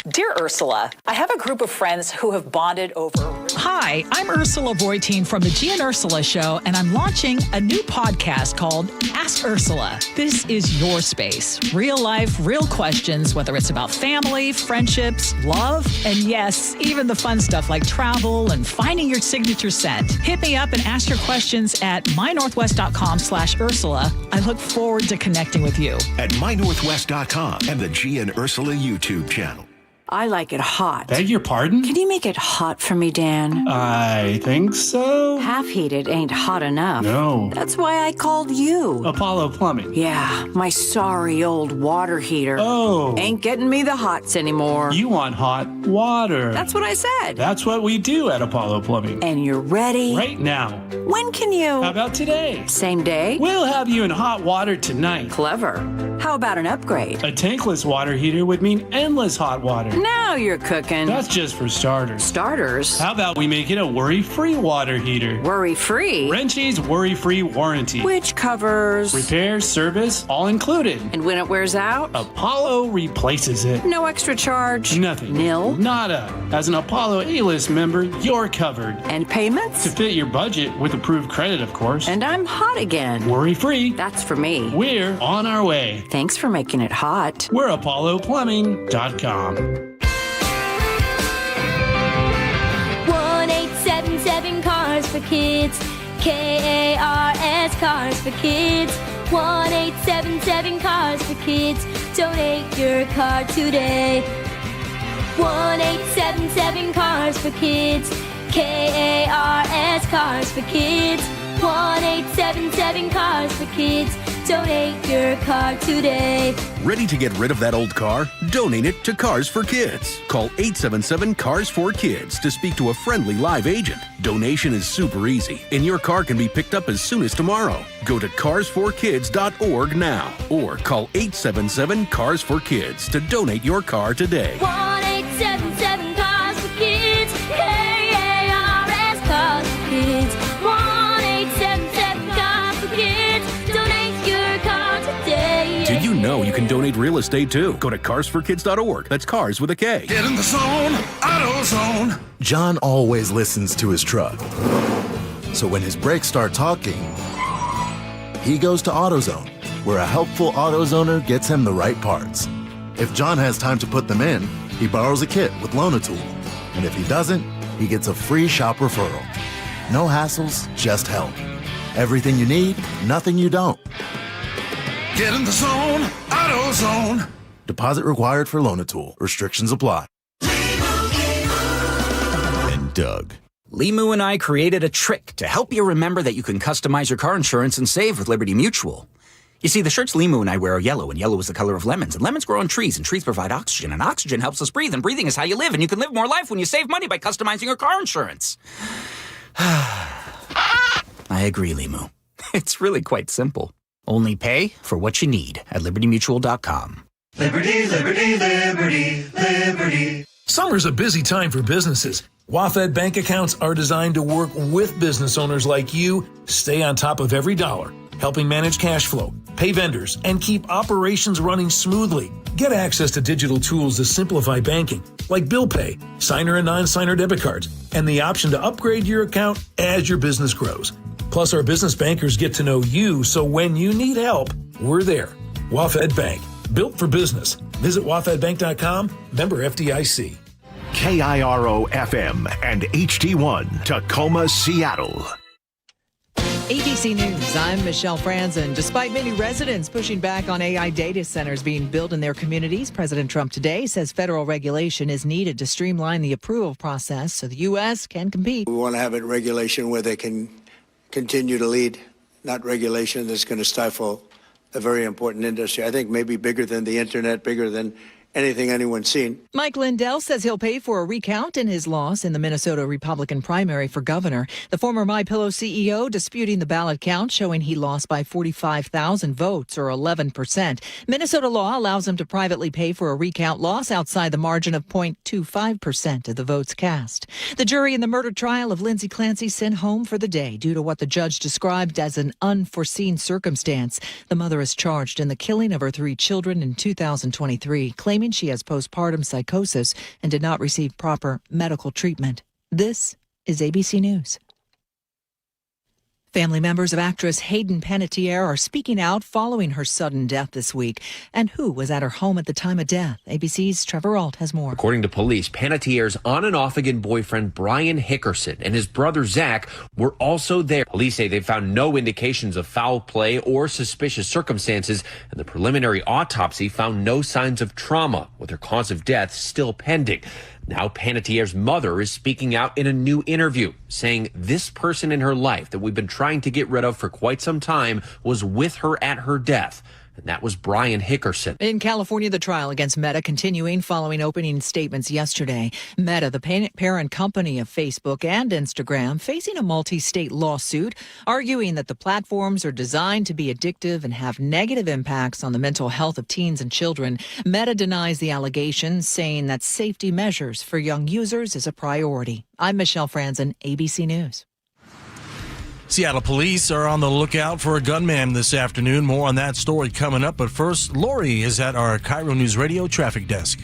Dear Ursula, I have a group of friends who have bonded over... Hi, I'm Ursula Voitin from the G and Ursula Show, and I'm launching a new podcast called Ask Ursula. This is your space. Real life, real questions, whether it's about family, friendships, love, and yes, even the fun stuff like travel and finding your signature scent. Hit me up and ask your questions at mynorthwest.com/Ursula. I look forward to connecting with you. At mynorthwest.com and the G and Ursula YouTube channel. I like it hot. Beg your pardon? Can you make it hot for me, Dan? I think so. Half heated ain't hot enough. No. That's why I called you. Apollo Plumbing. Yeah, my sorry old water heater. Oh. Ain't getting me the hots anymore. You want hot water. That's what I said. That's what we do at Apollo Plumbing. And you're ready? Right now. When can you? How about today? Same day? We'll have you in hot water tonight. Clever. How about an upgrade? A tankless water heater would mean endless hot water. Now you're cooking. That's just for starters. Starters? How about we make it a worry-free water heater? Worry-free? Wrenchie's worry-free warranty. Which covers? Repairs, service, all included. And when it wears out? Apollo replaces it. No extra charge? Nothing. Nil? Nada. As an Apollo A-list member, you're covered. And payments? To fit your budget with approved credit, of course. And I'm hot again. Worry-free. That's for me. We're on our way. Thanks for making it hot. We're ApolloPlumbing.com. 1-877 Cars for Kids. KARS Cars for Kids. 1-877 Cars for Kids. Donate your car today. 1-877 Cars for Kids. KARS Cars for Kids. 1-877-CARS for kids. Donate your car today. Ready to get rid of that old car? Donate it to Cars for Kids. Call 877-CARS4KIDS to speak to a friendly live agent. Donation is super easy, and your car can be picked up as soon as tomorrow. Go to cars4kids.org now or call 877-CARS4KIDS to donate your car today. 1-877-CARS for kids. KARS Cars for kids. 1-877-CARS for kids. Donate your car today. Did you know you can donate real estate too? Go to carsforkids.org. That's cars with a K. Get in the zone, AutoZone. John always listens to his truck. So when his brakes start talking, he goes to AutoZone, where a helpful AutoZoner gets him the right parts. If John has time to put them in, he borrows a kit with Loan-A-Tool. And if he doesn't, he gets a free shop referral. No hassles, just help. Everything you need, nothing you don't. Get in the zone, AutoZone. Deposit required for Loan-A-Tool. Restrictions apply. And Doug. Limu and I created a trick to help you remember that you can customize your car insurance and save with Liberty Mutual. You see, the shirts Limu and I wear are yellow, and yellow is the color of lemons, and lemons grow on trees, and trees provide oxygen, and oxygen helps us breathe, and breathing is how you live, and you can live more life when you save money by customizing your car insurance. I agree, Limu. It's really quite simple. Only pay for what you need at libertymutual.com. Liberty, liberty, liberty, liberty. Summer's a busy time for businesses. WaFd bank accounts are designed to work with business owners like you, stay on top of every dollar, helping manage cash flow, pay vendors, and keep operations running smoothly. Get access to digital tools to simplify banking, like bill pay, signer and non-signer debit cards, and the option to upgrade your account as your business grows. Plus, our business bankers get to know you, so when you need help, we're there. WaFd Bank, built for business. Visit wafdbank.com, member FDIC. KIRO FM and HD1, Tacoma, Seattle. ABC News, I'm Michelle Franzen. Despite many residents pushing back on AI data centers being built in their communities, President Trump today says federal regulation is needed to streamline the approval process so the U.S. can compete. We want to have it regulation where they can continue to lead, not regulation that's going to stifle a very important industry. I think maybe bigger than the internet, bigger than anything anyone's seen. Mike Lindell says he'll pay for a recount in his loss in the Minnesota Republican primary for governor. The former MyPillow CEO disputing the ballot count, showing he lost by 45,000 votes, or 11%. Minnesota law allows him to privately pay for a recount loss outside the margin of 0.25% of the votes cast. The jury in the murder trial of Lindsay Clancy sent home for the day due to what the judge described as an unforeseen circumstance. The mother is charged in the killing of her 3 children in 2023, claiming she has postpartum psychosis and did not receive proper medical treatment. This is ABC News. Family members of actress Hayden Panettiere are speaking out following her sudden death this week. And who was at her home at the time of death? ABC's Trevor Ault has more. According to police, Panettiere's on and off again boyfriend Brian Hickerson and his brother Zach were also there. Police say they found no indications of foul play or suspicious circumstances, and the preliminary autopsy found no signs of trauma, with her cause of death still pending. Now Panettiere's mother is speaking out in a new interview, saying this person in her life that we've been trying to get rid of for quite some time was with her at her death. And that was Brian Hickerson. In California, the trial against Meta continuing following opening statements yesterday. Meta, the parent company of Facebook and Instagram, facing a multi-state lawsuit, arguing that the platforms are designed to be addictive and have negative impacts on the mental health of teens and children. Meta denies the allegations, saying that safety measures for young users is a priority. I'm Michelle Franzen, ABC News. Seattle police are on the lookout for a gunman this afternoon. More on that story coming up. But first, Lori is at our KIRO News Radio traffic desk.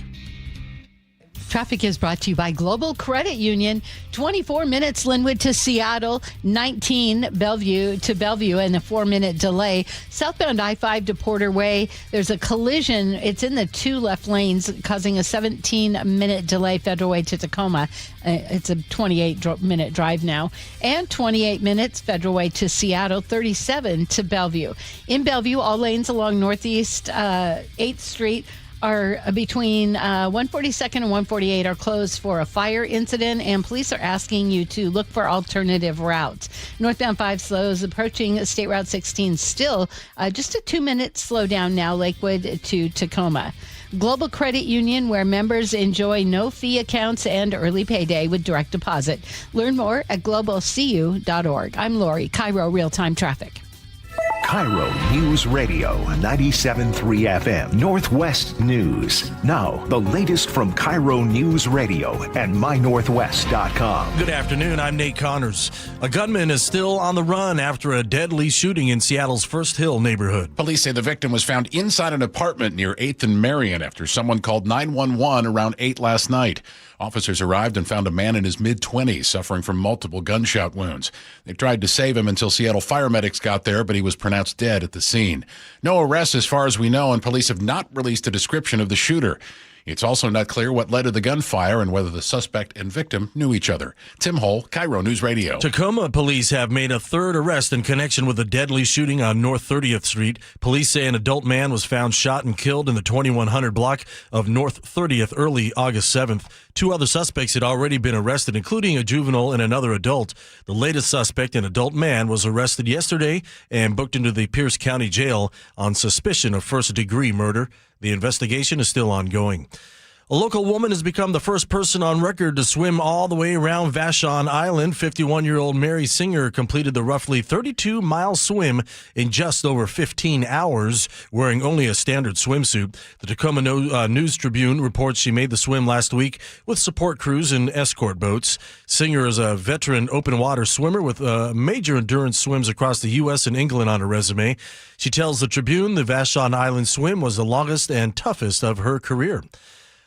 Traffic is brought to you by Global Credit Union. 24 minutes Linwood to Seattle, 19 Bellevue to Bellevue, and a 4-minute delay. Southbound I-5 to Porter Way, there's a collision. It's in the 2 left lanes, causing a 17-minute delay. Federal Way to Tacoma. It's a 28-minute drive now. And 28 minutes Federal Way to Seattle, 37 to Bellevue. In Bellevue, all lanes along Northeast 8th Street are between 142nd and 148 are closed for a fire incident, and police are asking you to look for alternative routes. Northbound 5 slows approaching State Route 16 still just a 2-minute slowdown now, Lakewood to Tacoma. Global Credit Union, where members enjoy no-fee accounts and early payday with direct deposit. Learn more at globalcu.org. I'm Lori, KIRO Real-Time Traffic. KIRO News Radio 97.3 FM Northwest News. Now, the latest from KIRO News Radio and mynorthwest.com. Good afternoon. I'm Nate Connors. A gunman is still on the run after a deadly shooting in Seattle's First Hill neighborhood. Police say the victim was found inside an apartment near 8th and Marion after someone called 911 around 8 last night. Officers arrived and found a man in his mid-20s suffering from multiple gunshot wounds. They tried to save him until Seattle fire medics got there, but he was pronounced dead at the scene. No arrests as far as we know, and police have not released a description of the shooter. It's also not clear what led to the gunfire and whether the suspect and victim knew each other. Tim Hole, KIRO News Radio. Tacoma police have made a third arrest in connection with a deadly shooting on North 30th Street. Police say an adult man was found shot and killed in the 2100 block of North 30th early August 7th. 2 other suspects had already been arrested, including a juvenile and another adult. The latest suspect, an adult man, was arrested yesterday and booked into the Pierce County Jail on suspicion of first-degree murder. The investigation is still ongoing. A local woman has become the first person on record to swim all the way around Vashon Island. 51-year-old Mary Singer completed the roughly 32-mile swim in just over 15 hours, wearing only a standard swimsuit. The Tacoma News Tribune reports she made the swim last week with support crews and escort boats. Singer is a veteran open-water swimmer with major endurance swims across the U.S. and England on her resume. She tells the Tribune the Vashon Island swim was the longest and toughest of her career.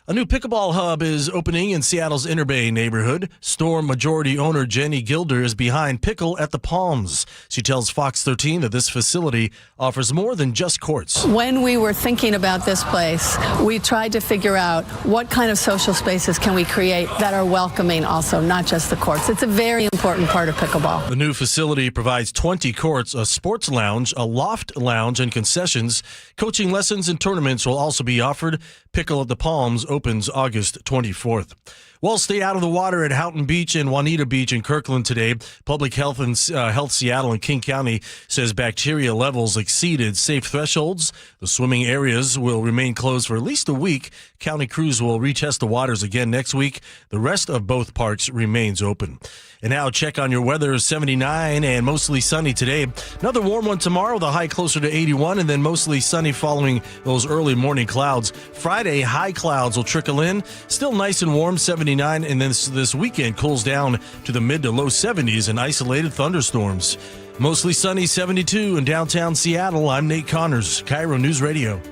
A new pickleball hub is opening in Seattle's Inner Bay neighborhood. Store majority owner Jenny Gilder is behind Pickle at the Palms. She tells Fox 13 that this facility offers more than just courts. When we were thinking about this place, we tried to figure out what kind of social spaces can we create that are welcoming also, not just the courts. It's a very important part of pickleball. The new facility provides 20 courts, a sports lounge, a loft lounge, and concessions. Coaching lessons and tournaments will also be offered. Pickle at the Palms opens August 24th. Well, stay out of the water at Houghton Beach and Juanita Beach in Kirkland today. Public Health and Health Seattle and King County says bacteria levels exceeded safe thresholds. The swimming areas will remain closed for at least a week. County crews will retest the waters again next week. The rest of both parks remains open. And now check on your weather. 79 and mostly sunny today. Another warm one tomorrow, the high closer to 81, and then mostly sunny following those early morning clouds. Friday, high clouds will trickle in. Still nice and warm, 79, and then this weekend cools down to the mid to low 70s and isolated thunderstorms. Mostly sunny, 72 in downtown Seattle. I'm Nate Connors, KIRO News Radio.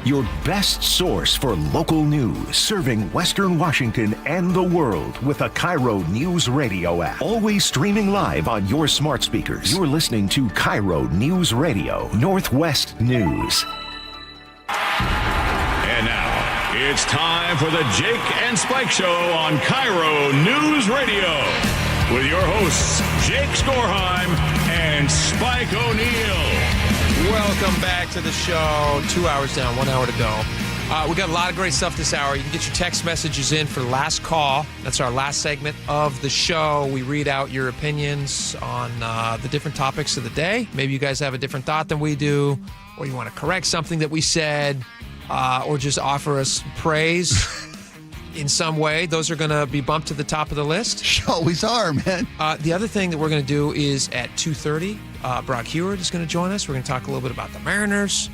Your best source for local news, serving Western Washington and the world with a KIRO News Radio app. Always streaming live on your smart speakers. You're listening to KIRO News Radio, Northwest News. And now, it's time for the Jake and Spike Show on KIRO News Radio. With your hosts, Jake Skorheim and Spike O'Neill. Welcome back to the show. 2 hours down, 1 hour to go. We got a lot of great stuff this hour. You can get your text messages in for Last Call. That's our last segment of the show. We read out your opinions on the different topics of the day. Maybe you guys have a different thought than we do, or you want to correct something that we said, or just offer us praise in some way. Those are going to be bumped to the top of the list. Always are, man. The other thing that we're going to do is at 2:30, Brock Heward is going to join us. We're going to talk a little bit about the Mariners,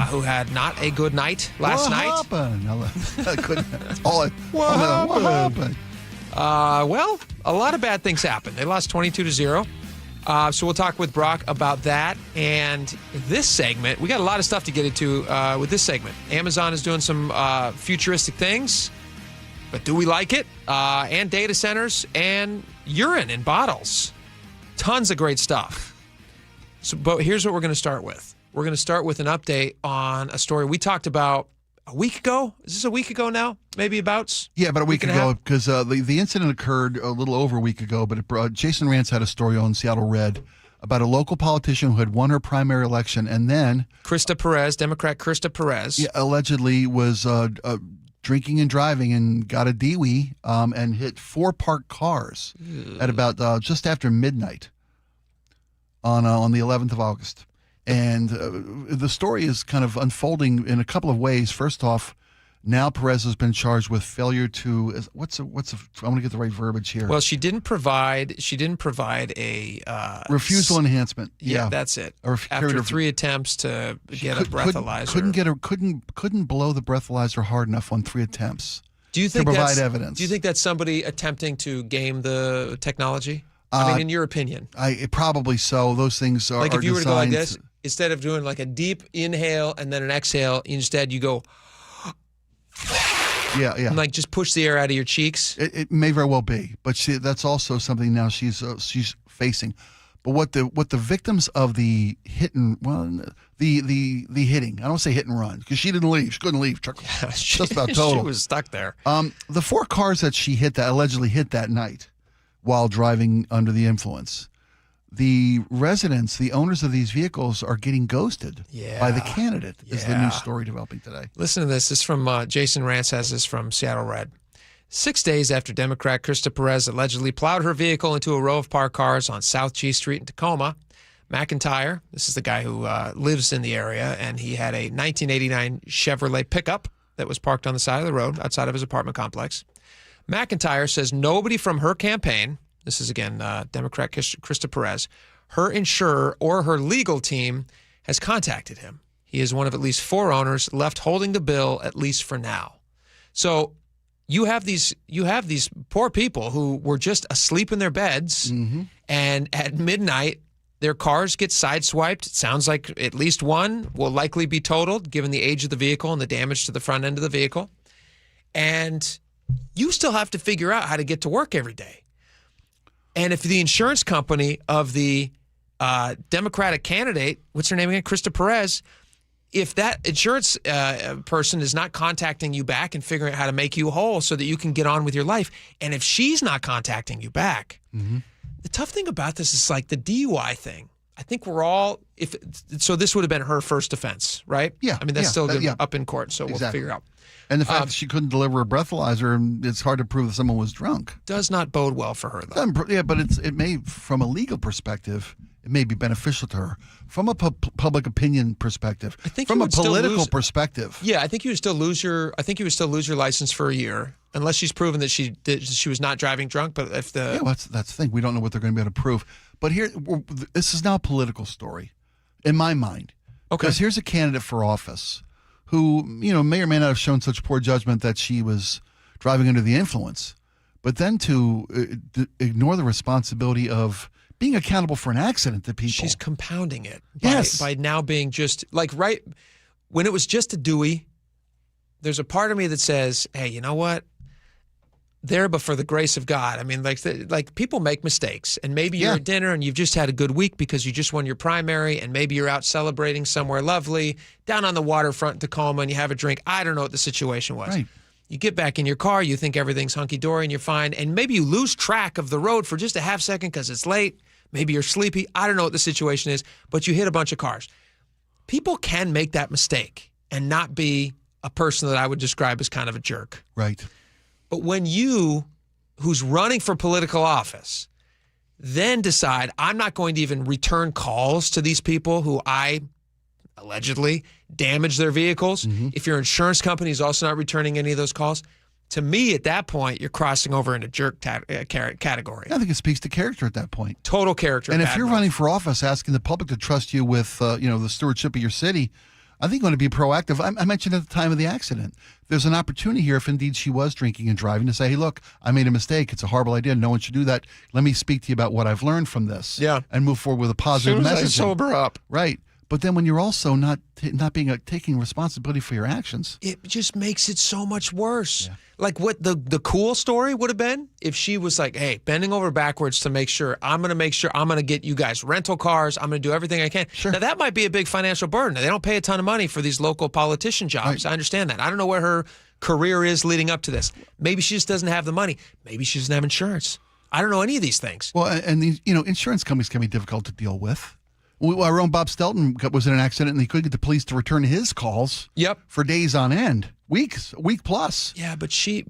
who had not a good night last night. What happened? Well, a lot of bad things happened. They lost 22-0. So we'll talk with Brock about that. And this segment, we got a lot of stuff to get into with this segment. Amazon is doing some futuristic things, but do we like it? And data centers and urine in bottles. Tons of great stuff. So, but here's what we're going to start with. We're going to start with an update on a story we talked about a week ago. Is this a week ago now? Maybe abouts? Yeah, about a week ago, because the incident occurred a little over a week ago, but Jason Rance had a story on Seattle Red about a local politician who had won her primary election, and then Democrat Krista Perez, allegedly was drinking and driving and got a DWI and hit 4 parked cars at about just after midnight on the 11th of August. And the story is kind of unfolding in a couple of ways. First off, now Perez has been charged with failure to I'm going to get the right verbiage here. Well, she didn't provide a refusal enhancement. Yeah, that's it. After 3 attempts to get a breathalyzer, couldn't blow the breathalyzer hard enough on 3 attempts. Do you think to provide evidence? Do you think that's somebody attempting to game the technology? I mean, in your opinion, probably so. Those things are like if you were to go like this, designed instead of doing like a deep inhale and then an exhale, instead you go. Yeah. And like just push the air out of your cheeks. It may very well be, but that's also something now she's facing. But what the victims of the hitting, the hitting, I don't say hit and run because she didn't leave. She couldn't leave. Just about total. She was stuck there. The 4 cars that she allegedly hit that night while driving under the influence. The residents, the owners of these vehicles, are getting ghosted by the candidate, is the news story developing today. Listen to this. This is from Jason Rance has this from Seattle Red. 6 days after Democrat Krista Perez allegedly plowed her vehicle into a row of parked cars on South G Street in Tacoma, McIntyre, this is the guy who lives in the area, and he had a 1989 Chevrolet pickup that was parked on the side of the road outside of his apartment complex. McIntyre says nobody from her campaign, this is again Democrat Krista Perez, her insurer or her legal team has contacted him. He is one of at least 4 owners left holding the bill, at least for now. So you have these poor people who were just asleep in their beds, and at midnight their cars get sideswiped. It sounds like at least one will likely be totaled given the age of the vehicle and the damage to the front end of the vehicle. And you still have to figure out how to get to work every day. And if the insurance company of the Democratic candidate, what's her name again, Krista Perez, if that insurance person is not contacting you back and figuring out how to make you whole so that you can get on with your life, and if she's not contacting you back, the tough thing about this is like the DUI thing. I think we're all, so this would have been her first offense, right? Yeah. I mean, that's still up in court, so we'll figure out. And the fact that she couldn't deliver a breathalyzer, it's hard to prove that someone was drunk. Does not bode well for her, though. Yeah, but it may, from a legal perspective, it may be beneficial to her. From a public opinion perspective, I think from a political perspective. Yeah, I think you would still lose your license for a year unless she's proven that she was not driving drunk. But if that's the thing, we don't know what they're going to be able to prove. But here, this is now a political story, in my mind. Okay. Because here's a candidate for office who, may or may not have shown such poor judgment that she was driving under the influence, but then to ignore the responsibility of being accountable for an accident to people. She's compounding it by now being just like right when it was just a Dewey. There's a part of me that says, hey, you know what? There, but for the grace of God. I mean, like people make mistakes, and maybe you're at dinner and you've just had a good week because you just won your primary, and maybe you're out celebrating somewhere lovely down on the waterfront in Tacoma, and you have a drink. I don't know what the situation was. Right. You get back in your car, you think everything's hunky-dory and you're fine, and maybe you lose track of the road for just a half second because it's late. Maybe you're sleepy. I don't know what the situation is, but you hit a bunch of cars. People can make that mistake and not be a person that I would describe as kind of a jerk. Right. But when you, who's running for political office, then decide, I'm not going to even return calls to these people who I allegedly damage their vehicles. If your insurance company is also not returning any of those calls, to me, at that point, you're crossing over into jerk category. I think it speaks to character at that point. Total character. And if you're running for office, asking the public to trust you with, the stewardship of your city, I think you want to be proactive. I mentioned at the time of the accident, there's an opportunity here, if indeed she was drinking and driving, to say, hey, look, I made a mistake. It's a horrible idea. No one should do that. Let me speak to you about what I've learned from this. Yeah. And move forward with a positive message. I sober up. Right. But then when you're also not taking responsibility for your actions, it just makes it so much worse. Yeah. Like what the cool story would have been if she was like, hey, bending over backwards to make sure I'm going to get you guys rental cars. I'm going to do everything I can. Sure. Now that might be a big financial burden. They don't pay a ton of money for these local politician jobs. Right. I understand that. I don't know where her career is leading up to this. Maybe she just doesn't have the money. Maybe she doesn't have insurance. I don't know any of these things. Well, and these, insurance companies can be difficult to deal with. Our own Bob Stelton was in an accident, and he couldn't get the police to return his calls. Yep. For days on end, weeks, a week plus. Yeah, but she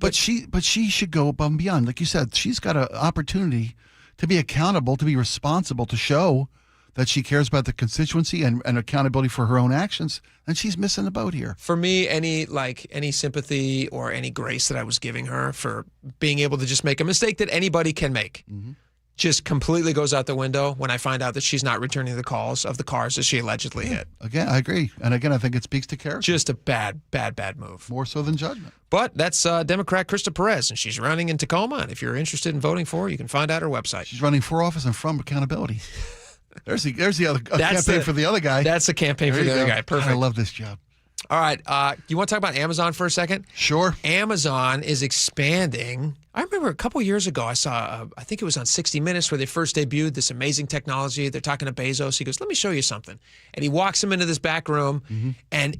should go above and beyond. Like you said, she's got an opportunity to be accountable, to be responsible, to show that she cares about the constituency and accountability for her own actions, and she's missing the boat here. For me, any sympathy or any grace that I was giving her for being able to just make a mistake that anybody can make just completely goes out the window when I find out that she's not returning the calls of the cars that she allegedly hit. Again, I agree. And again, I think it speaks to character. Just a bad move. More so than judgment. But that's Democrat Krista Perez, and she's running in Tacoma. And if you're interested in voting for her, you can find out her website. She's running for office and from accountability. There's the other campaign for the other guy. That's the campaign for the other guy. Perfect. I love this job. All right. You want to talk about Amazon for a second? Sure. Amazon is expanding. I remember a couple years ago, I saw, I think it was on 60 Minutes where they first debuted this amazing technology. They're talking to Bezos. He goes, let me show you something. And he walks him into this back room, and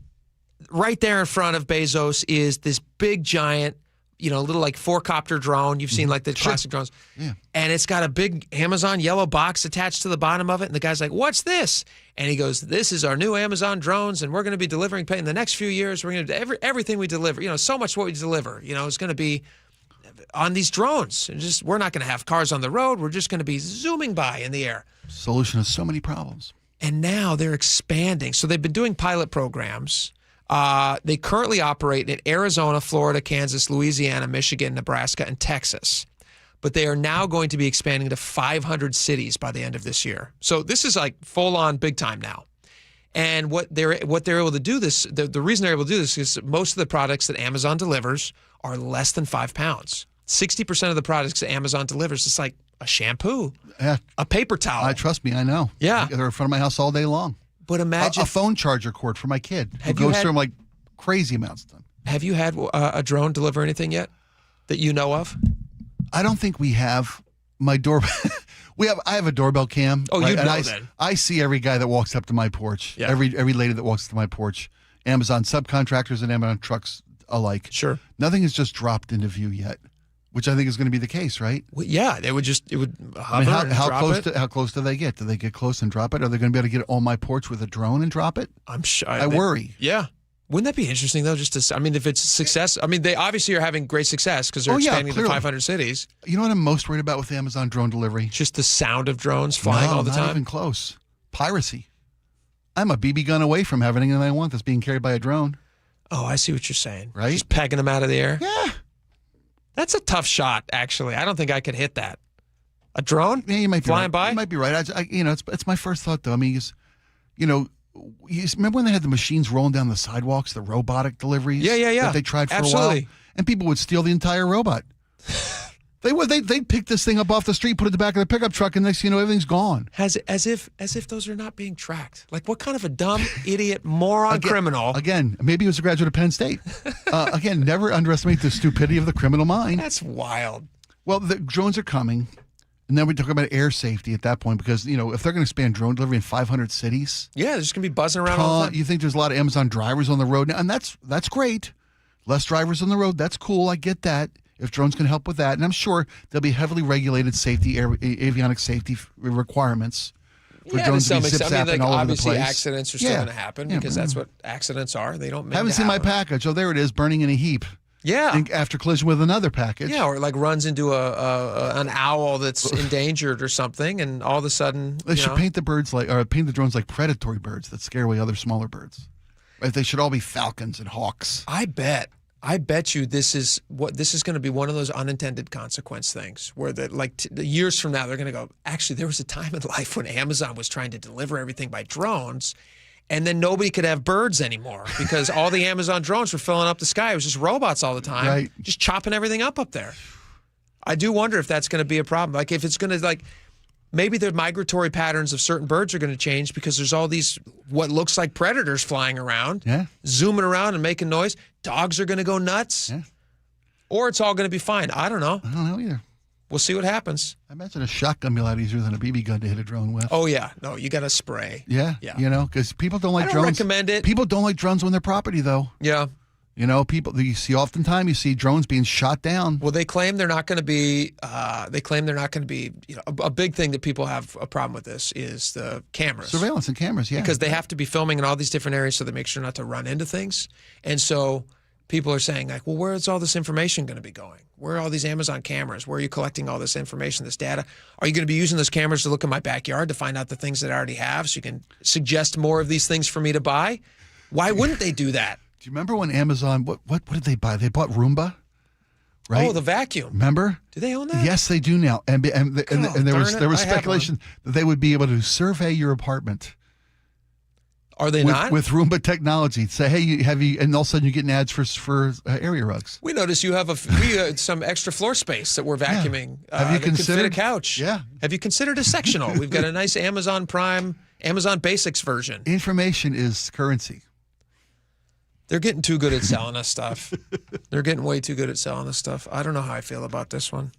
right there in front of Bezos is this big, giant, little like 4-copter drone. You've seen like the classic drones. Yeah. And it's got a big Amazon yellow box attached to the bottom of it. And the guy's like, what's this? And he goes, this is our new Amazon drones, and we're going to be delivering in the next few years. We're going to do everything we deliver. So much what we deliver, is going to be on these drones. And we're not going to have cars on the road. We're just going to be zooming by in the air. Solution to so many problems. And now they're expanding. So they've been doing pilot programs. They currently operate in Arizona, Florida, Kansas, Louisiana, Michigan, Nebraska, and Texas. But they are now going to be expanding to 500 cities by the end of this year. So this is like full on big time now. And what they're able to do this, the reason they're able to do this is most of the products that Amazon delivers are less than 5 pounds. 60% of the products that Amazon delivers is like a shampoo, a paper towel. Trust me, I know. Yeah. They're in front of my house all day long. But imagine a phone charger cord for my kid who goes through them like crazy amounts of them. Have you had a drone deliver anything yet that you know of? I don't think we have. My doorbell. I have a doorbell cam. Oh, you know then. I see every guy that walks up to my porch. Yeah. Every lady that walks up to my porch. Amazon subcontractors and Amazon trucks alike. Sure. Nothing has just dropped into view yet, which I think is going to be the case, right? Well, yeah, it would hover and drop it. How close do they get? Do they get close and drop it? Are they going to be able to get it on my porch with a drone and drop it? I'm sure. I worry. Yeah. Wouldn't that be interesting, though, if it's success? I mean, they obviously are having great success because they're expanding to 500 cities. You know what I'm most worried about with Amazon drone delivery? Just the sound of drones flying all the time? Not even close. Piracy. I'm a BB gun away from having anything I want that's being carried by a drone. Oh, I see what you're saying. Right? Just pegging them out of the air? Yeah. That's a tough shot, actually. I don't think I could hit that. A drone? Yeah, you might be flying by? You might be right. It's my first thought, though. I mean, you remember when they had the machines rolling down the sidewalks, the robotic deliveries? Yeah. That they tried for Absolutely. a while? And people would steal the entire robot. They'd pick this thing up off the street, put it in the back of the pickup truck, and next thing you know, everything's gone. As if those are not being tracked. Like, what kind of a dumb, idiot, moron criminal? Again, maybe he was a graduate of Penn State. Again, never underestimate the stupidity of the criminal mind. That's wild. Well, the drones are coming. And then we talk about air safety at that point because, if they're going to expand drone delivery in 500 cities. Yeah, they're just going to be buzzing around all the time. You think there's a lot of Amazon drivers on the road now, and that's great. Less drivers on the road, that's cool. I get that. If drones can help with that. And I'm sure there'll be heavily regulated avionics safety requirements for drones to be zip-zapping all over the place. Obviously, accidents are still going to happen because that's what accidents are. They don't make haven't seen my package. Oh, there it is, burning in a heap. Yeah. After collision with another package. Yeah, or like runs into an owl that's endangered or something, and all of a sudden they should paint the drones like predatory birds that scare away other smaller birds. Right? They should all be falcons and hawks. I bet you this is going to be one of those unintended consequence things where years from now they're going to go, actually, there was a time in life when Amazon was trying to deliver everything by drones. And then nobody could have birds anymore because all the Amazon drones were filling up the sky. It was just robots all the time, just chopping everything up there. I do wonder if that's going to be a problem. Like if it's going to maybe the migratory patterns of certain birds are going to change because there's all these what looks like predators flying around, zooming around and making noise. Dogs are going to go nuts, or it's all going to be fine. I don't know. I don't know either. We'll see what happens. I imagine a shotgun be a lot easier than a BB gun to hit a drone with. Oh, yeah. No, you got to spray. Yeah. Because people don't like drones. I don't recommend it. People don't like drones on their property, though. Yeah. You know, you see drones being shot down. Well, they claim they're not going to be. You know, a big thing that people have a problem with this is the cameras, surveillance and cameras. Yeah, because they have to be filming in all these different areas, so they make sure not to run into things. And so people are saying, like, well, where is all this information going to be going? Where are all these Amazon cameras? Where are you collecting all this information, this data? Are you going to be using those cameras to look in my backyard to find out the things that I already have, so you can suggest more of these things for me to buy? Why wouldn't they do that? Do you remember when Amazon, what did they buy? They bought Roomba, right? Oh, the vacuum. Remember? Do they own that? Yes, they do now. And there was speculation that they would be able to survey your apartment. Are they not? With Roomba technology. Say, hey, and all of a sudden you're getting ads for area rugs. We noticed you have some extra floor space that we're vacuuming. Have you considered a couch? Yeah. Have you considered a sectional? We've got a nice Amazon Prime, Amazon Basics version. Information is currency. They're getting too good at selling us stuff. They're getting way too good at selling us stuff. I don't know how I feel about this one.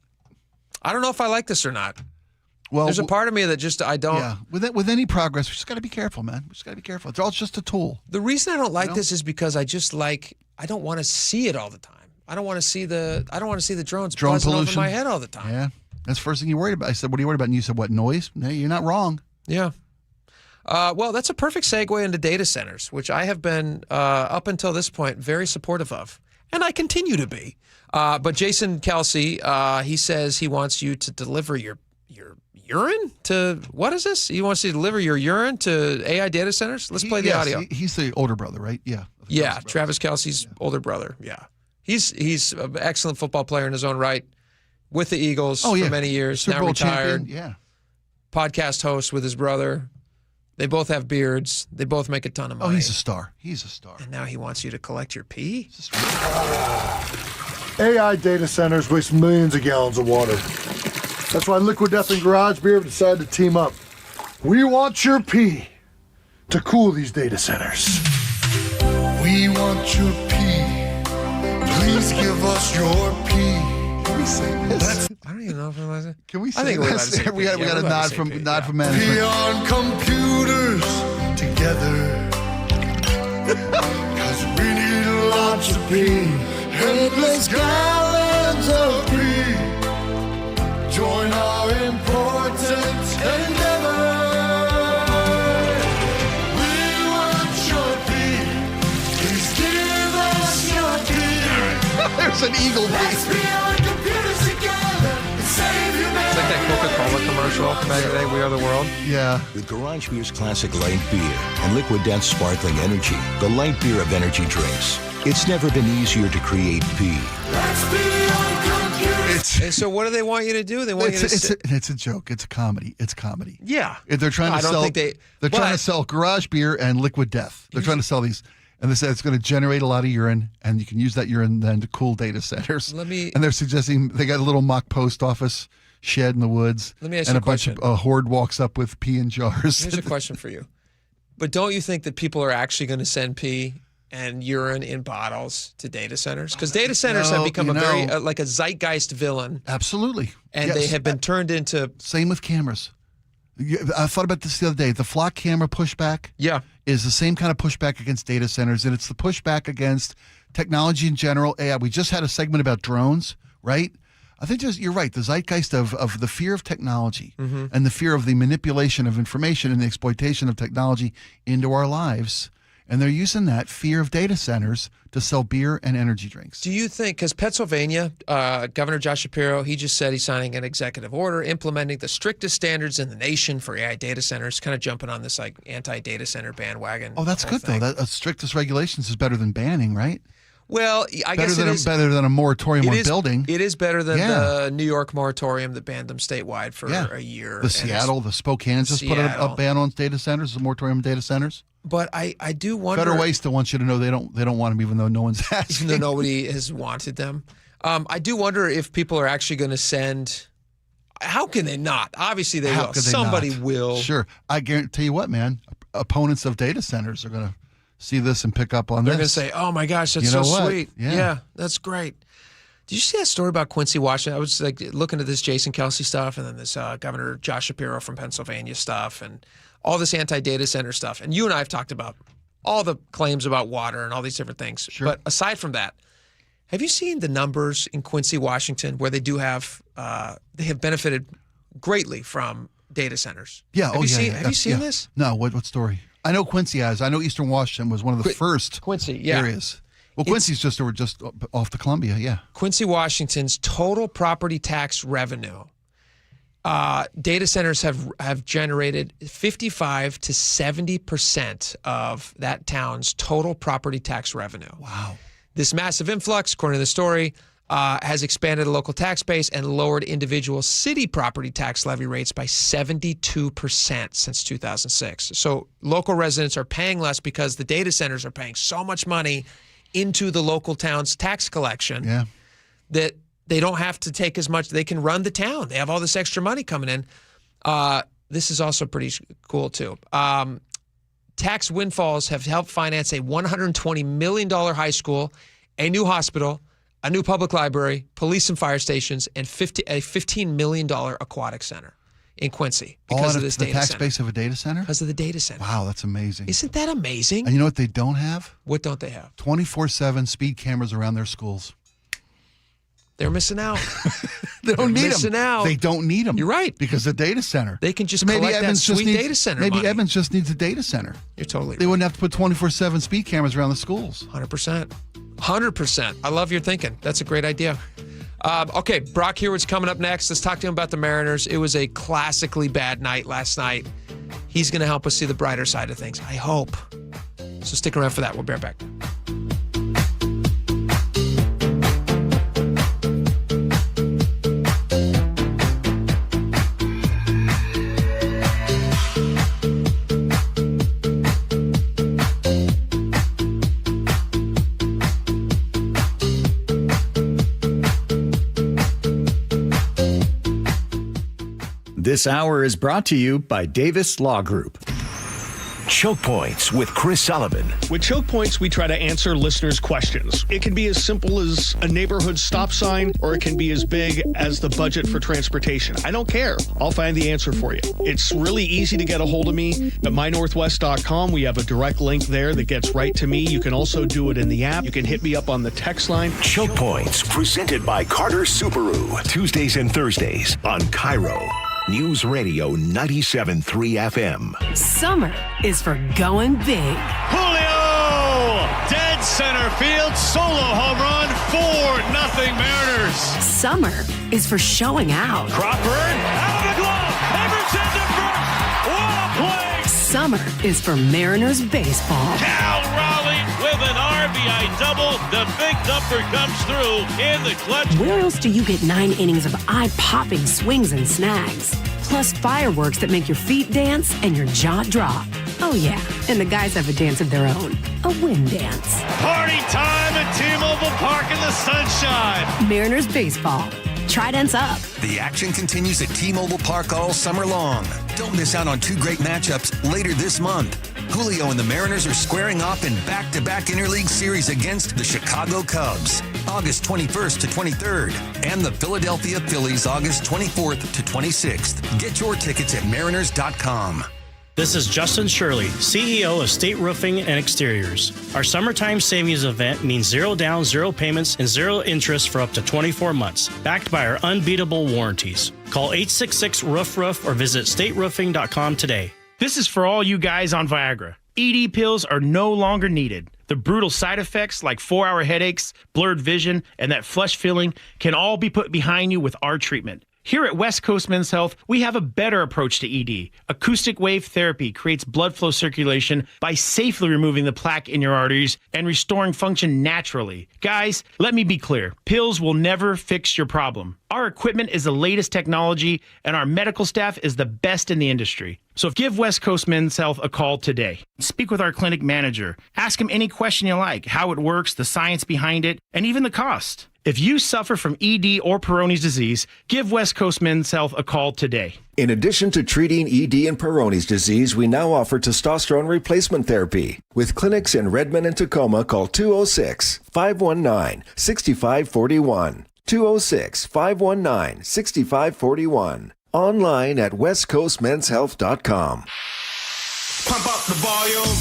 I don't know if I like this or not. Well, there's a part of me that just I don't. Yeah, with any progress, we just got to be careful, man. We just got to be careful. It's all just a tool. The reason I don't like this is because I don't want to see it all the time. I don't want to see the drones buzzing over my head all the time. Yeah, that's the first thing you're worried about. I said, what are you worried about? And you said, what, noise? No, you're not wrong. Yeah. Well, that's a perfect segue into data centers, which I have been, up until this point, very supportive of. And I continue to be. But Jason Kelsey, he says he wants you to deliver your urine to, what is this? He wants you to deliver your urine to AI data centers? Let's play the audio. He's the older brother, right? Yeah. Yeah, Travis Kelsey's older brother. Yeah. He's an excellent football player in his own right, with the Eagles for many years, Super now Bowl retired. Champion. Yeah. Podcast host with his brother. They both have beards. They both make a ton of money. Oh, he's a star. He's a star. And now he wants you to collect your pee? AI data centers waste millions of gallons of water. That's why Liquid Death and Garage Beer have decided to team up. We want your pee to cool these data centers. We want your pee. Please give us your pee. Can we sing this? I don't even know if I'm allowed to. Can we I think sing this? We got a nod from management. Pee on computers together. Cause we need lots of pee. Endless gallons of pee. Join our important endeavor. We want your pee. Please give us your pee. There's an eagle bee. Let's be on computers together and save humanity. It's like that Coca-Cola commercial back in the day, We Are the World. Yeah. With Garage Beer's classic light beer and Liquid Death Sparkling Energy, the light beer of energy drinks, it's never been easier to create pee. Let's be on computers. And so what do they want you to do? They want you to it's a joke. It's a comedy. It's comedy. Yeah. They're trying to sell. They're trying to sell Garage Beer and Liquid Death. They're trying to sell these, and they say it's going to generate a lot of urine, and you can use that urine then to cool data centers. And they're suggesting they got a little mock post office shed in the woods. Let me ask and you a bunch of a horde walks up with pee in jars. Here's a question for you. But don't you think that people are actually going to send pee and urine in bottles to data centers? Because data centers have become very like a zeitgeist villain. Absolutely. And they have been turned into... Same with cameras. I thought about this the other day. The flock camera pushback is the same kind of pushback against data centers, and it's the pushback against technology in general. AI. We just had a segment about drones, right? I think you're right. The zeitgeist of the fear of technology and the fear of the manipulation of information and the exploitation of technology into our lives. And they're using that fear of data centers to sell beer and energy drinks. Do you think, because Pennsylvania, Governor Josh Shapiro, he just said he's signing an executive order implementing the strictest standards in the nation for AI data centers, kind of jumping on this like anti-data center bandwagon. Oh, that's good, though. That strictest regulations is better than banning, right? Well, I guess it is better than a moratorium on building. It is better than the New York moratorium that banned them statewide for a year. The Spokane just put a ban on data centers, a moratorium on data centers. But I do wonder. Federal Waste wants you to know they don't want them, even though no one's asking. Even though nobody has wanted them. I do wonder if people are actually going to send. How can they not? Obviously they will. Somebody will. Sure. I guarantee you what, man. Opponents of data centers are going to see this and pick up on They're this. They're going to say, "Oh my gosh, that's so sweet." Yeah, that's great. Did you see that story about Quincy, Washington? I was like looking at this Jason Kelsey stuff, and then this Governor Josh Shapiro from Pennsylvania stuff, and all this anti-data center stuff. And you and I have talked about all the claims about water and all these different things. Sure. But aside from that, have you seen the numbers in Quincy, Washington, where they do have they have benefited greatly from data centers? Yeah. Have you seen this? No. What story? I know Quincy has. I know Eastern Washington was one of the first Quincy areas. Well, Quincy's just off the Columbia. Yeah. Quincy, Washington's total property tax revenue. Data centers have generated 55 to 70% of that town's total property tax revenue. Wow. This massive influx, according to the story, has expanded the local tax base and lowered individual city property tax levy rates by 72% since 2006. So local residents are paying less because the data centers are paying so much money into the local town's tax collection that they don't have to take as much. They can run the town. They have all this extra money coming in. This is also pretty cool, too. Tax windfalls have helped finance a $120 million high school, a new hospital, a new public library, police and fire stations, and a $15 million aquatic center in Quincy because of this data center. The tax base of a data center? Because of the data center. Wow, that's amazing. Isn't that amazing? And you know what they don't have? What don't they have? 24/7 speed cameras around their schools. They're missing out. They don't need missing them. out. They don't need them. You're right. Because the data center. They can just collect that sweet data center Maybe money. Evans just needs a data center. You're totally They right. wouldn't have to put 24/7 speed cameras around the schools. 100%. 100%. I love your thinking. That's a great idea. Okay, Brock Hewitt's coming up next. Let's talk to him about the Mariners. It was a classically bad night last night. He's going to help us see the brighter side of things, I hope. So stick around for that. We'll be right back. This hour is brought to you by Davis Law Group. Choke Points with Chris Sullivan. With Choke Points, we try to answer listeners' questions. It can be as simple as a neighborhood stop sign, or it can be as big as the budget for transportation. I don't care. I'll find the answer for you. It's really easy to get a hold of me at mynorthwest.com. We have a direct link there that gets right to me. You can also do it in the app. You can hit me up on the text line. Choke Points, presented by Carter Subaru. Tuesdays and Thursdays on KIRO News Radio 97.3 FM. Summer is for going big. Julio! Dead center field, solo home run, 4-0 Mariners. Summer is for showing out. Crawford, out of the glove, Emerson to first. What a play! Summer is for Mariners baseball. Cal Raleigh with an RBI double. The big dumper comes through in the clutch. Where else do you get 9 innings of eye-popping swings and snags? Plus fireworks that make your feet dance and your jaw drop. Oh yeah, and the guys have a dance of their own. A wind dance. Party time at T-Mobile Park in the sunshine. Mariners baseball. Tridents up. The action continues at T-Mobile Park all summer long. Don't miss out on 2 great matchups later this month. Julio and the Mariners are squaring off in back-to-back interleague series against the Chicago Cubs, August 21st to 23rd, and the Philadelphia Phillies, August 24th to 26th. Get your tickets at mariners.com. This is Justin Shirley, CEO of State Roofing and Exteriors. Our summertime savings event means 0 down, 0 payments, and 0 interest for up to 24 months, backed by our unbeatable warranties. Call 866-ROOF-ROOF or visit stateroofing.com today. This is for all you guys on Viagra. ED pills are no longer needed. The brutal side effects like 4-hour headaches, blurred vision, and that flush feeling can all be put behind you with our treatment. Here at West Coast Men's Health, we have a better approach to ED. Acoustic wave therapy creates blood flow circulation by safely removing the plaque in your arteries and restoring function naturally. Guys, let me be clear. Pills will never fix your problem. Our equipment is the latest technology, and our medical staff is the best in the industry. So give West Coast Men's Health a call today. Speak with our clinic manager. Ask him any question you like, how it works, the science behind it, and even the cost. If you suffer from ED or Peyronie's disease, give West Coast Men's Health a call today. In addition to treating ED and Peyronie's disease, we now offer testosterone replacement therapy. With clinics in Redmond and Tacoma, call 206-519-6541. 206-519-6541. Online at westcoastmenshealth.com. Pump up the volume.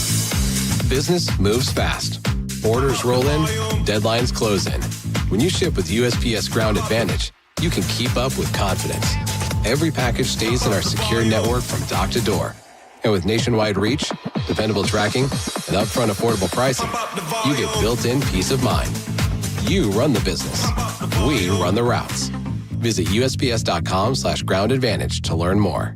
Business moves fast. Orders roll in, deadlines close in. When you ship with USPS Ground Advantage, you can keep up with confidence. Every package stays in our secure network from dock to door. And with nationwide reach, dependable tracking, and upfront affordable pricing, you get built-in peace of mind. You run the business. We run the routes. Visit USPS.com/Ground Advantage to learn more.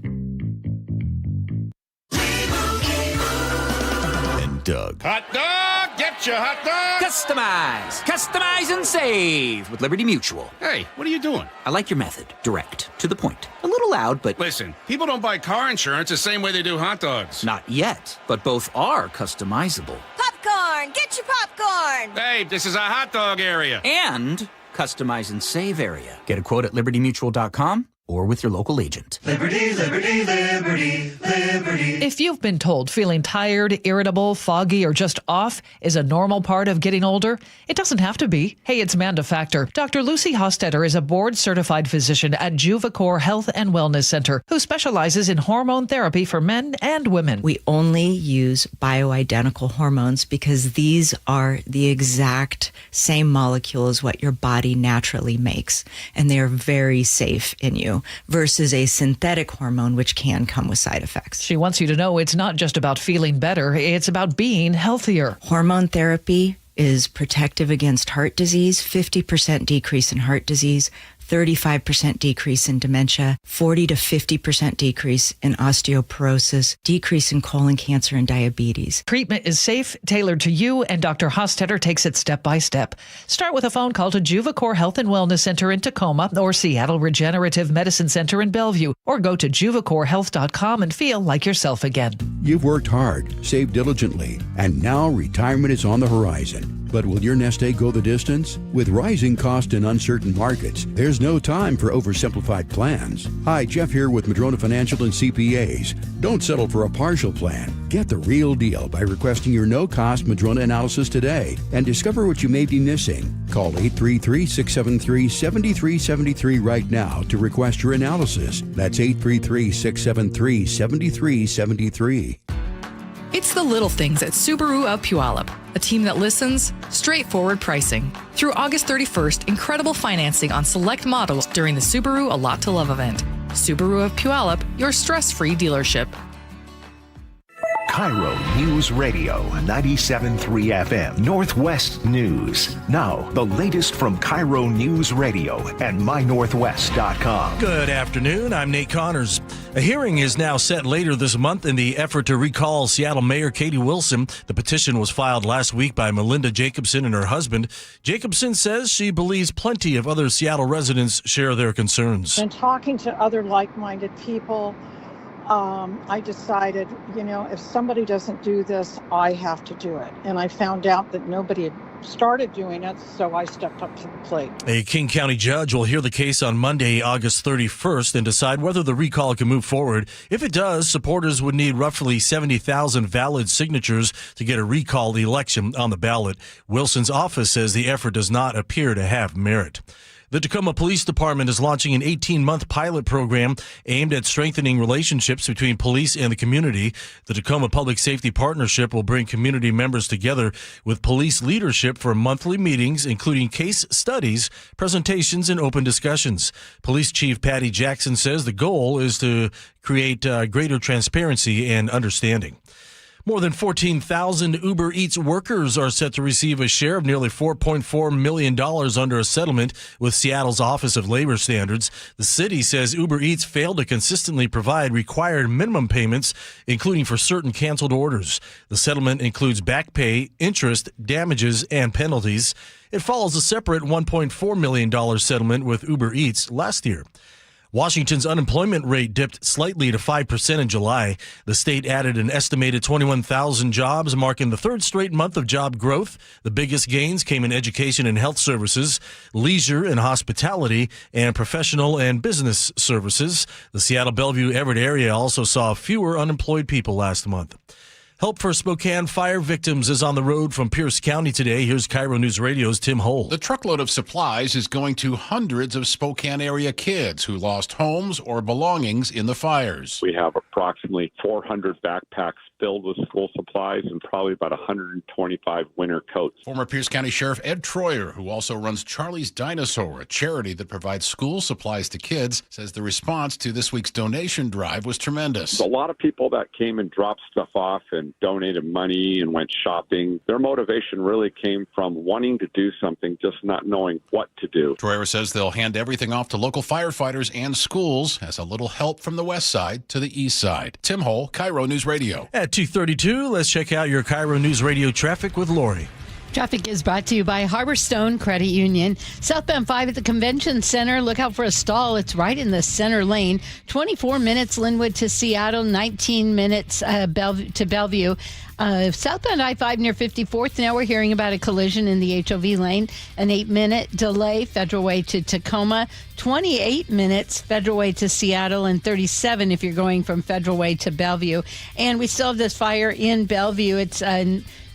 And Doug. Hot dog! Get your hot dog! Customize and save with Liberty Mutual. Hey, what are you doing? I like your method. Direct, to the point. A little loud, but... Listen, people don't buy car insurance the same way they do hot dogs. Not yet, but both are customizable. Popcorn! Get your popcorn! Hey, this is a hot dog area. And customize and save area. Get a quote at libertymutual.com or with your local agent. Liberty, liberty, liberty, liberty. If you've been told feeling tired, irritable, foggy, or just off is a normal part of getting older, it doesn't have to be. Hey, it's Manda Factor. Dr. Lucy Hostetter is a board-certified physician at Juvacor Health and Wellness Center who specializes in hormone therapy for men and women. We only use bioidentical hormones because these are the exact same molecule as what your body naturally makes, and they are very safe in you, versus a synthetic hormone, which can come with side effects. She wants you to know it's not just about feeling better, it's about being healthier. Hormone therapy is protective against heart disease, 50% decrease in heart disease, 35% decrease in dementia, 40 to 50% decrease in osteoporosis, decrease in colon cancer and diabetes. Treatment is safe, tailored to you, and Dr. Hostetter takes it step by step. Start with a phone call to Juvacor Health and Wellness Center in Tacoma or Seattle Regenerative Medicine Center in Bellevue, or go to juvacorhealth.com and feel like yourself again. You've worked hard, saved diligently, and now retirement is on the horizon. But will your nest egg go the distance? With rising cost and uncertain markets, there's no time for oversimplified plans. Hi, Jeff here with Madrona Financial and CPAs. Don't settle for a partial plan. Get the real deal by requesting your no-cost Madrona analysis today and discover what you may be missing. Call 833-673-7373 right now to request your analysis. That's 833-673-7373. It's the little things at Subaru of Puyallup, a team that listens, straightforward pricing. Through August 31st, incredible financing on select models during the Subaru A Lot to Love event. Subaru of Puyallup, your stress-free dealership. KIRO News Radio 97.3 FM Northwest News. Now, the latest from KIRO News Radio and mynorthwest.com. Good afternoon. I'm Nate Connors. A hearing is now set later this month in the effort to recall Seattle Mayor Katie Wilson. The petition was filed last week by Melinda Jacobson and her husband. Jacobson says she believes plenty of other Seattle residents share their concerns. And talking to other like-minded people, I decided, if somebody doesn't do this, I have to do it. And I found out that nobody had started doing it, so I stepped up to the plate. A King County judge will hear the case on Monday, August 31st, and decide whether the recall can move forward. If it does, supporters would need roughly 70,000 valid signatures to get a recall election on the ballot. Wilson's office says the effort does not appear to have merit. The Tacoma Police Department is launching an 18-month pilot program aimed at strengthening relationships between police and the community. The Tacoma Public Safety Partnership will bring community members together with police leadership for monthly meetings, including case studies, presentations, and open discussions. Police Chief Patty Jackson says the goal is to create greater transparency and understanding. More than 14,000 Uber Eats workers are set to receive a share of nearly $4.4 million under a settlement with Seattle's Office of Labor Standards. The city says Uber Eats failed to consistently provide required minimum payments, including for certain canceled orders. The settlement includes back pay, interest, damages, and penalties. It follows a separate $1.4 million settlement with Uber Eats last year. Washington's unemployment rate dipped slightly to 5% in July. The state added an estimated 21,000 jobs, marking the third straight month of job growth. The biggest gains came in education and health services, leisure and hospitality, and professional and business services. The Seattle Bellevue Everett area also saw fewer unemployed people last month. Help for Spokane fire victims is on the road from Pierce County today. Here's KIRO News Radio's Tim Holt. The truckload of supplies is going to hundreds of Spokane area kids who lost homes or belongings in the fires. We have approximately 400 backpacks filled with school supplies and probably about 125 winter coats. Former Pierce County Sheriff Ed Troyer, who also runs Charlie's Dinosaur, a charity that provides school supplies to kids, says the response to this week's donation drive was tremendous. A lot of people that came and dropped stuff off and donated money and went shopping. Their motivation really came from wanting to do something, just not knowing what to do. Troyer says they'll hand everything off to local firefighters and schools as a little help from the west side to the east side. Tim Hole, KIRO News Radio. At 2:32, let's check out your KIRO News Radio traffic with Lori. Traffic is brought to you by Harborstone Credit Union. Southbound 5 at the Convention Center. Look out for a stall. It's right in the center lane. 24 minutes Linwood to Seattle, 19 minutes to Bellevue. Southbound I-5 near 54th. Now we're hearing about a collision in the HOV lane. An 8-minute delay, Federal Way to Tacoma. 28 minutes, Federal Way to Seattle, and 37 if you're going from Federal Way to Bellevue. And we still have this fire in Bellevue. It's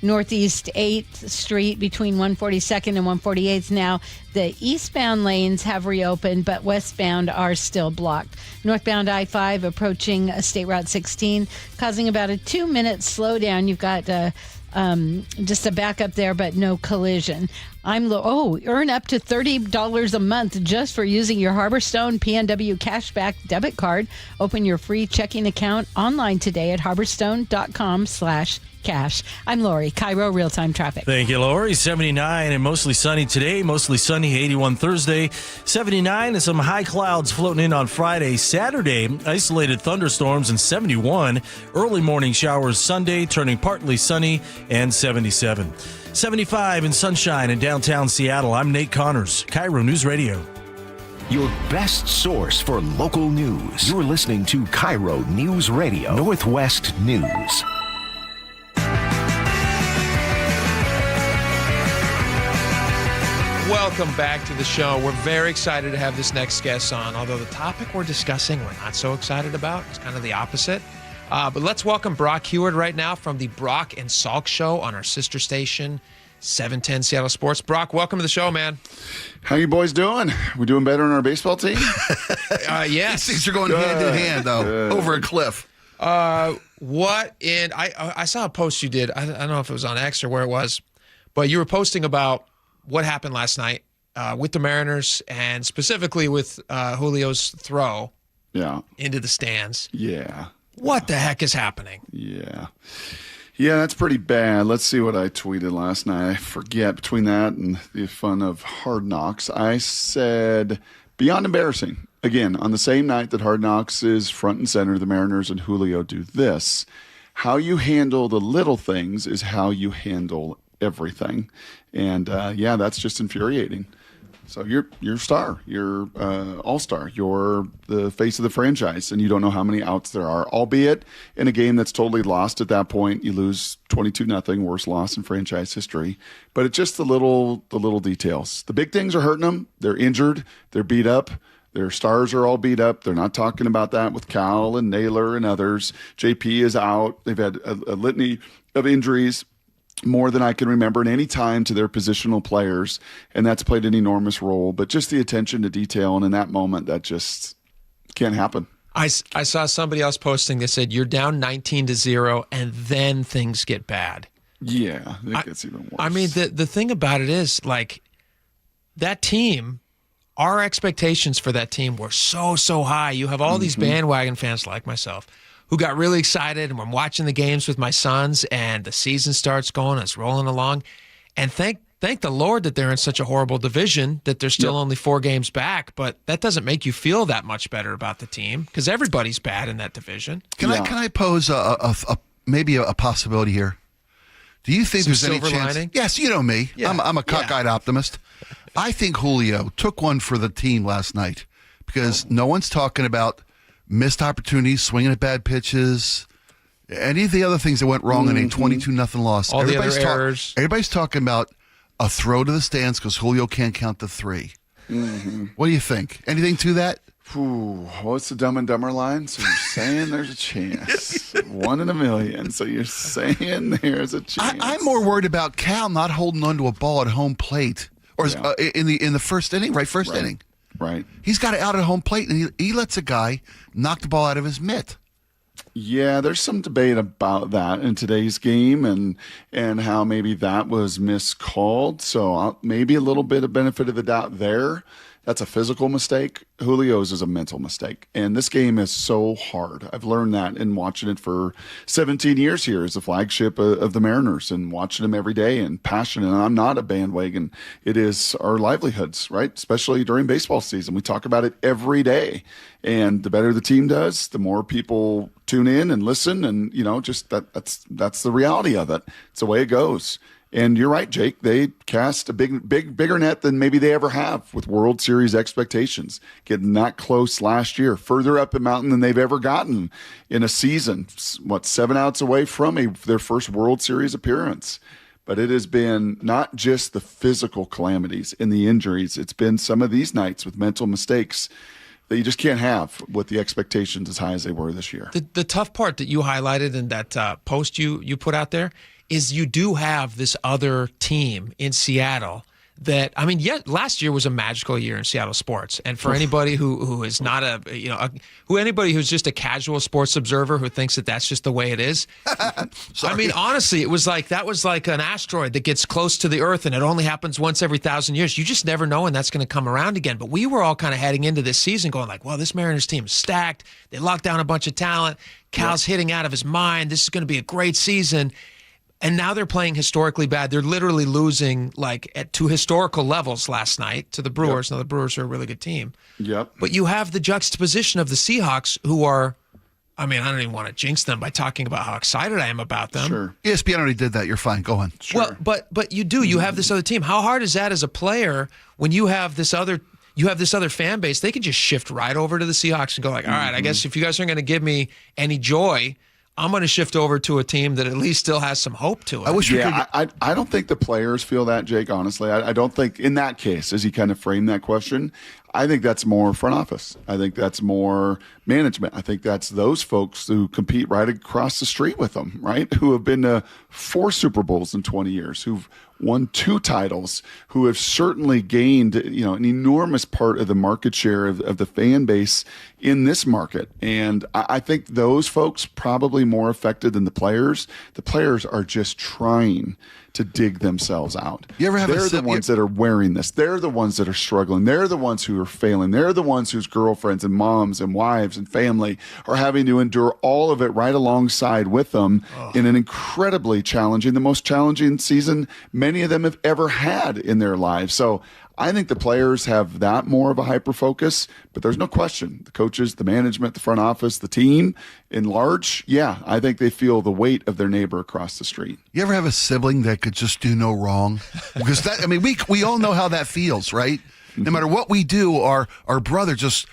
Northeast 8th Street between 142nd and 148th. Now, the eastbound lanes have reopened, but westbound are still blocked. Northbound I-5 approaching State Route 16, causing about a 2-minute slowdown. You've got just a backup there, but no collision. Earn up to $30 a month just for using your Harborstone PNW Cashback debit card. Open your free checking account online today at harborstone.com/cash. I'm Lori, KIRO Real-Time Traffic. Thank you, Lori. 79 and mostly sunny today, mostly sunny, 81 Thursday, 79 and some high clouds floating in on Friday. Saturday, isolated thunderstorms and 71. Early morning showers Sunday, turning partly sunny and 77. 75 and sunshine in downtown Seattle. I'm Nate Connors, KIRO News Radio. Your best source for local news. You're listening to KIRO News Radio, Northwest News. Welcome back to the show. We're very excited to have this next guest on, although the topic we're discussing we're not so excited about. It's kind of the opposite. But let's welcome Brock Heward right now from the Brock and Salk Show on our sister station, 710 Seattle Sports. Brock, welcome to the show, man. How you boys doing? We doing better on our baseball team? Yes. These things are going hand in hand, though, over a cliff. I saw a post you did. I don't know if it was on X or where it was, but you were posting about what happened last night with the Mariners and specifically with Julio's throw into the stands. Yeah. What the heck is happening? Yeah, that's pretty bad. Let's see what I tweeted last night. I forget, between that and the fun of Hard Knocks, I said, beyond embarrassing. Again, on the same night that Hard Knocks is front and center, the Mariners and Julio do this. How you handle the little things is how you handle everything. And that's just infuriating. So you're star, you're all-star, you're the face of the franchise, and you don't know how many outs there are, albeit in a game that's totally lost at that point. You lose 22-0, worst loss in franchise history. But it's just the little details. The big things are hurting them. They're injured. They're beat up. Their stars are all beat up. They're not talking about that with Cal and Naylor and others. JP is out. They've had a litany of injuries, more than I can remember in any time, to their positional players, and that's played an enormous role. But just the attention to detail, and in that moment, that just can't happen. I saw somebody else posting that said, you're down 19-0, and then things get bad. Yeah, it gets even worse. I mean, the thing about it is, like, that team, our expectations for that team were so high. You have all these bandwagon fans like myself who got really excited, and I'm watching the games with my sons, and the season starts going, it's rolling along. And thank the Lord that they're in such a horrible division, that they're still only 4 games back, but that doesn't make you feel that much better about the team, because everybody's bad in that division. Can I pose maybe a possibility here? Do you think there's any chance? Lining? Yes, you know me. Yeah. I'm a cockeyed optimist. I think Julio took one for the team last night, because no one's talking about missed opportunities, swinging at bad pitches, any of the other things that went wrong in a 22-0 loss. All the other errors. Everybody's talking about a throw to the stands because Julio can't count to 3. What do you think? Anything to that? What's the Dumb and Dumber line? So you're saying there's a chance. 1 in a million. So you're saying there's a chance. I'm more worried about Cal not holding onto a ball at home plate. Or in the first inning, first inning. Right. He's got it out at home plate, and he lets a guy knock the ball out of his mitt. Yeah, there's some debate about that in today's game and how maybe that was miscalled. So maybe a little bit of benefit of the doubt there. That's a physical mistake. Julio's is a mental mistake. And this game is so hard. I've learned that in watching it for 17 years here as the flagship of the Mariners and watching them every day and passionate. And I'm not a bandwagon. It is our livelihoods, right? Especially during baseball season. We talk about it every day. And the better the team does, the more people tune in and listen. And, just that's the reality of it. It's the way it goes. And you're right, Jake. They cast a bigger net than maybe they ever have with World Series expectations. Getting that close last year, further up the mountain than they've ever gotten in a season. 7 outs away from their first World Series appearance. But it has been not just the physical calamities and the injuries. It's been some of these nights with mental mistakes that you just can't have with the expectations as high as they were this year. The tough part that you highlighted in that post you put out there is you do have this other team in Seattle that, last year was a magical year in Seattle sports. And for anybody who is not anybody who's just a casual sports observer who thinks that that's just the way it is. Honestly, it was that was like an asteroid that gets close to the earth and it only happens once every 1,000 years. You just never know when that's going to come around again. But we were all kind of heading into this season going well, this Mariners team is stacked. They locked down a bunch of talent. Cal's hitting out of his mind. This is going to be a great season. And now they're playing historically bad. They're literally losing to historical levels last night to the Brewers. Yep. Now the Brewers are a really good team. Yep. But you have the juxtaposition of the Seahawks, who are, I don't even want to jinx them by talking about how excited I am about them. Sure. ESPN already did that. You're fine. Go on. Sure. Well, but you do. You have this other team. How hard is that as a player when you have this other fan base? They can just shift right over to the Seahawks and go all right, I guess if you guys aren't going to give me any joy, I'm going to shift over to a team that at least still has some hope to it. I wish I don't think the players feel that, Jake, honestly. I don't think in that case, as he kind of framed that question, I think that's more front office. I think that's more management. I think that's those folks who compete right across the street with them, right? Who have been to 4 Super Bowls in 20 years, who've won 2 titles, who have certainly gained, an enormous part of the market share of the fan base in this market. And I think those folks probably more affected than the players. The players are just trying to dig themselves out. They're the ones that are wearing this. They're the ones that are struggling. They're the ones who are failing. They're the ones whose girlfriends and moms and wives and family are having to endure all of it right alongside with them in an incredibly challenging, the most challenging season many of them have ever had in their lives. So I think the players have that more of a hyper focus, but there's no question. The coaches, the management, the front office, the team in large, I think they feel the weight of their neighbor across the street. You ever have a sibling that could just do no wrong? Because we all know how that feels, right? No matter what we do, our brother just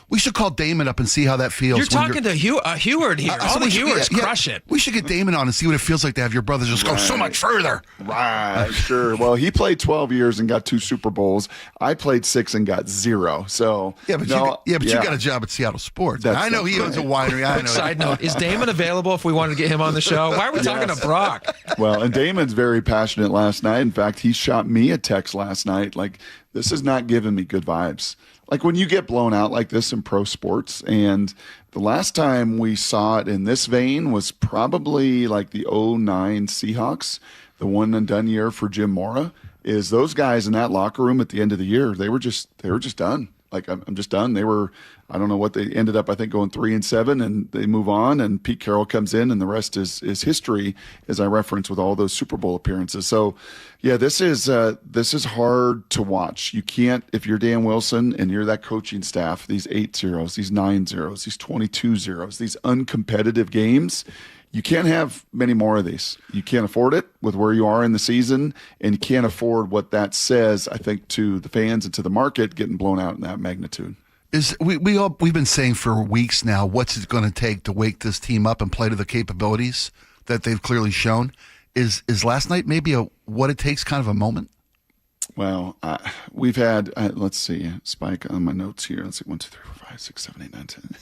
we should call Damon up and see how that feels. You're talking to Heward here. All the Hewards crush it. We should get Damon on and see what it feels like to have your brother just go so much further. Right, sure. Well, he played 12 years and got 2 Super Bowls. I played 6 and got 0. So you got a job at Seattle Sports. I know he owns a winery. I know. Side note: is Damon available if we wanted to get him on the show? Why are we talking to Brock? Well, and Damon's very passionate last night. In fact, he shot me a text last night this is not giving me good vibes. When you get blown out like this in pro sports, and the last time we saw it in this vein was probably the 2009 Seahawks, the one and done year for Jim Mora, is those guys in that locker room at the end of the year, they were just done. I'm just done. They were, I don't know what they ended up, I think going 3-7, and they move on, and Pete Carroll comes in, and the rest is history, as I referenced with all those Super Bowl appearances. So this is hard to watch. You can't, if you're Dan Wilson and you're that coaching staff, these 8-0s, these 9-0s, these 22-0s, these uncompetitive games, you can't have many more of these. You can't afford it with where you are in the season, and you can't afford what that says, I think, to the fans and to the market getting blown out in that magnitude. We've been saying for weeks now, what's it going to take to wake this team up and play to the capabilities that they've clearly shown? Is last night maybe what it takes kind of a moment? Well, we've had, let's see, Spike on my notes here. Let's see, 1, 2, 3, 4, 5, 6, 7, 8, 9, 10.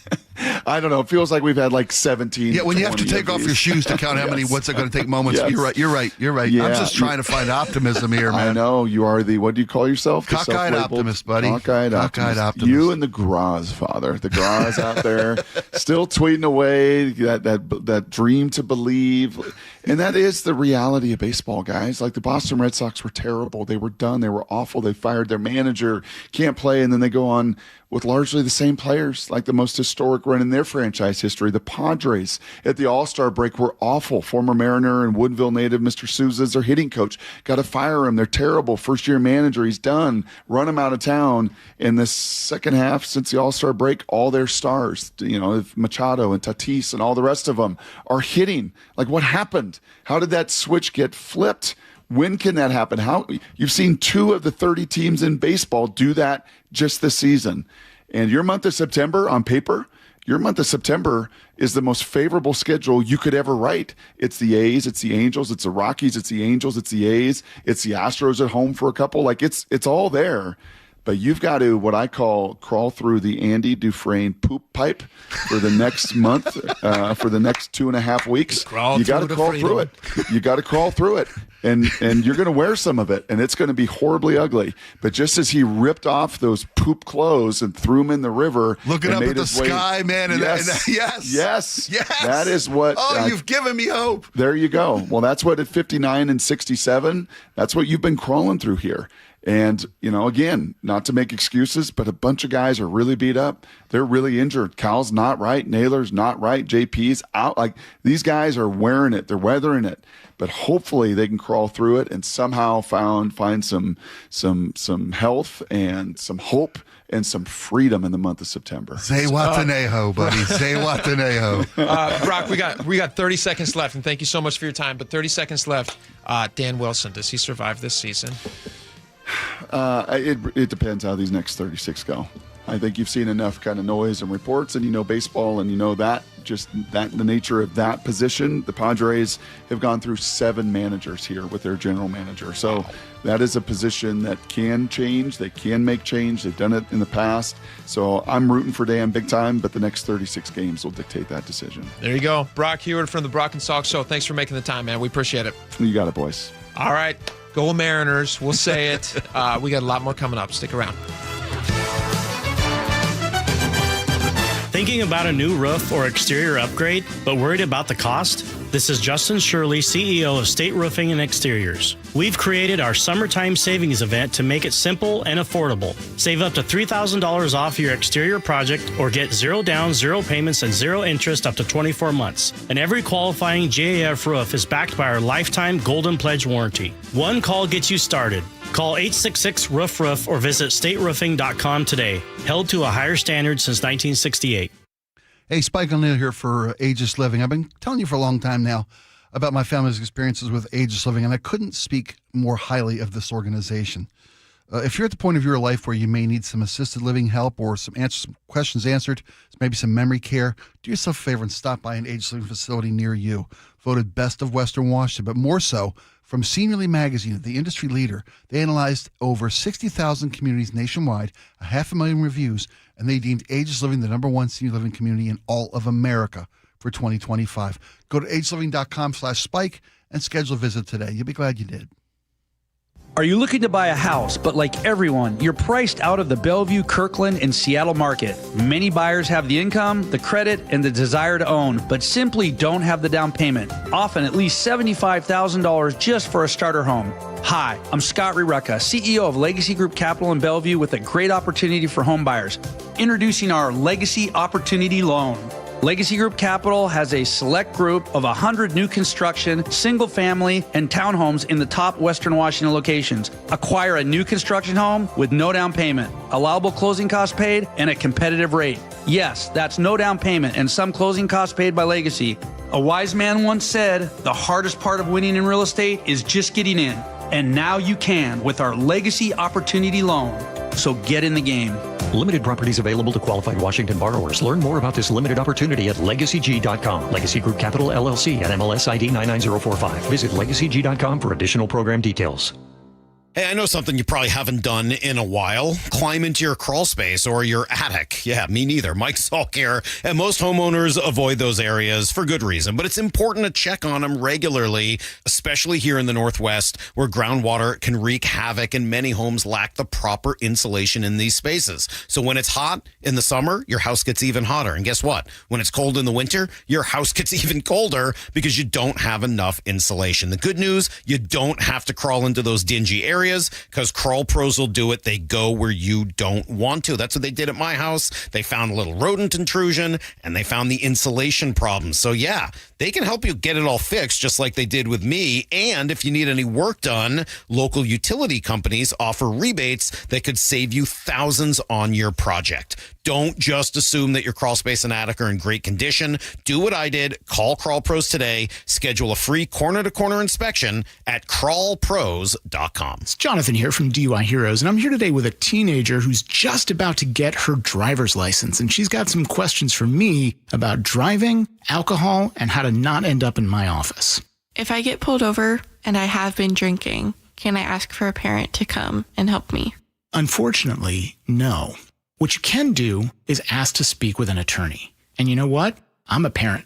I don't know. It feels like we've had like 17. Yeah, when you have to take off your shoes to count how many, what's it going to take moments? Yes. You're right. Yeah. I'm just trying to find optimism here, man. I know. You are the, what do you call yourself? The Cockeyed optimist, buddy. Cockeyed optimist. You and the Graz, Father. The Graz out there still tweeting away that dream to believe. And that is the reality of baseball, guys. Like the Boston Red Sox were terrible. They were done. They were awful. They fired their manager, can't play, and then they go on with largely the same players, like the most historic run in their franchise history. The Padres at the All-Star break were awful. Former Mariner and Woodville native Mr. Souza is their hitting coach. Got to fire him. They're terrible. First-year manager. He's done. Run him out of town. In the second half, since the All-Star break, all their stars, Machado and Tatis and all the rest of them are hitting. Like, what happened? How did that switch get flipped? When can that happen? How you've seen 2 of the 30 teams in baseball do that just this season. And your month of September, on paper, your month of September is the most favorable schedule you could ever write. It's the A's, it's the Angels, it's the Rockies, it's the Angels, it's the A's, it's the Astros at home for a couple. Like it's all there. But you've got to, what I call, crawl through the Andy Dufresne poop pipe for the next month, for the next 2.5 weeks. You got to crawl through it. You got to crawl through it. And you're going to wear some of it, and it's going to be horribly ugly. But just as he ripped off those poop clothes and threw them in the river. Looking up at the sky, man. Yes. That is what. You've given me hope. There you go. Well, that's what at 59 and 67, that's what you've been crawling through here. And, again, not to make excuses, but a bunch of guys are really beat up. They're really injured. Cal's not right. Naylor's not right. JP's out. Like, these guys are wearing it. They're weathering it. But hopefully they can crawl through it and somehow find some health and some hope and some freedom in the month of September. Say Watanejo, buddy. Say Watanejo. Brock, we got 30 seconds left, and thank you so much for your time. But 30 seconds left. Dan Wilson, does he survive this season? It depends how these next 36 go. I think you've seen enough kind of noise and reports, and you know baseball, and you know that the nature of that position. The Padres have gone through 7 managers here with their general manager, so that is a position that can change. They can make change. They've done it in the past. So I'm rooting for Dan big time, but the next 36 games will dictate that decision. There you go, Brock Heward from the Brock and Salk Show. Thanks for making the time, man. We appreciate it. You got it, boys. All right. Go Mariners. We'll say it. We got a lot more coming up. Stick around. Thinking about a new roof or exterior upgrade, but worried about the cost? This is Justin Shirley, CEO of State Roofing and Exteriors. We've created our summertime savings event to make it simple and affordable. Save up to $3,000 off your exterior project or get 0 down, 0 payments, and 0 interest up to 24 months. And every qualifying GAF roof is backed by our lifetime Golden Pledge warranty. One call gets you started. Call 866-ROOF-ROOF or visit stateroofing.com today. Held to a higher standard since 1968. Hey, Spike O'Neill here for Aegis Living. I've been telling you for a long time now about my family's experiences with Aegis Living, and I couldn't speak more highly of this organization. If you're at the point of your life where you may need some assisted living help or some questions answered, maybe some memory care, do yourself a favor and stop by an Aegis Living facility near you. Voted best of Western Washington, but more so, from Seniorly Magazine, the industry leader, they analyzed over 60,000 communities nationwide, 500,000 reviews, and they deemed Aegis Living the #1 senior living community in all of America for 2025. Go to agesliving.com/spike and schedule a visit today. You'll be glad you did. Are you looking to buy a house, but like everyone, you're priced out of the Bellevue, Kirkland, and Seattle market? Many buyers have the income, the credit, and the desire to own, but simply don't have the down payment, often at least $75,000 just for a starter home. Hi, I'm Scott Rirucka, CEO of Legacy Group Capital in Bellevue with a great opportunity for home buyers. Introducing our Legacy Opportunity Loan. Legacy Group Capital has a select group of 100 new construction, single-family, and townhomes in the top Western Washington locations. Acquire a new construction home with no down payment, allowable closing costs paid, and a competitive rate. Yes, that's no down payment and some closing costs paid by Legacy. A wise man once said, the hardest part of winning in real estate is just getting in. And now you can with our Legacy Opportunity Loan. So get in the game. Limited properties available to qualified Washington borrowers. Learn more about this limited opportunity at LegacyG.com. Legacy Group Capital, LLC, and MLS ID 99045. Visit LegacyG.com for additional program details. Hey, I know something you probably haven't done in a while. Climb into your crawl space or your attic. Yeah, me neither. Mike Salk here. And most homeowners avoid those areas for good reason. But it's important to check on them regularly, especially here in the Northwest, where groundwater can wreak havoc and many homes lack the proper insulation in these spaces. So when it's hot in the summer, your house gets even hotter. And guess what? When it's cold in the winter, your house gets even colder because you don't have enough insulation. The good news, you don't have to crawl into those dingy areas because Crawl Pros will do it. They go where you don't want to. That's what they did at my house. They found a little rodent intrusion and they found the insulation problem. So yeah, they can help you get it all fixed just like they did with me. And if you need any work done, local utility companies offer rebates that could save you thousands on your project. Don't just assume that your crawl space and attic are in great condition. Do what I did. Call Crawl Pros today. Schedule a free corner-to-corner inspection at crawlpros.com. It's Jonathan here from DUI Heroes, and I'm here today with a teenager who's just about to get her driver's license, and she's got some questions for me about driving, alcohol, and how to not end up in my office. If I get pulled over and I have been drinking, can I ask for a parent to come and help me? Unfortunately, no. What you can do is ask to speak with an attorney. And you know what? I'm a parent,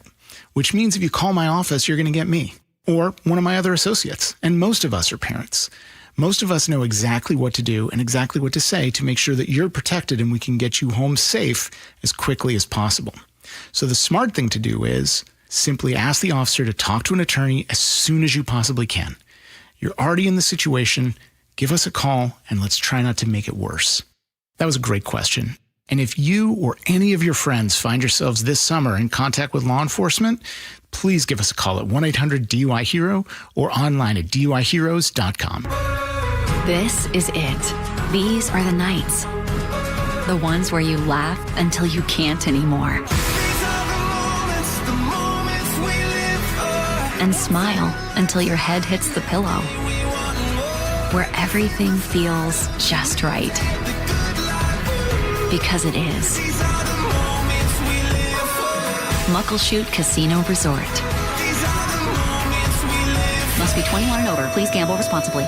which means if you call my office, you're going to get me or one of my other associates. And most of us are parents. Most of us know exactly what to do and exactly what to say to make sure that you're protected and we can get you home safe as quickly as possible. So the smart thing to do is simply ask the officer to talk to an attorney as soon as you possibly can. You're already in the situation. Give us a call and let's try not to make it worse. That was a great question. And if you or any of your friends find yourselves this summer in contact with law enforcement, please give us a call at 1-800-DUI-HERO or online at DUIHeroes.com. This is it. These are the nights. The ones where you laugh until you can't anymore. And smile until your head hits the pillow. Where everything feels just right. Because it is. Muckleshoot Casino Resort. Must be 21 and over. Please gamble responsibly.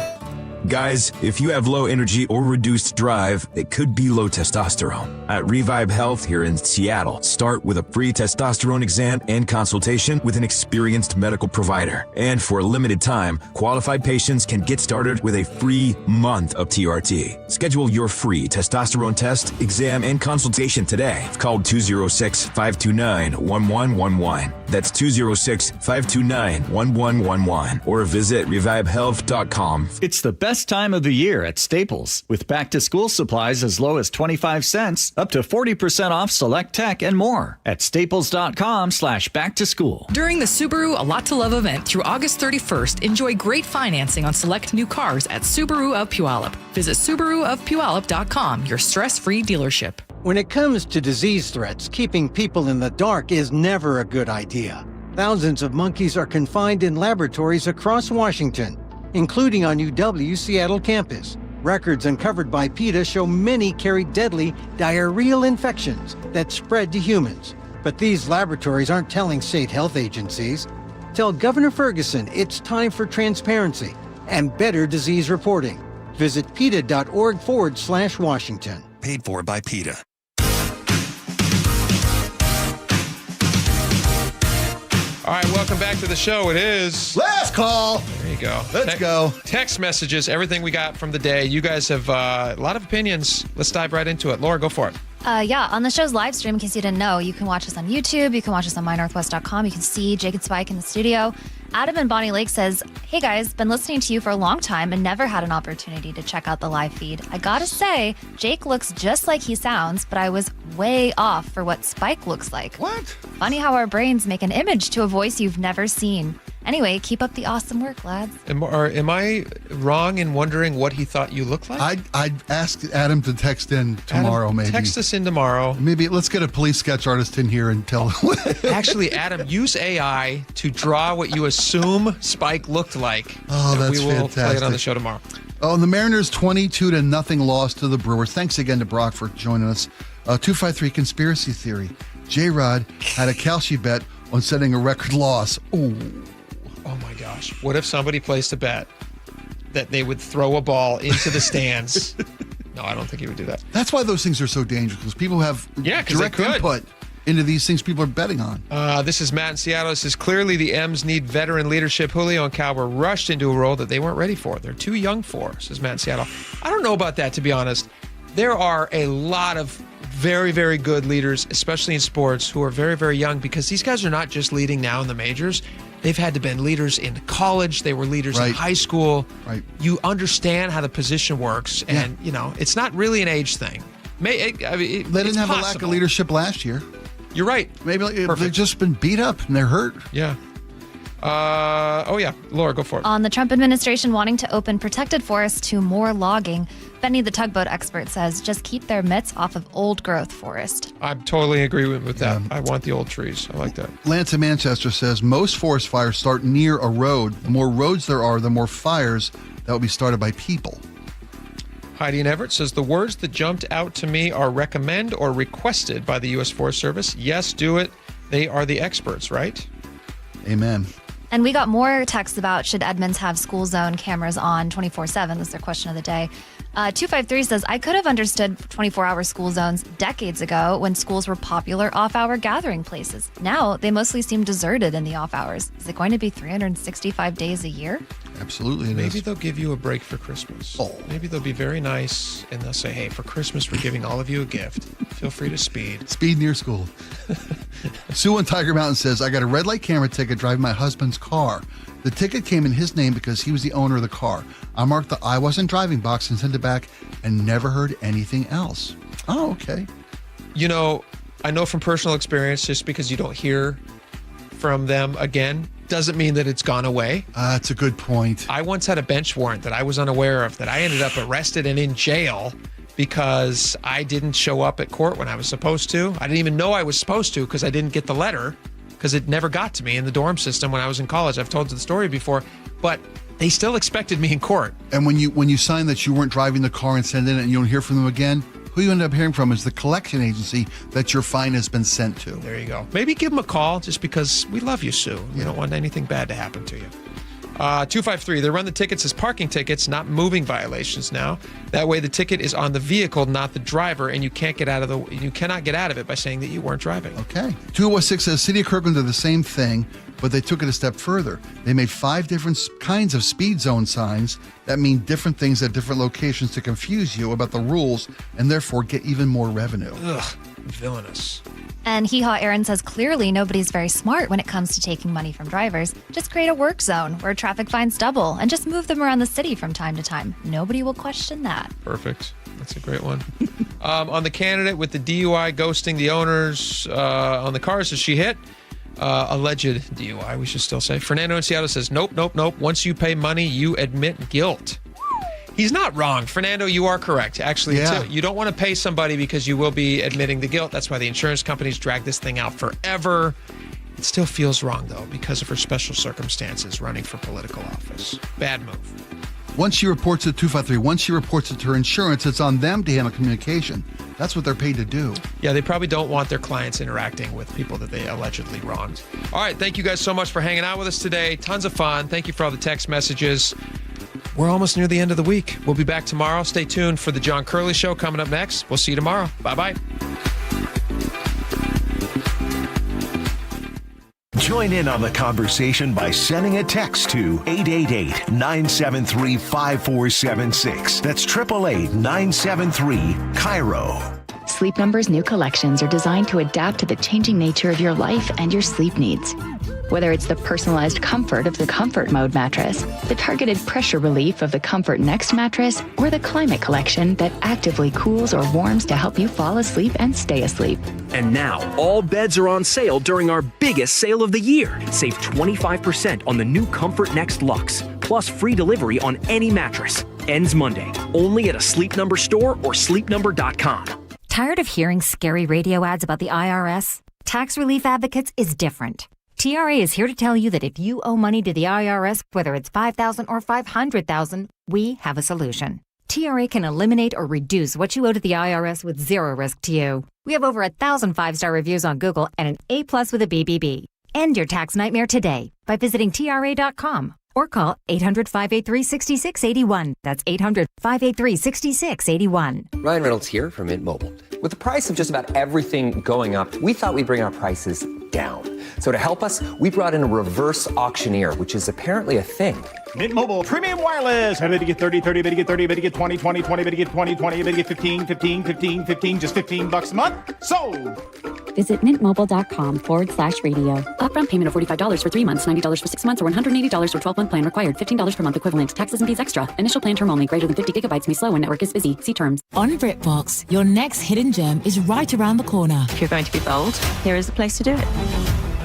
Guys, if you have low energy or reduced drive, it could be low testosterone. At Revive Health here in Seattle, start with a free testosterone exam and consultation with an experienced medical provider. And for a limited time, qualified patients can get started with a free month of TRT. Schedule your free testosterone test, exam, and consultation today. Call 206-529-1111. That's 206-529-1111. Or visit revivehealth.com. It's the best time of the year at Staples, with back-to-school supplies as low as 25 cents, up to 40% off select tech and more at staples.com/back-to-school. During the Subaru A Lot to Love event through August 31st, enjoy great financing on select new cars at Subaru of Puyallup. Visit SubaruofPuyallup.com, your stress-free dealership. When it comes to disease threats, keeping people in the dark is never a good idea. Thousands of monkeys are confined in laboratories across Washington, including on UW's Seattle campus. Records uncovered by PETA show many carry deadly diarrheal infections that spread to humans. But these laboratories aren't telling state health agencies. Tell Governor Ferguson it's time for transparency and better disease reporting. Visit PETA.org/Washington. Paid for by PETA. All right, welcome back to the show. It is Last Call. There you go. Let's go. Text messages, everything we got from the day. You guys have a lot of opinions. Let's dive right into it. Laura, go for it. Yeah, on the show's live stream, in case you didn't know, you can watch us on YouTube. You can watch us on mynorthwest.com. You can see Jake and Spike in the studio. Adam in Bonnie Lake says, hey guys, been listening to you for a long time and never had an opportunity to check out the live feed. I gotta say, Jake looks just like he sounds, but I was way off for what Spike looks like. What? Funny how our brains make an image to a voice you've never seen. Anyway, keep up the awesome work, lads. Am I wrong in wondering what he thought you looked like? I'd ask Adam to text in tomorrow, Adam, maybe. Text us in tomorrow. Maybe let's get a police sketch artist in here and tell him. Actually, Adam, use AI to draw what you assume Spike looked like. Oh, that's we will fantastic. play it on the show tomorrow. Oh, the Mariners 22-0 loss to the Brewers. Thanks again to Brock for joining us. 253 Conspiracy Theory. J-Rod had a Kalshi bet on setting a record loss. Ooh. Oh my gosh. What if somebody placed a bet that they would throw a ball into the stands. No, I don't think he would do that. That's why those things are so dangerous, because people have direct input into these things people are betting on. This is Matt in Seattle. This is clearly the M's need veteran leadership. Julio and Cal were rushed into a role that they weren't ready for. They're too young for, says Matt in Seattle. I don't know about that, to be honest. There are a lot of very, very good leaders, especially in sports, who are very, very young, because these guys are not just leading now in the majors. They've had to been leaders in college. They were leaders in high school. Right. You understand how the position works, and it's not really an age thing. They didn't have a lack of leadership last year. You're right. Maybe they've just been beat up and they're hurt. Yeah. Laura, go for it. On the Trump administration wanting to open protected forests to more logging, Benny the tugboat expert says just keep their mitts off of old growth forest. I totally agree with that. I want the old trees. I like that. Lance in Manchester says most forest fires start near a road. The more roads there are, the more fires that will be started by people. Heidi in Everett says the words that jumped out to me are recommend or requested by the U.S. Forest Service. Yes, do it. They are the experts, right? Amen. And we got more texts about should Edmonds have school zone cameras on 24/7. That's their question of the day. 253 says, I could have understood 24-hour school zones decades ago when schools were popular off-hour gathering places. Now, they mostly seem deserted in the off hours. Is it going to be 365 days a year? Absolutely it is. Maybe they'll give you a break for Christmas. Maybe they'll be very nice, and they'll say, hey, for Christmas, we're giving all of you a gift. Feel free to speed. Speed near school. Sue in Tiger Mountain says, I got a red light camera ticket driving my husband's car. The ticket came in his name because he was the owner of the car. I marked the I wasn't driving box and sent it back and never heard anything else. Oh, okay. You know, I know from personal experience, just because you don't hear from them again doesn't mean that it's gone away. That's a good point. I once had a bench warrant that I was unaware of that I ended up arrested and in jail because I didn't show up at court when I was supposed to. I didn't even know I was supposed to because I didn't get the letter, because it never got to me in the dorm system when I was in college. I've told you the story before, but they still expected me in court. And when you sign that you weren't driving the car and send in it and you don't hear from them again, who you end up hearing from is the collection agency that your fine has been sent to. There you go. Maybe give them a call, just because we love you, Sue. We don't want anything bad to happen to you. 253, they run the tickets as parking tickets, not moving violations now. That way the ticket is on the vehicle, not the driver, and you cannot get out of it by saying that you weren't driving. Okay. 216 says City of Kirkland did the same thing, but they took it a step further. They made 5 different kinds of speed zone signs that mean different things at different locations to confuse you about the rules and therefore get even more revenue. Ugh, villainous. And Hee Haw Aaron says clearly nobody's very smart when it comes to taking money from drivers. Just create a work zone where traffic fines double and just move them around the city from time to time. Nobody will question that. Perfect. That's a great one. On the candidate with the DUI ghosting the owners on the cars that she hit, alleged DUI, we should still say. Fernando in Seattle says, nope. Once you pay money, you admit guilt. He's not wrong. Fernando, you are correct. Actually, you don't want to pay somebody because you will be admitting the guilt. That's why the insurance companies drag this thing out forever. It still feels wrong, though, because of her special circumstances running for political office. Bad move. Once she reports it to 253, once she reports it to her insurance, it's on them to handle communication. That's what they're paid to do. Yeah, they probably don't want their clients interacting with people that they allegedly wronged. All right, thank you guys so much for hanging out with us today. Tons of fun. Thank you for all the text messages. We're almost near the end of the week. We'll be back tomorrow. Stay tuned for the John Curley Show coming up next. We'll see you tomorrow. Bye-bye. Join in on the conversation by sending a text to 888-973-5476. That's 888-973-KIRO. Sleep Number's new collections are designed to adapt to the changing nature of your life and your sleep needs. Whether it's the personalized comfort of the Comfort Mode mattress, the targeted pressure relief of the Comfort Next mattress, or the Climate Collection that actively cools or warms to help you fall asleep and stay asleep. And now, all beds are on sale during our biggest sale of the year. Save 25% on the new Comfort Next Luxe, plus free delivery on any mattress. Ends Monday, only at a Sleep Number store or sleepnumber.com. Tired of hearing scary radio ads about the IRS? Tax Relief Advocates is different. TRA is here to tell you that if you owe money to the IRS, whether it's $5,000 or $500,000, we have a solution. TRA can eliminate or reduce what you owe to the IRS with zero risk to you. We have over 1,000 5-star reviews on Google and an A+ with a BBB. End your tax nightmare today by visiting TRA.com or call 800-583-6681. That's 800-583-6681. Ryan Reynolds here from Mint Mobile. With the price of just about everything going up, we thought we'd bring our prices down. So to help us, we brought in a reverse auctioneer, which is apparently a thing. Mint Mobile Premium Wireless. How to get 30, 30, to get 30, to get 20, 20, 20, to get 20, 20, to get 15, 15, 15, 15, just $15 a month. Sold! Visit mintmobile.com/radio. Upfront payment of $45 for 3 months, $90 for 6 months, or $180 for 12-month plan required. $15 per month equivalent. Taxes and fees extra. Initial plan term only. Greater than 50 gigabytes may slow when network is busy. See terms. On BritBox, your next hidden gem is right around the corner. If you're going to be bold, here is the place to do it.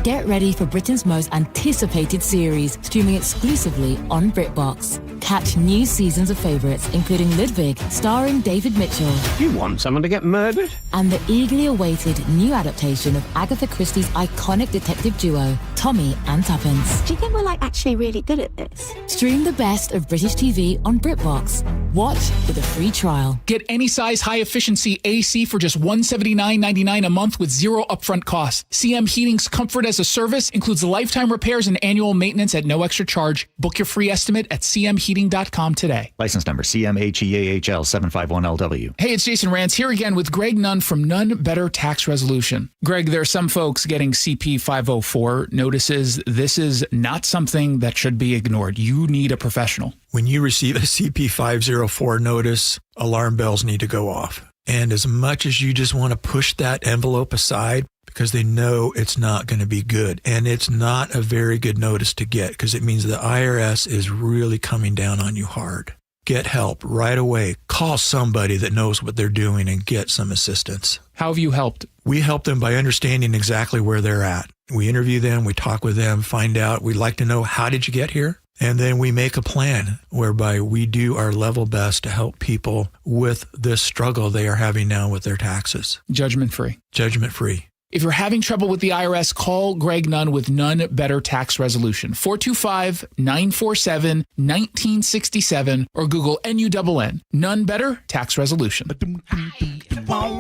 Get ready for Britain's most anticipated series, streaming exclusively on BritBox. Catch new seasons of favourites, including Ludwig, starring David Mitchell. You want someone to get murdered? And the eagerly awaited new adaptation of Agatha Christie's iconic detective duo, Tommy and Tuppence. Do you think we're actually really good at this? Stream the best of British TV on BritBox. Watch with a free trial. Get any size high-efficiency AC for just $179.99 a month with zero upfront cost. CM Heating's Comfort as a Service includes lifetime repairs and annual maintenance at no extra charge. Book your free estimate at cmheating.com today. License number CMHEAHL 751LW. Hey, it's Jason Rantz here again with Greg Nunn from Nunn Better Tax Resolution. Greg, there are some folks getting CP 504 notices. This is not something that should be ignored. You need a professional. When you receive a CP 504 notice, alarm bells need to go off. And as much as you just want to push that envelope aside, because they know it's not going to be good. And it's not a very good notice to get because it means the IRS is really coming down on you hard. Get help right away. Call somebody that knows what they're doing and get some assistance. How have you helped? We help them by understanding exactly where they're at. We interview them, we talk with them, find out. We'd like to know, how did you get here? And then we make a plan whereby we do our level best to help people with this struggle they are having now with their taxes. Judgment-free. Judgment-free. If you're having trouble with the IRS, call Greg Nunn with Nunn Better Tax Resolution. 425-947-1967 or Google NUNN. Nunn Better Tax Resolution.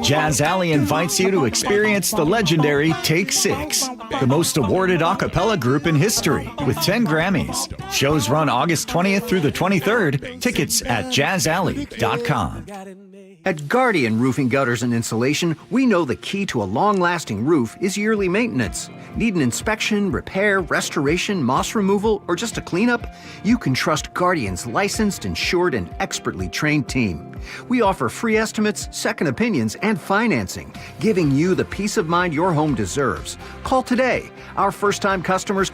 Jazz Alley invites you to experience the legendary Take 6, the most awarded a cappella group in history, with 10 Grammys. Shows run August 20th through the 23rd. Tickets at jazzalley.com. At Guardian Roofing, Gutters, and Insulation, we know the key to a long-lasting roof is yearly maintenance. Need an inspection, repair, restoration, moss removal, or just a cleanup? You can trust Guardian's licensed, insured, and expertly trained team. We offer free estimates, second opinions, and financing, giving you the peace of mind your home deserves. Call today. Our first-time customers can